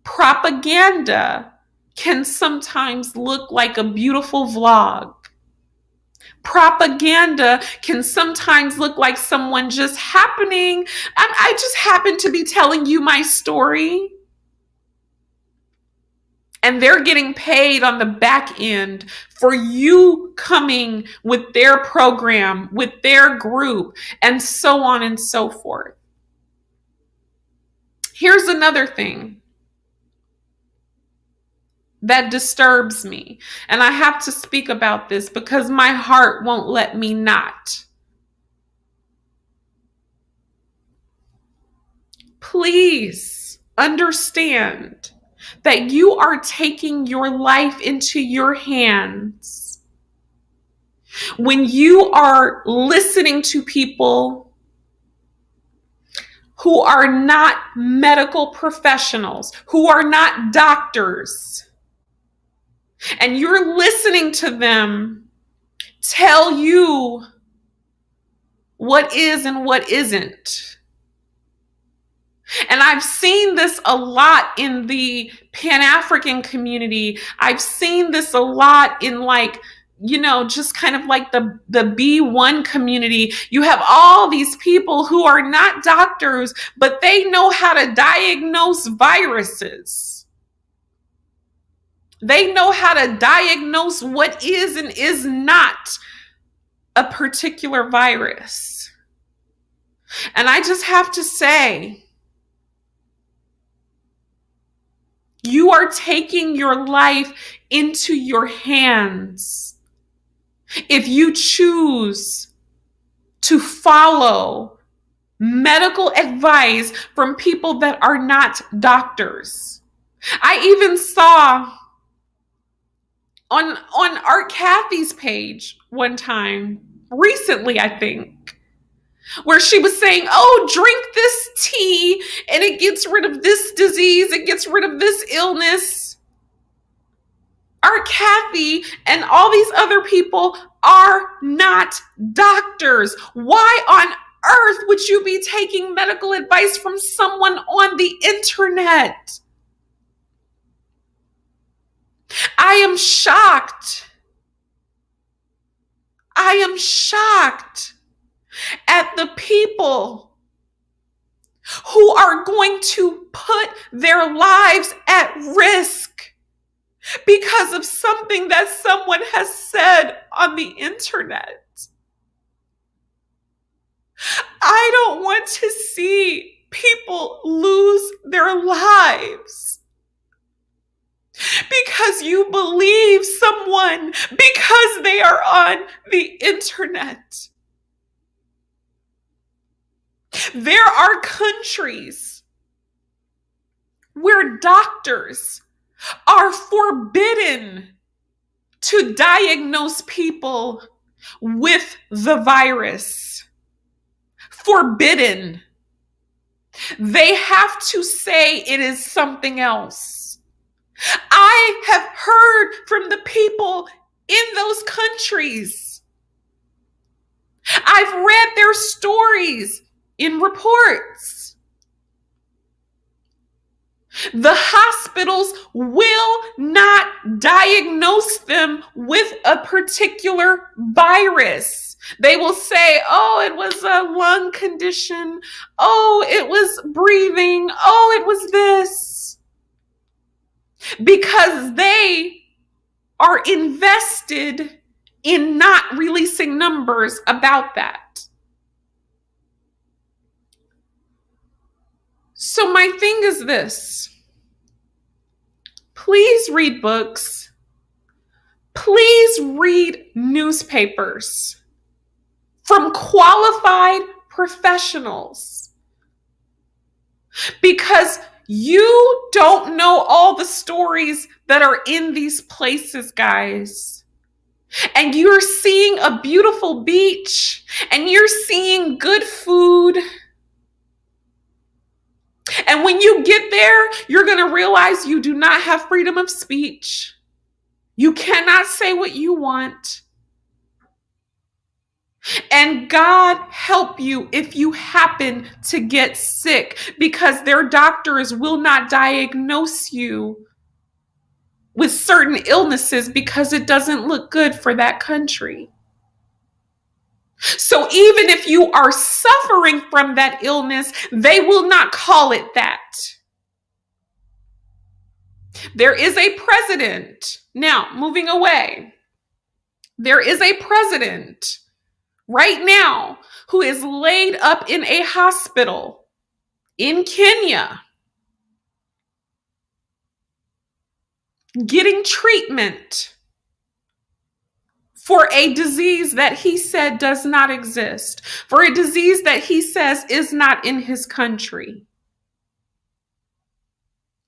propaganda can sometimes look like a beautiful vlog. Propaganda can sometimes look like someone just I just happen to be telling you my story. And they're getting paid on the back end for you coming with their program, with their group, and so on and so forth. Here's another thing that disturbs me. And I have to speak about this because my heart won't let me not. Please understand that you are taking your life into your hands when you are listening to people who are not medical professionals, who are not doctors, and you're listening to them tell you what is and what isn't. And I've seen this a lot in the Pan-African community. I've seen this a lot in just kind of like the B1 community. You have all these people who are not doctors, but they know how to diagnose viruses. They know how to diagnose what is and is not a particular virus. And I just have to say, you are taking your life into your hands if you choose to follow medical advice from people that are not doctors. I even saw on Art Kathy's page one time, recently I think, where she was saying, oh, drink this tea and it gets rid of this disease, it gets rid of this illness. Art Kathy and all these other people are not doctors. Why on earth would you be taking medical advice from someone on the internet? I am shocked. I am shocked at the people who are going to put their lives at risk because of something that someone has said on the internet. I don't want to see people lose their lives because you believe someone because they are on the internet. There are countries where doctors are forbidden to diagnose people with the virus. Forbidden. They have to say it is something else. I have heard from the people in those countries. I've read their stories in reports. The hospitals will not diagnose them with a particular virus. They will say, oh, it was a lung condition. Oh, it was breathing. Oh, it was this. Because they are invested in not releasing numbers about that. So my thing is this. Please read books. Please read newspapers from qualified professionals. Because you don't know all the stories that are in these places, guys. And you're seeing a beautiful beach, and you're seeing good food. And when you get there, you're going to realize you do not have freedom of speech. You cannot say what you want. And God help you if you happen to get sick, because their doctors will not diagnose you with certain illnesses because it doesn't look good for that country. So even if you are suffering from that illness, they will not call it that. There is a president. Now, moving away. There is a president right now who is laid up in a hospital in Kenya getting treatment for a disease that he said does not exist, for a disease that he says is not in his country.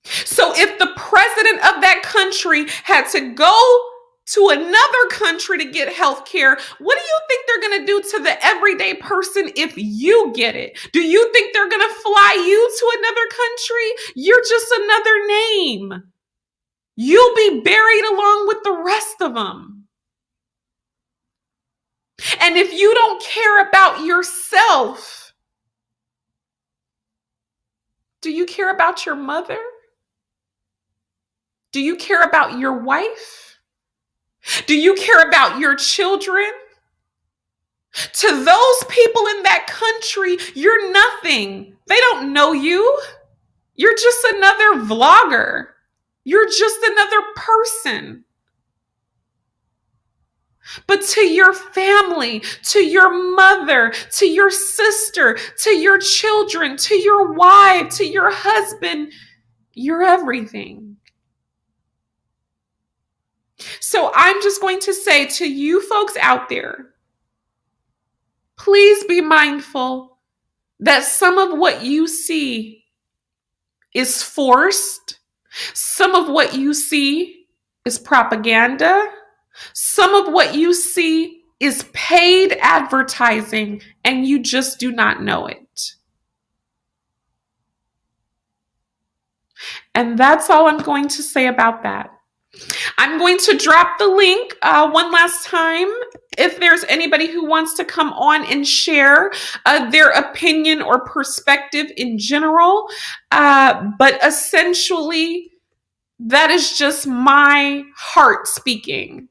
So if the president of that country had to go to another country to get health care, what do you think they're going to do to the everyday person if you get it? Do you think they're going to fly you to another country? You're just another name. You'll be buried along with the rest of them. And if you don't care about yourself, do you care about your mother? Do you care about your wife? Do you care about your children? To those people in that country, you're nothing. They don't know you. You're just another vlogger. You're just another person. But to your family, to your mother, to your sister, to your children, to your wife, to your husband, you're everything. So I'm just going to say to you folks out there, please be mindful that some of what you see is forced. Some of what you see is propaganda. Some of what you see is paid advertising, and you just do not know it. And that's all I'm going to say about that. I'm going to drop the link one last time if there's anybody who wants to come on and share their opinion or perspective in general. But essentially, that is just my heart speaking.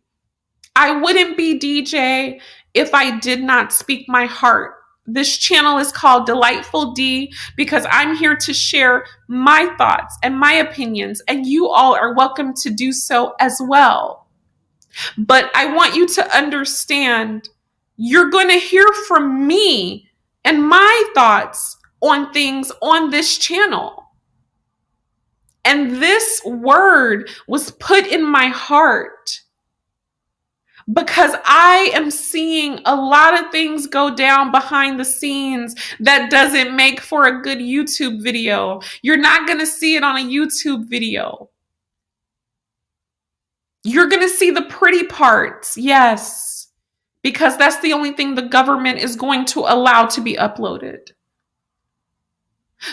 I wouldn't be DJ if I did not speak my heart. This channel is called Delightful D because I'm here to share my thoughts and my opinions, and you all are welcome to do so as well. But I want you to understand, you're going to hear from me and my thoughts on things on this channel. And this word was put in my heart because I am seeing a lot of things go down behind the scenes that doesn't make for a good YouTube video. You're not going to see it on a YouTube video. You're going to see the pretty parts, yes, because that's the only thing the government is going to allow to be uploaded.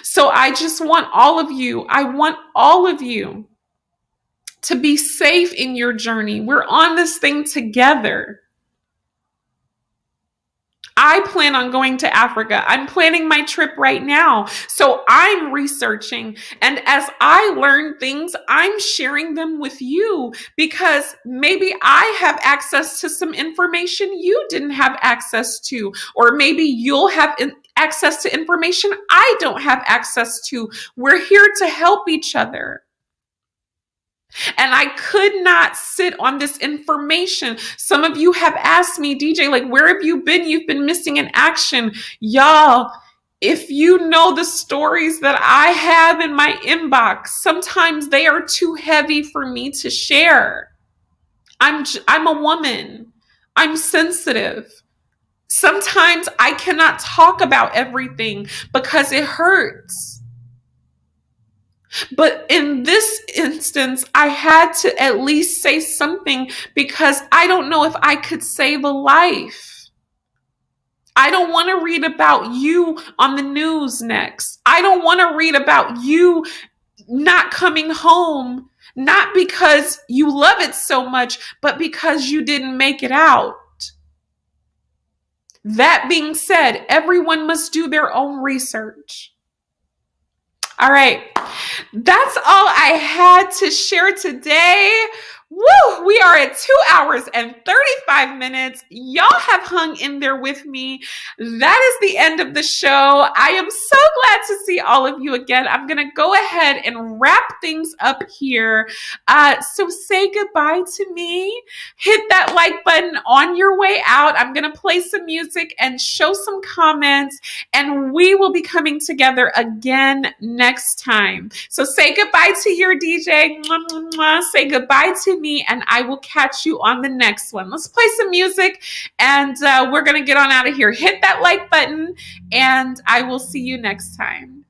So I just want all of you, to be safe in your journey. We're on this thing together. I plan on going to Africa. I'm planning my trip right now. So I'm researching. And as I learn things, I'm sharing them with you because maybe I have access to some information you didn't have access to, or maybe you'll have access to information I don't have access to. We're here to help each other. And I could not sit on this information. Some of you have asked me, DJ, like, where have you been? You've been missing in action. Y'all, if you know the stories that I have in my inbox, sometimes they are too heavy for me to share. I'm a woman. I'm sensitive. Sometimes I cannot talk about everything because it hurts. But in this instance, I had to at least say something because I don't know if I could save a life. I don't want to read about you on the news next. I don't want to read about you not coming home not because you love it so much, but because you didn't make it out. That being said, everyone must do their own research. All right, that's all I had to share today. Woo! We are at 2 hours and 35 minutes. Y'all have hung in there with me. That is the end of the show. I am so glad to see all of you again. I'm going to go ahead and wrap things up here. So say goodbye to me. Hit that like button on your way out. I'm going to play some music and show some comments, and we will be coming together again next time. So say goodbye to your DJ. Mwah, mwah, mwah. Say goodbye to me, and I will catch you on the next one. Let's play some music, and we're going to get on out of here. Hit that like button, and I will see you next time.